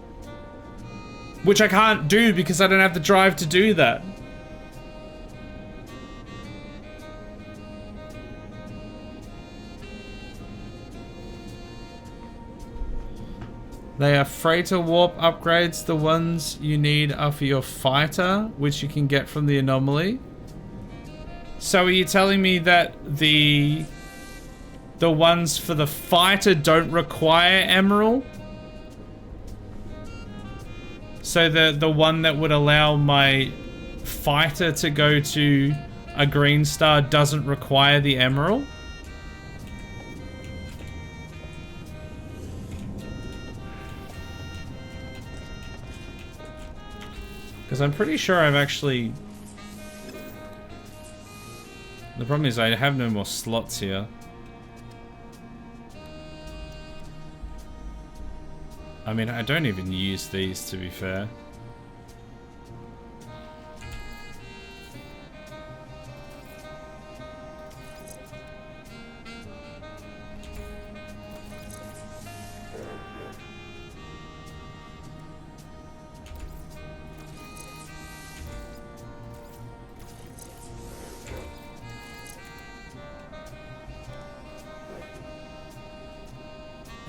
Which I can't do because I don't have the drive to do that. They are freighter warp upgrades. The ones you need are for your fighter, which you can get from the anomaly. So are you telling me that the ones for the fighter don't require emerald? So the one that would allow my fighter to go to a green star doesn't require the emerald? Because I'm pretty sure I've actually... The problem is I have no more slots here. I mean, I don't even use these, to be fair.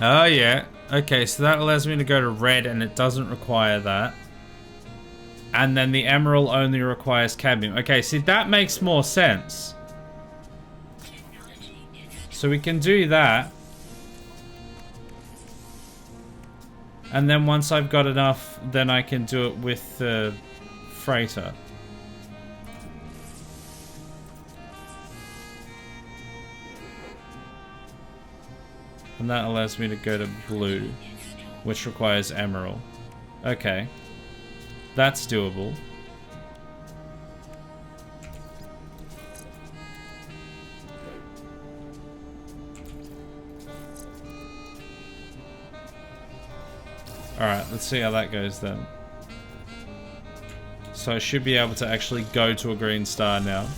Oh, yeah. Okay, so that allows me to go to red and it doesn't require that. And then the emerald only requires cadmium. Okay, see, that makes more sense. So we can do that. And then once I've got enough, then I can do it with the freighter. And that allows me to go to blue, which requires emerald. Okay. That's doable. Alright, let's see how that goes then. So I should be able to actually go to a green star now.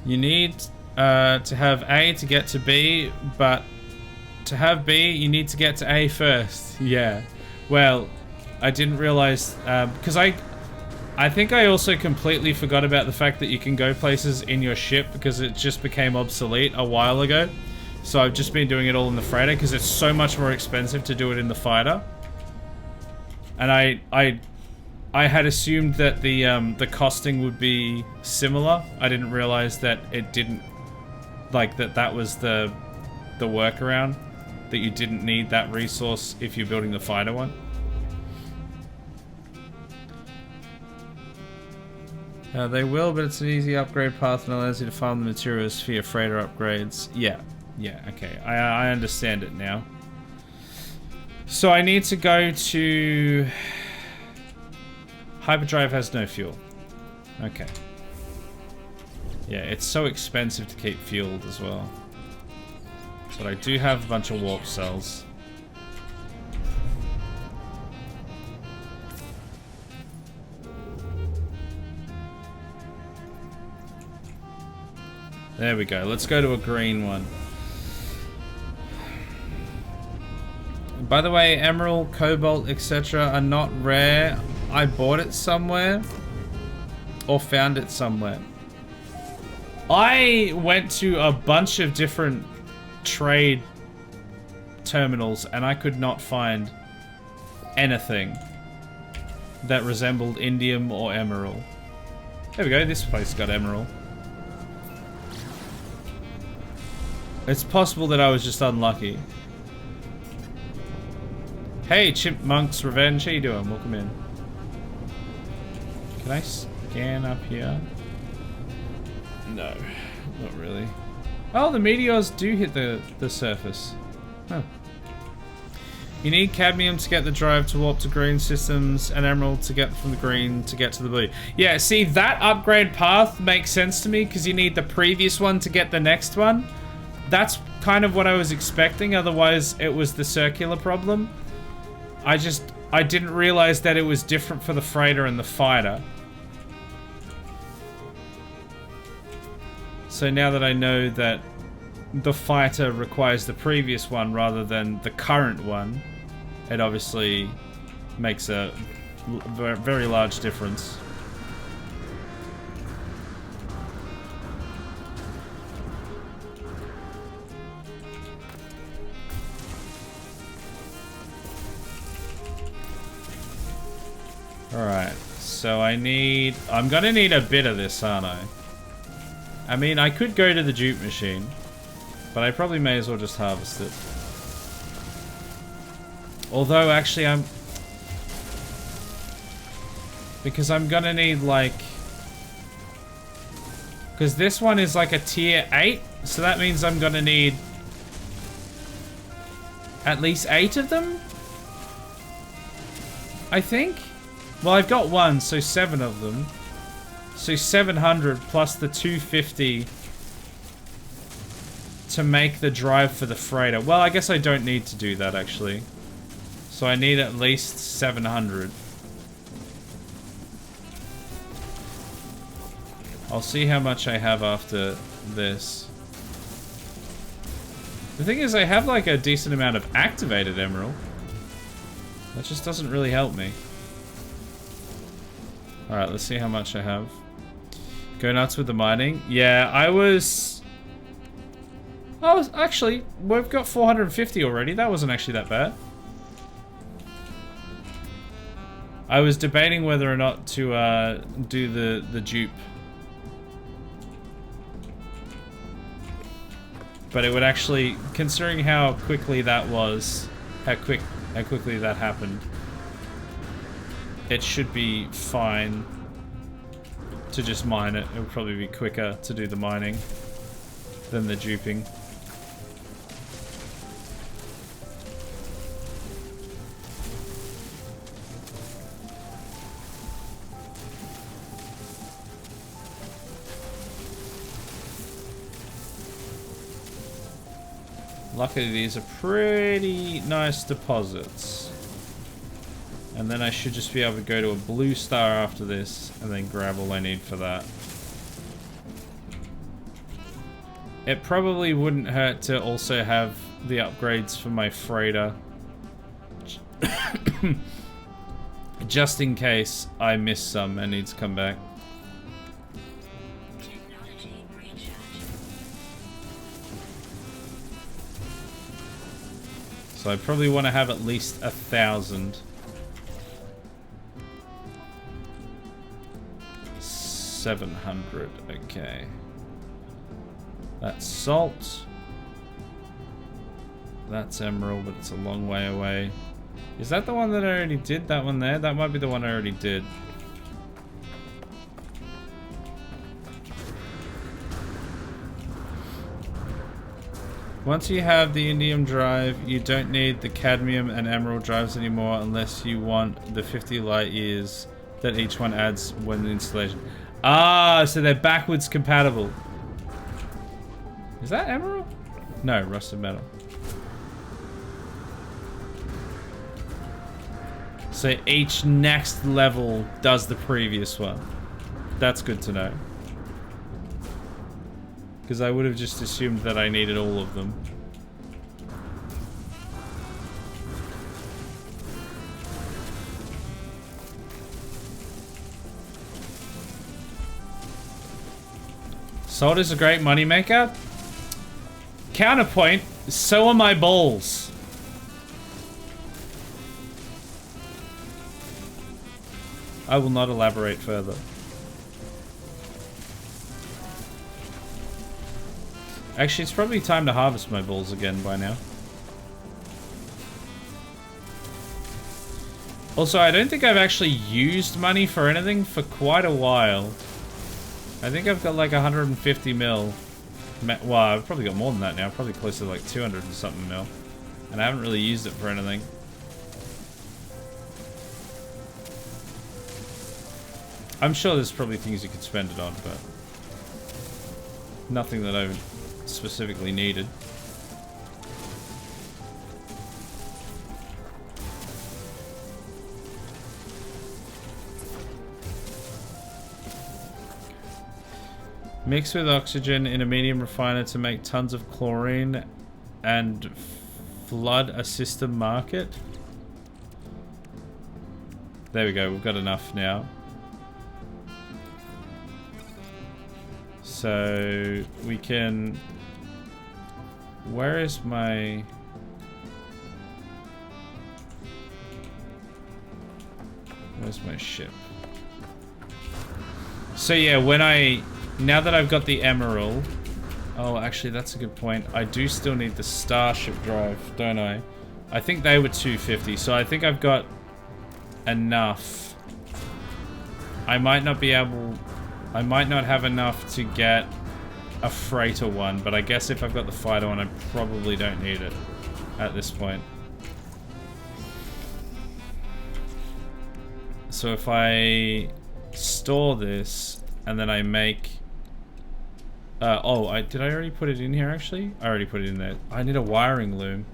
You need to have A to get to B, but to have B, you need to get to A first. Yeah. Well, I didn't realize, because I think I also completely forgot about the fact that you can go places in your ship because it just became obsolete a while ago. So I've just been doing it all in the freighter because it's so much more expensive to do it in the fighter. And I had assumed that the costing would be similar. I didn't realize that it didn't, like that was the workaround, that you didn't need that resource if you're building the fighter one. They will, but it's an easy upgrade path and allows you to farm the materials for your freighter upgrades. Yeah, okay. I understand it now. So I need to go to... Hyperdrive has no fuel. Okay. Yeah, it's so expensive to keep fueled as well. But I do have a bunch of warp cells. There we go. Let's go to a green one. By the way, emerald, cobalt, etc. are not rare. I bought it somewhere. Or found it somewhere. I went to a bunch of different trade terminals and I could not find anything that resembled indium or emerald. There we go, this place got emerald. It's possible that I was just unlucky. Hey, Chipmunk's Revenge, how you doing? Welcome in. Can I scan up here? No, not really. Oh, the meteors do hit the surface. Huh. You need cadmium to get the drive to warp to green systems and emerald to get from the green to get to the blue. Yeah, see, that upgrade path makes sense to me because you need the previous one to get the next one. That's kind of what I was expecting, otherwise it was the circular problem. I didn't realize that it was different for the freighter and the fighter. So now that I know that the fighter requires the previous one rather than the current one, it obviously makes a very large difference. Alright, so I'm gonna need a bit of this, aren't I? I mean, I could go to the juke machine, but I probably may as well just harvest it. Although, actually, because I'm gonna need, like... Because this one is like a tier 8, so that means I'm gonna need at least 8 of them? I think? Well, I've got 1, so 7 of them. So 700 plus the 250 to make the drive for the freighter. Well, I guess I don't need to do that, actually. So I need at least 700. I'll see how much I have after this. The thing is, I have like a decent amount of activated emerald. That just doesn't really help me. Alright, let's see how much I have. Go nuts with the mining. Yeah, I was actually, we've got 450 already. That wasn't actually that bad. I was debating whether or not to do the dupe. But it would actually, considering how quickly that was, how quickly that happened, it should be fine to just mine it. It would probably be quicker to do the mining than the duping. Luckily, these are pretty nice deposits. And then I should just be able to go to a blue star after this and then grab all I need for that. It probably wouldn't hurt to also have the upgrades for my freighter. Just in case I miss some and need to come back. So I probably want to have at least 1,000. 700, okay. That's salt. That's emerald, but it's a long way away. Is that the one that I already did? That one there? That might be the one I already did. Once you have the indium drive, you don't need the cadmium and emerald drives anymore unless you want the 50 light years that each one adds when the installation. Ah, so they're backwards compatible. Is that emerald? No, rusted metal. So each next level does the previous one. That's good to know. Because I would have just assumed that I needed all of them. Salt is a great moneymaker. Counterpoint, so are my balls. I will not elaborate further. Actually, it's probably time to harvest my balls again by now. Also, I don't think I've actually used money for anything for quite a while. I think I've got like 150 mil. Well, I've probably got more than that now. Probably closer to like 200 and something mil. And I haven't really used it for anything. I'm sure there's probably things you could spend it on, but nothing that I've specifically needed. Mix with oxygen in a medium refiner to make tons of chlorine and flood a system market. There we go, we've got enough now. So we can... Where is my... Where's my ship? So yeah, when I... Now that I've got the emerald... Oh, actually, that's a good point. I do still need the starship drive, don't I? I think they were 250, so I think I've got enough. I might not be able... I might not have enough to get a freighter one, but I guess if I've got the fighter one, I probably don't need it at this point. So if I store this and then I make... did I already put it in here actually? I already put it in there. I need a wiring loom.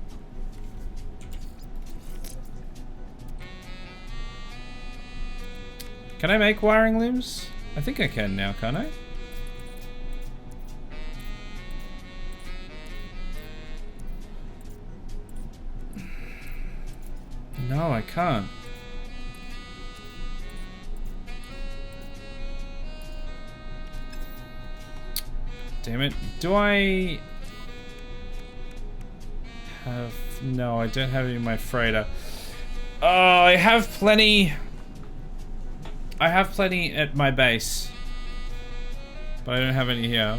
Can I make wiring looms? I think I can now, can't I? No, I can't. Damn it. Do I have... No, I don't have any in my freighter. Oh, I have plenty... I have plenty at my base. But I don't have any here.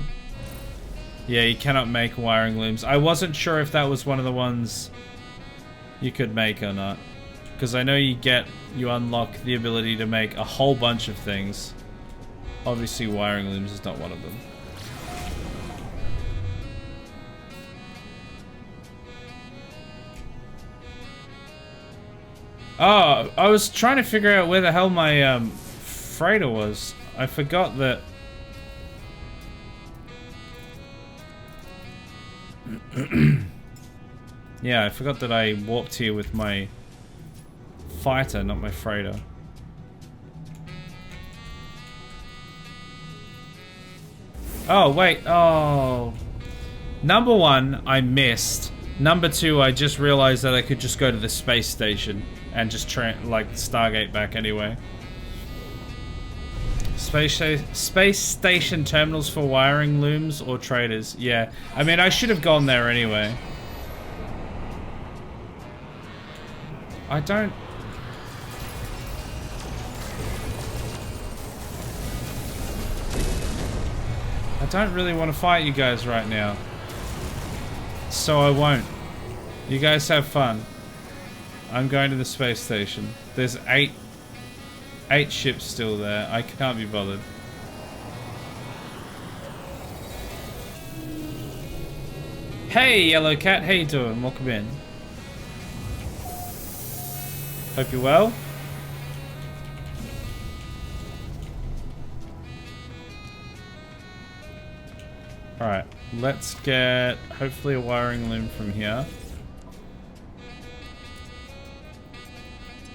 Yeah, you cannot make wiring looms. I wasn't sure if that was one of the ones you could make or not. Because I know you unlock the ability to make a whole bunch of things. Obviously wiring looms is not one of them. Oh, I was trying to figure out where the hell my freighter was. I forgot that... Yeah, I forgot that I warped here with my fighter, not my freighter. Oh, wait. Oh. Number one, I missed. Number two, I just realized that I could just go to the space station and just Stargate back anyway. Space station terminals for wiring looms or traders. Yeah, I mean, I should have gone there anyway. I don't really want to fight you guys right now. So I won't. You guys have fun. I'm going to the space station. There's eight ships still there. I can't be bothered. Hey, Yellow Cat. How you doing? Welcome in. Hope you're well. Alright, let's get hopefully a wiring loom from here.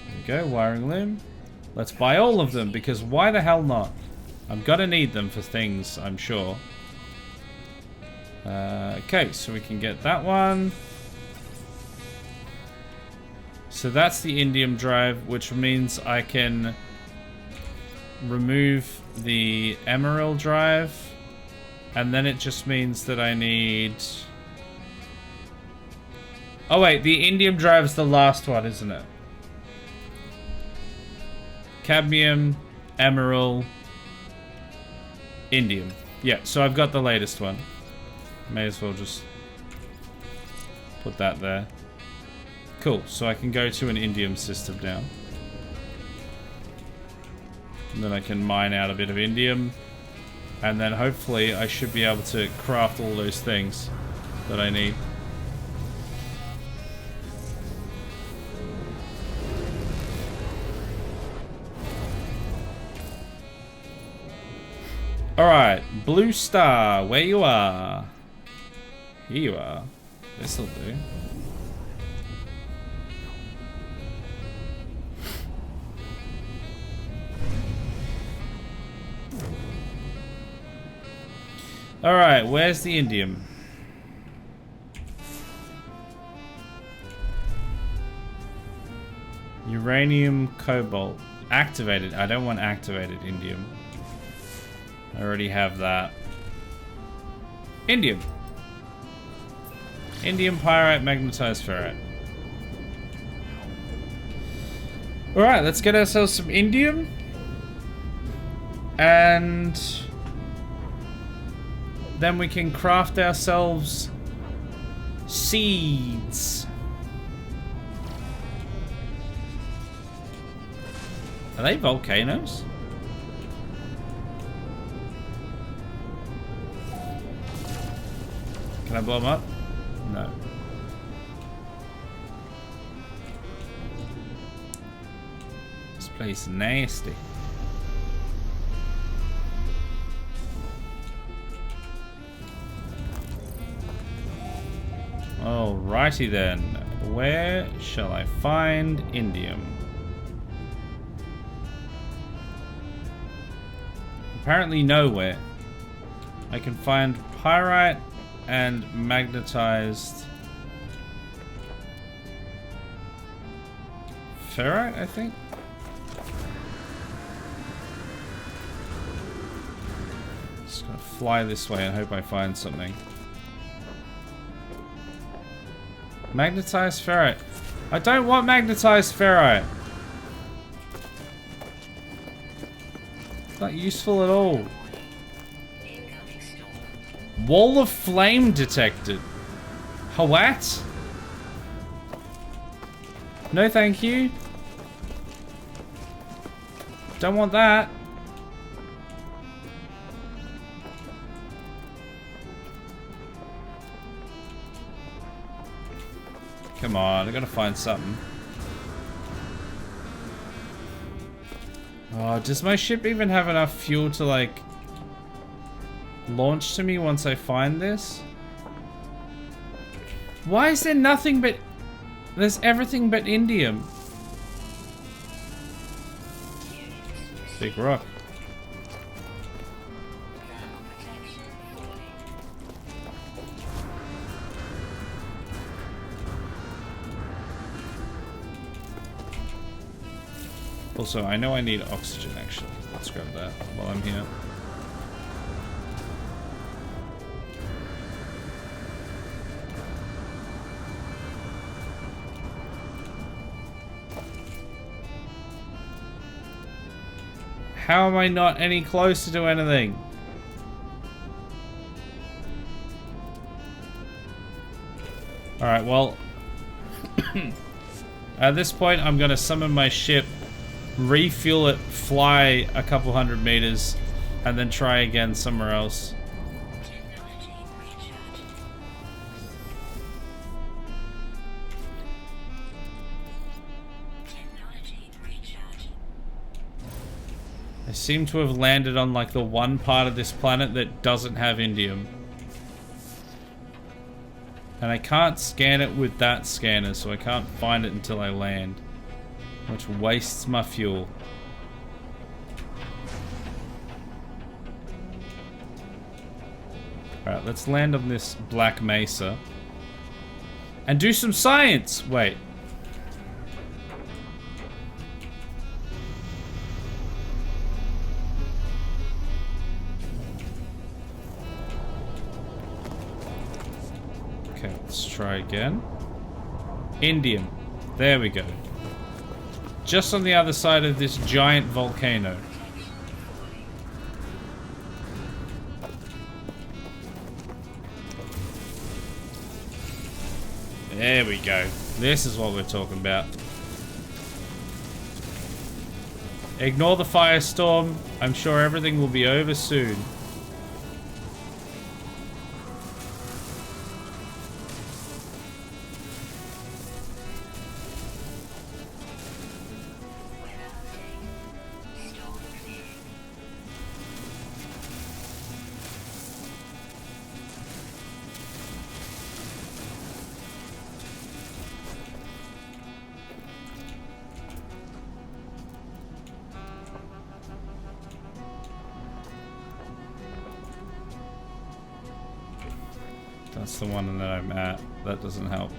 There we go, wiring loom. Let's buy all of them, because why the hell not? I'm gonna need them for things, I'm sure. Okay, so we can get that one. So that's the indium drive, which means I can remove the emerald drive. And then it just means that I need... Oh wait, the indium drive is the last one, isn't it? Cadmium, emerald, indium. Yeah, so I've got the latest one. May as well just put that there. Cool, so I can go to an indium system now. And then I can mine out a bit of indium. And then hopefully I should be able to craft all those things that I need. Alright, Blue Star, where you are? Here you are. This'll do. Alright, where's the indium? Uranium, cobalt. Activated. I don't want activated indium. I already have that. Indium. Indium, pyrite, magnetized ferrite. Alright, let's get ourselves some indium. And then we can craft ourselves seeds. Are they volcanoes? Can I blow them up? No. This place is nasty. Alrighty then. Where shall I find indium? Apparently nowhere. I can find pyrite and magnetized ferrite, I think. Just gonna fly this way and hope I find something. Magnetized ferrite. I don't want magnetized ferrite. It's not useful at all. Wall of flame detected. What? No thank you. Don't want that. Come on, I gotta find something. Oh, does my ship even have enough fuel to like launch to me once I find this? Why is there nothing but... There's everything but indium. Big rock. Also, I know I need oxygen actually. Let's grab that while I'm here. How am I not any closer to anything? Alright, well... at this point, I'm gonna summon my ship, refuel it, fly a couple hundred meters, and then try again somewhere else. I seem to have landed on like the one part of this planet that doesn't have indium. And I can't scan it with that scanner, so I can't find it until I land. Which wastes my fuel. Alright, let's land on this black mesa. And do some science! Wait. Okay, let's try again. Indium. There we go. Just on the other side of this giant volcano. There we go. This is what we're talking about. Ignore the firestorm. I'm sure everything will be over soon. That's the one that I'm at. That doesn't help.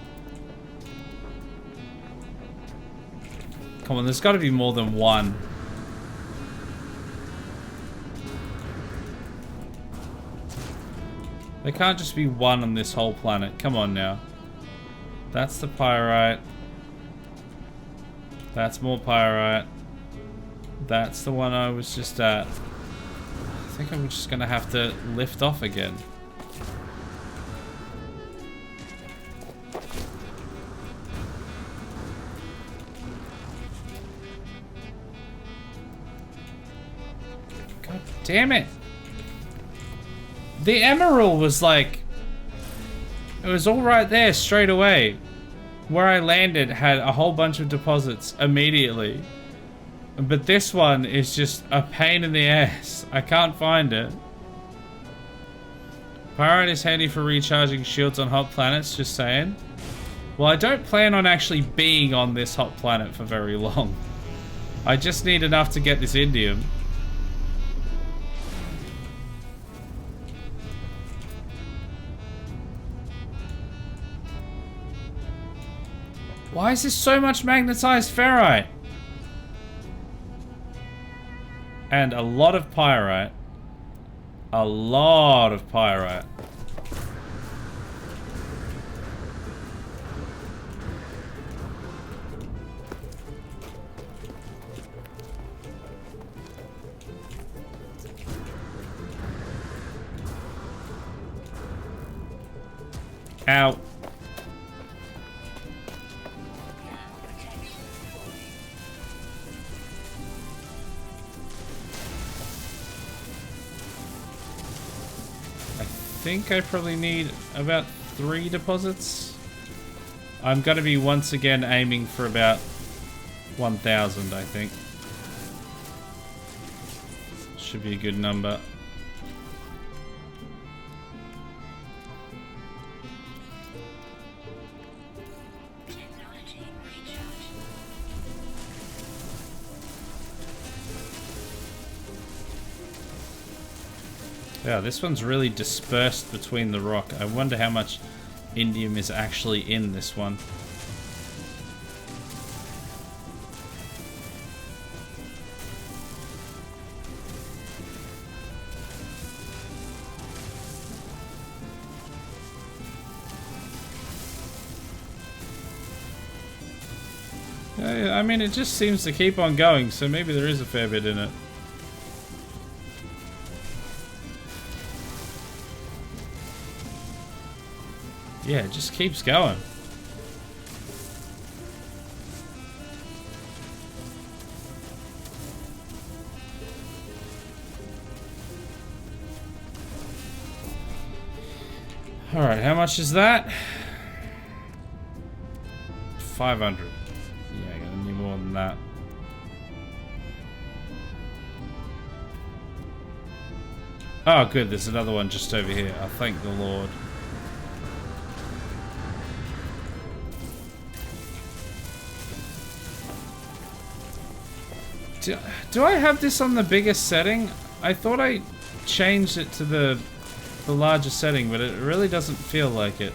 Come on, there's got to be more than one. There can't just be one on this whole planet. Come on now. That's the pyrite. That's more pyrite. That's the one I was just at. I think I'm just gonna have to lift off again. God damn it. The emerald was like... It was all right there straight away. Where I landed had a whole bunch of deposits immediately. But this one is just a pain in the ass. I can't find it. Pyrite is handy for recharging shields on hot planets, just saying. Well, I don't plan on actually being on this hot planet for very long. I just need enough to get this indium. Why is there so much magnetized ferrite? And a lot of pyrite. A lot of pyrite. Ow. I think I probably need about 3 deposits. I'm gonna be once again aiming for about 1,000, I think. Should be a good number. Yeah, this one's really dispersed between the rock. I wonder how much indium is actually in this one. I mean, it just seems to keep on going, so maybe there is a fair bit in it. Yeah, it just keeps going. Alright, how much is that? 500. Yeah, I'm gonna need more than that. Oh, good, there's another one just over here. I thank the Lord. Do I have this on the biggest setting? I thought I changed it to the larger setting, but it really doesn't feel like it.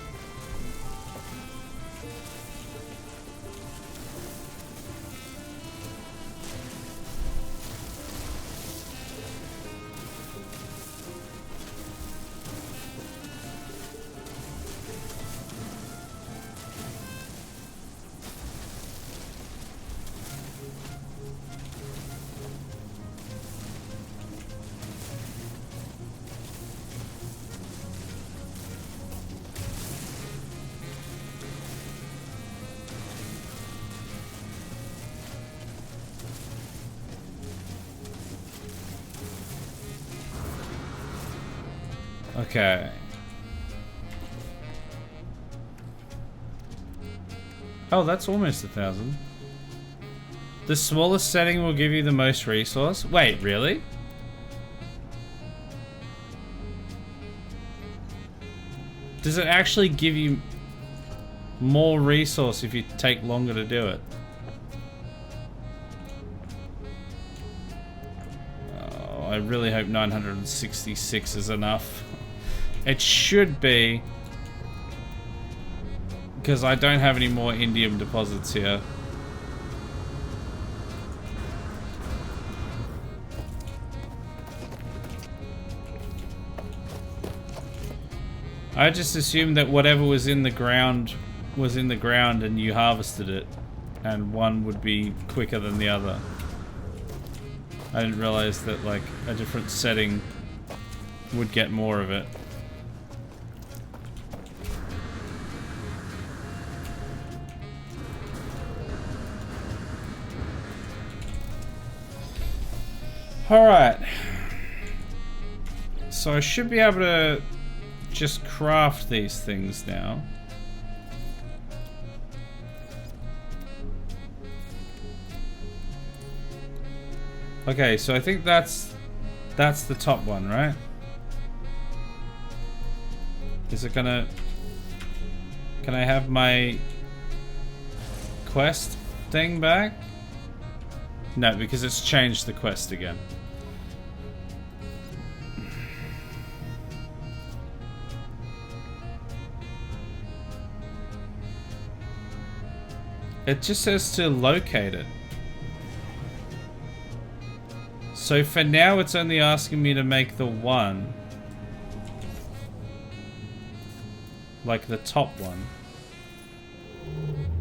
Okay. Oh, that's almost 1,000. The smallest setting will give you the most resource. Wait, really? Does it actually give you more resource if you take longer to do it? Oh, I really hope 966 is enough. It should be, because I don't have any more indium deposits here. I just assumed that whatever was in the ground and you harvested it. And one would be quicker than the other. I didn't realize that like a different setting would get more of it. Alright. So I should be able to just craft these things now. Okay, so I think that's the top one, right? Is it gonna... Can I have my quest thing back? No, because it's changed the quest again. It just says to locate it. So for now, it's only asking me to make the one. Like the top one.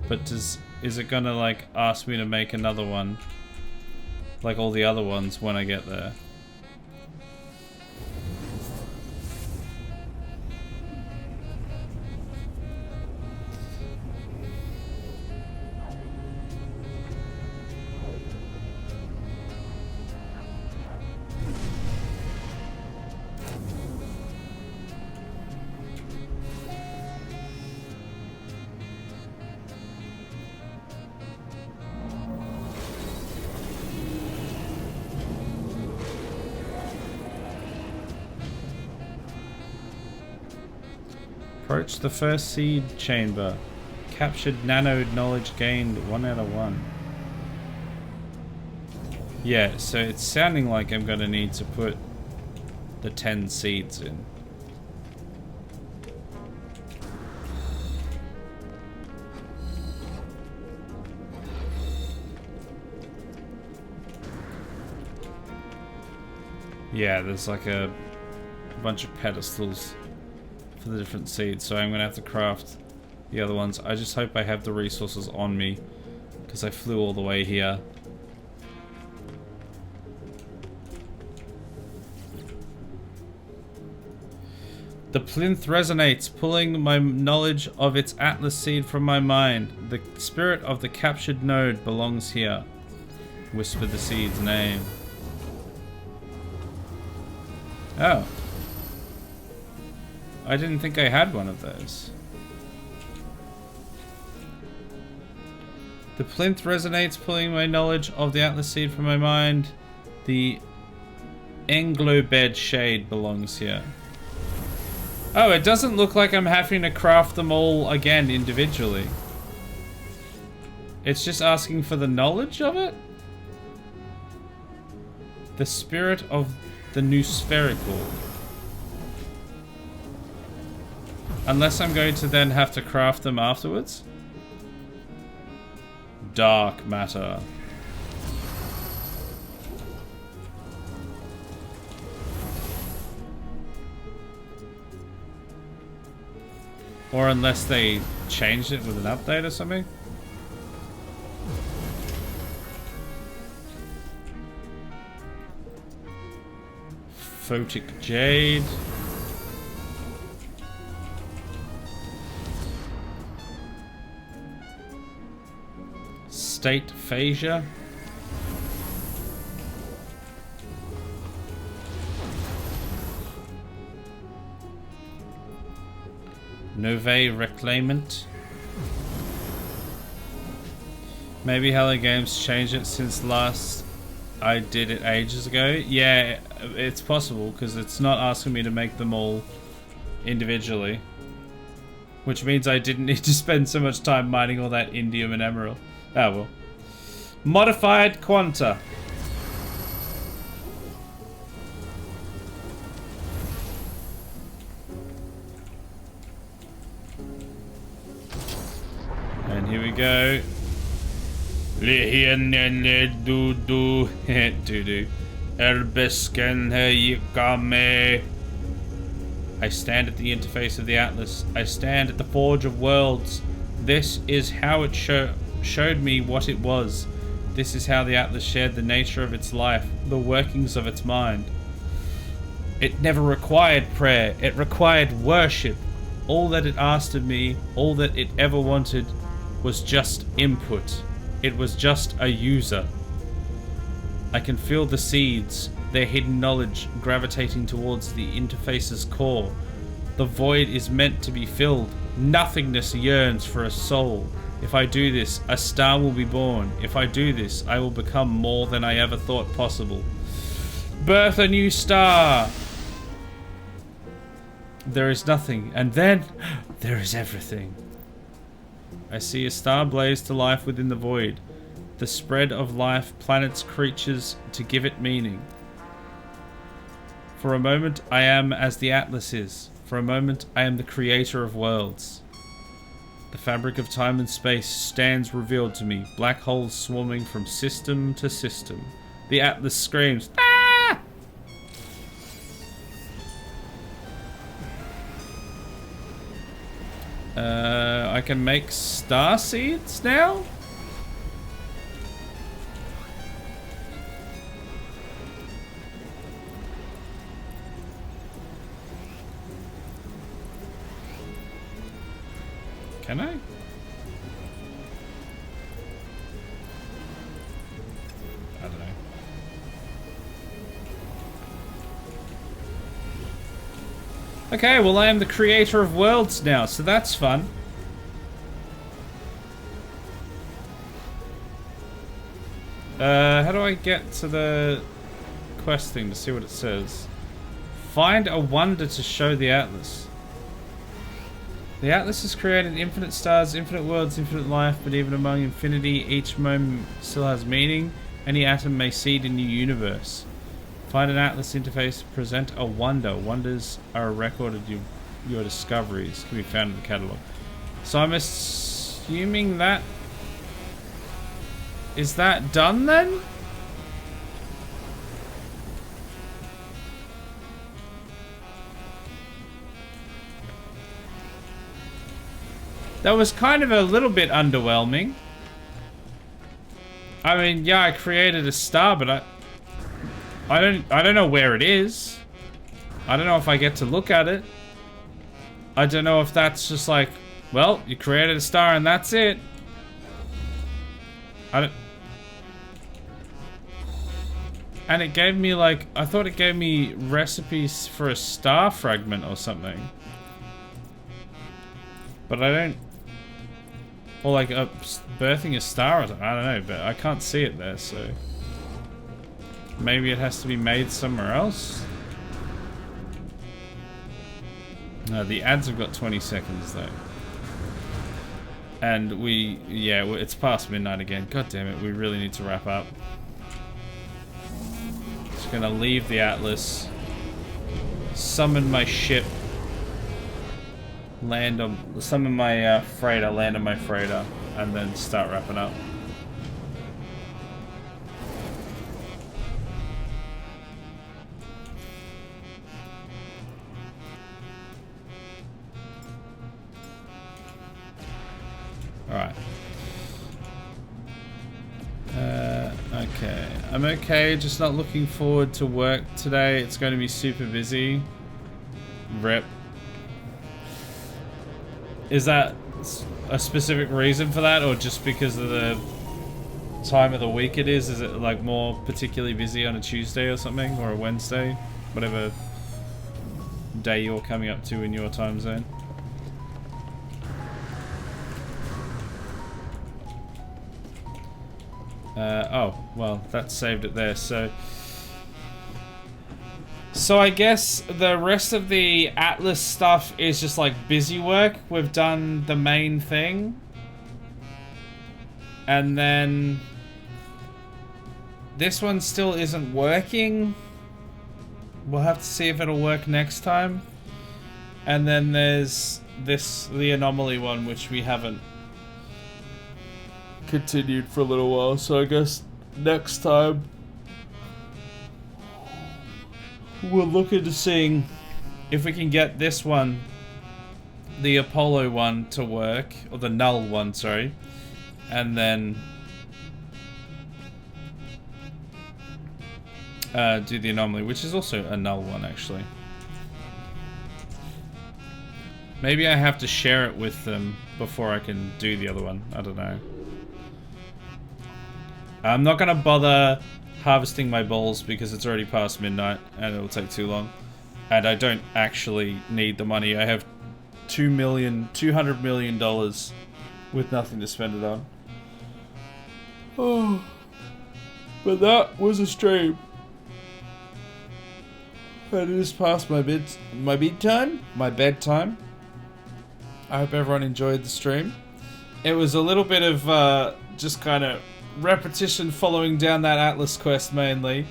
But is it gonna like ask me to make another one? Like all the other ones when I get there? Approach the first seed chamber. Captured nanode knowledge gained 1 out of 1. Yeah, so it's sounding like I'm gonna need to put the 10 seeds in. Yeah, there's like a bunch of pedestals for the different seeds, so I'm gonna have to craft the other ones. I just hope I have the resources on me, because I flew all the way here. The plinth resonates, pulling my knowledge of its atlas seed from my mind. The spirit of the captured node belongs here. Whisper the seed's name. Oh. I didn't think I had one of those. The plinth resonates, pulling my knowledge of the atlas seed from my mind. The englobed shade belongs here. Oh, it doesn't look like I'm having to craft them all again individually. It's just asking for the knowledge of it? The spirit of the new spherical. Unless I'm going to then have to craft them afterwards. Dark matter. Or unless they changed it with an update or something. Photic jade. State phasia. Novae reclaimant. Maybe Hello Games changed it since last I did it ages ago. Yeah, it's possible because it's not asking me to make them all individually. Which means I didn't need to spend so much time mining all that indium and emerald. Oh well. Modified quanta. And here we go. Do Erbesken yikame. I stand at the interface of the Atlas. I stand at the forge of worlds. This is how it showed me what it was. This is how the Atlas shared the nature of its life, the workings of its mind. It never required prayer. It required worship. All that it asked of me, all that it ever wanted, was just input. It was just a user. I can feel the seeds, their hidden knowledge, gravitating towards the interface's core. The void is meant to be filled. Nothingness yearns for a soul. If I do this, a star will be born. If I do this, I will become more than I ever thought possible. Birth a new star! There is nothing, and then there is everything. I see a star blaze to life within the void. The spread of life, planets, creatures, to give it meaning. For a moment, I am as the Atlas is. For a moment, I am the creator of worlds. The fabric of time and space stands revealed to me, black holes swarming from system to system. The Atlas screams, "Ah!" I can make star seeds now? Can I? I don't know. Okay, well I am the creator of worlds now, so that's fun. How do I get to the quest thing to see what it says? Find a wonder to show the Atlas. The Atlas has created infinite stars, infinite worlds, infinite life, but even among infinity, each moment still has meaning. Any atom may seed a new universe. Find an Atlas interface, present a wonder. Wonders are a record of your discoveries. Can be found in the catalog. So I'm assuming that... Is that done then? That was kind of a little bit underwhelming. I mean, yeah, I created a star, but I don't know where it is. I don't know if I get to look at it. I don't know if that's just like, well, you created a star and that's it. And it gave me like, I thought it gave me recipes for a star fragment or something. But I don't... Or like birthing a star or something. I don't know, but I can't see it there, so... Maybe it has to be made somewhere else? No, the ads have got 20 seconds though. And yeah, it's past midnight again. God damn it, we really need to wrap up. Just gonna leave the Atlas. Summon my ship. Summon my freighter, land on my freighter, and then start wrapping up. Alright. Okay. I'm okay, just not looking forward to work today. It's going to be super busy. Rip. Is that a specific reason for that, or just because of the time of the week it is? Is it like more particularly busy on a Tuesday or something, or a Wednesday? Whatever day you're coming up to in your time zone. Oh, well, that saved it there, so I guess the rest of the Atlas stuff is just like busy work. We've done the main thing. And then this one still isn't working. We'll have to see if it'll work next time. And then there's the anomaly one, which we haven't continued for a little while. So I guess next time we'll look into seeing if we can get this one, the Apollo one, to work, or the null one, sorry, and then do the anomaly, which is also a null one, actually. Maybe I have to share it with them before I can do the other one. I don't know. I'm not gonna bother harvesting my balls because it's already past midnight and it'll take too long. And I don't actually need the money. I have $200 million with nothing to spend it on. Oh, but that was a stream. And it is past my bedtime. I hope everyone enjoyed the stream. It was a little bit of just kind of repetition following down that Atlas quest mainly.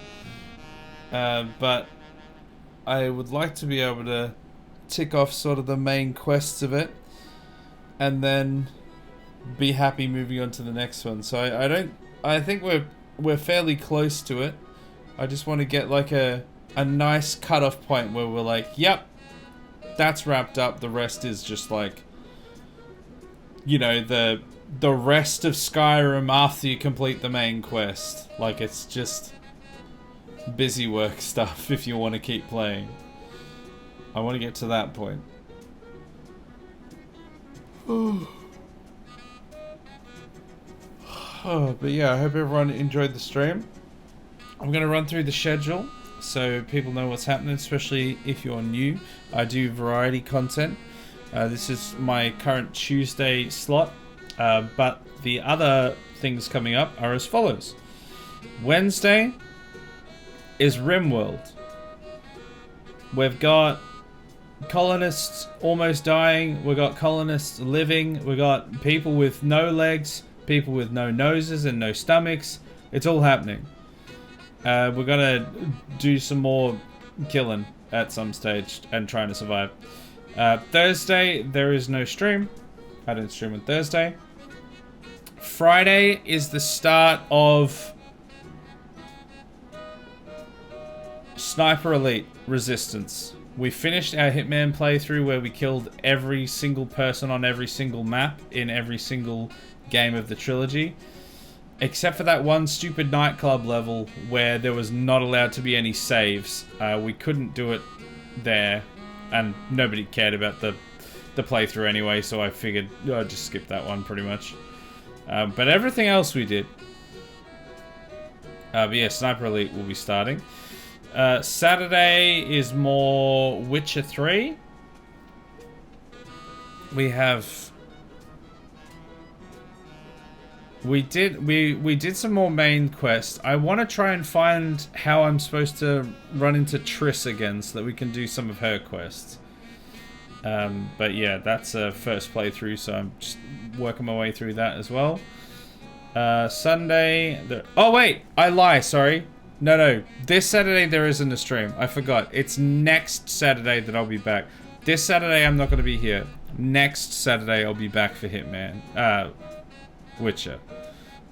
But I would like to be able to tick off sort of the main quests of it and then be happy moving on to the next one. So I think we're fairly close to it. I just want to get like a nice cutoff point where we're like, yep, that's wrapped up. The rest is just like, you know, the rest of Skyrim after you complete the main quest. Like, it's just busy work stuff if you want to keep playing. I want to get to that point. Oh, but yeah, I hope everyone enjoyed the stream. I'm going to run through the schedule so people know what's happening, especially if you're new. I do variety content. This is my current Tuesday slot, but the other things coming up are as follows. Wednesday is RimWorld. We've got colonists almost dying, we've got colonists living, we've got people with no legs, people with no noses and no stomachs. It's all happening. We're gonna do some more killing at some stage and trying to survive. Thursday, there is no stream. I don't stream on Thursday. Friday is the start of Sniper Elite Resistance. We finished our Hitman playthrough where we killed every single person on every single map in every single game of the trilogy. Except for that one stupid nightclub level where there was not allowed to be any saves. We couldn't do it there, and nobody cared about the playthrough anyway, so I figured I'd just skip that one pretty much. But everything else we did. But yeah, Sniper Elite will be starting. Saturday is more Witcher 3. We did some more main quests. I want to try and find how I'm supposed to run into Triss again so that we can do some of her quests. But yeah, that's a first playthrough, so I'm just working my way through that as well. Sunday... Oh wait! I lie, sorry. No. This Saturday there isn't a stream. I forgot. It's next Saturday that I'll be back. This Saturday I'm not going to be here. Next Saturday I'll be back for Hitman. Witcher.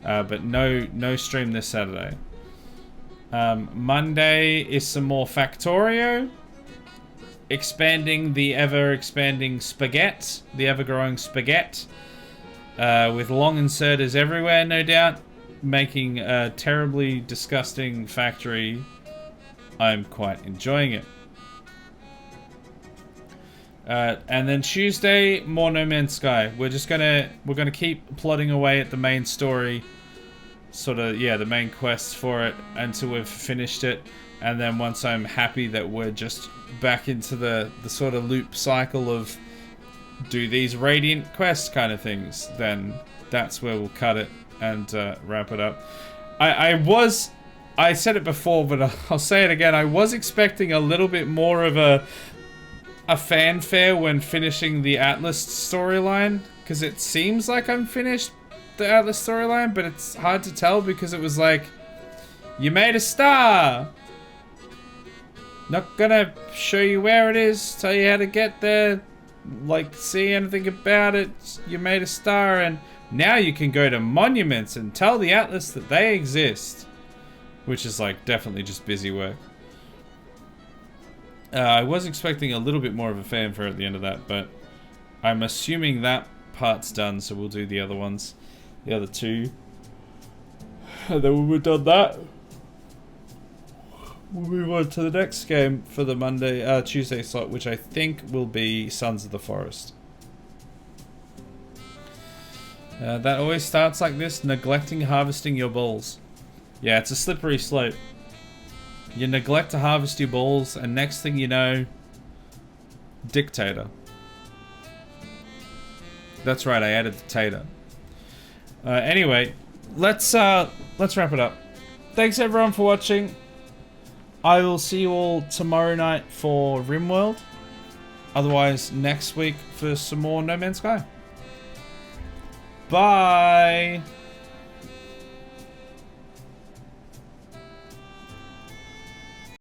But no stream this Saturday. Monday is some more Factorio. Expanding the ever-expanding spaghetti. The ever-growing spaghetti. With long inserters everywhere, no doubt. Making a terribly disgusting factory. I'm quite enjoying it. And then Tuesday, more No Man's Sky. We're gonna keep plodding away at the main story, sort of, yeah, the main quests for it until we've finished it. And then once I'm happy that we're just back into the sort of loop cycle of do these Radiant quests kind of things, then that's where we'll cut it and wrap it up. I said it before, but I'll say it again. I was expecting a little bit more of a fanfare when finishing the Atlas storyline, because it seems like I'm finished the Atlas storyline, but it's hard to tell because it was like, you made a star! Not gonna show you where it is, tell you how to get there, like see anything about it, you made a star, and now you can go to monuments and tell the Atlas that they exist. Which is like definitely just busy work. I was expecting a little bit more of a fanfare at the end of that, but I'm assuming that part's done, so we'll do the other ones. The other two. And then when we've done that, we'll move on to the next game for the Tuesday slot, which I think will be Sons of the Forest. That always starts like this, neglecting harvesting your balls. Yeah, it's a slippery slope. You neglect to harvest your balls, and next thing you know, dictator. That's right, I added the tater. Anyway, let's wrap it up. Thanks everyone for watching. I will see you all tomorrow night for RimWorld. Otherwise, next week for some more No Man's Sky. Bye!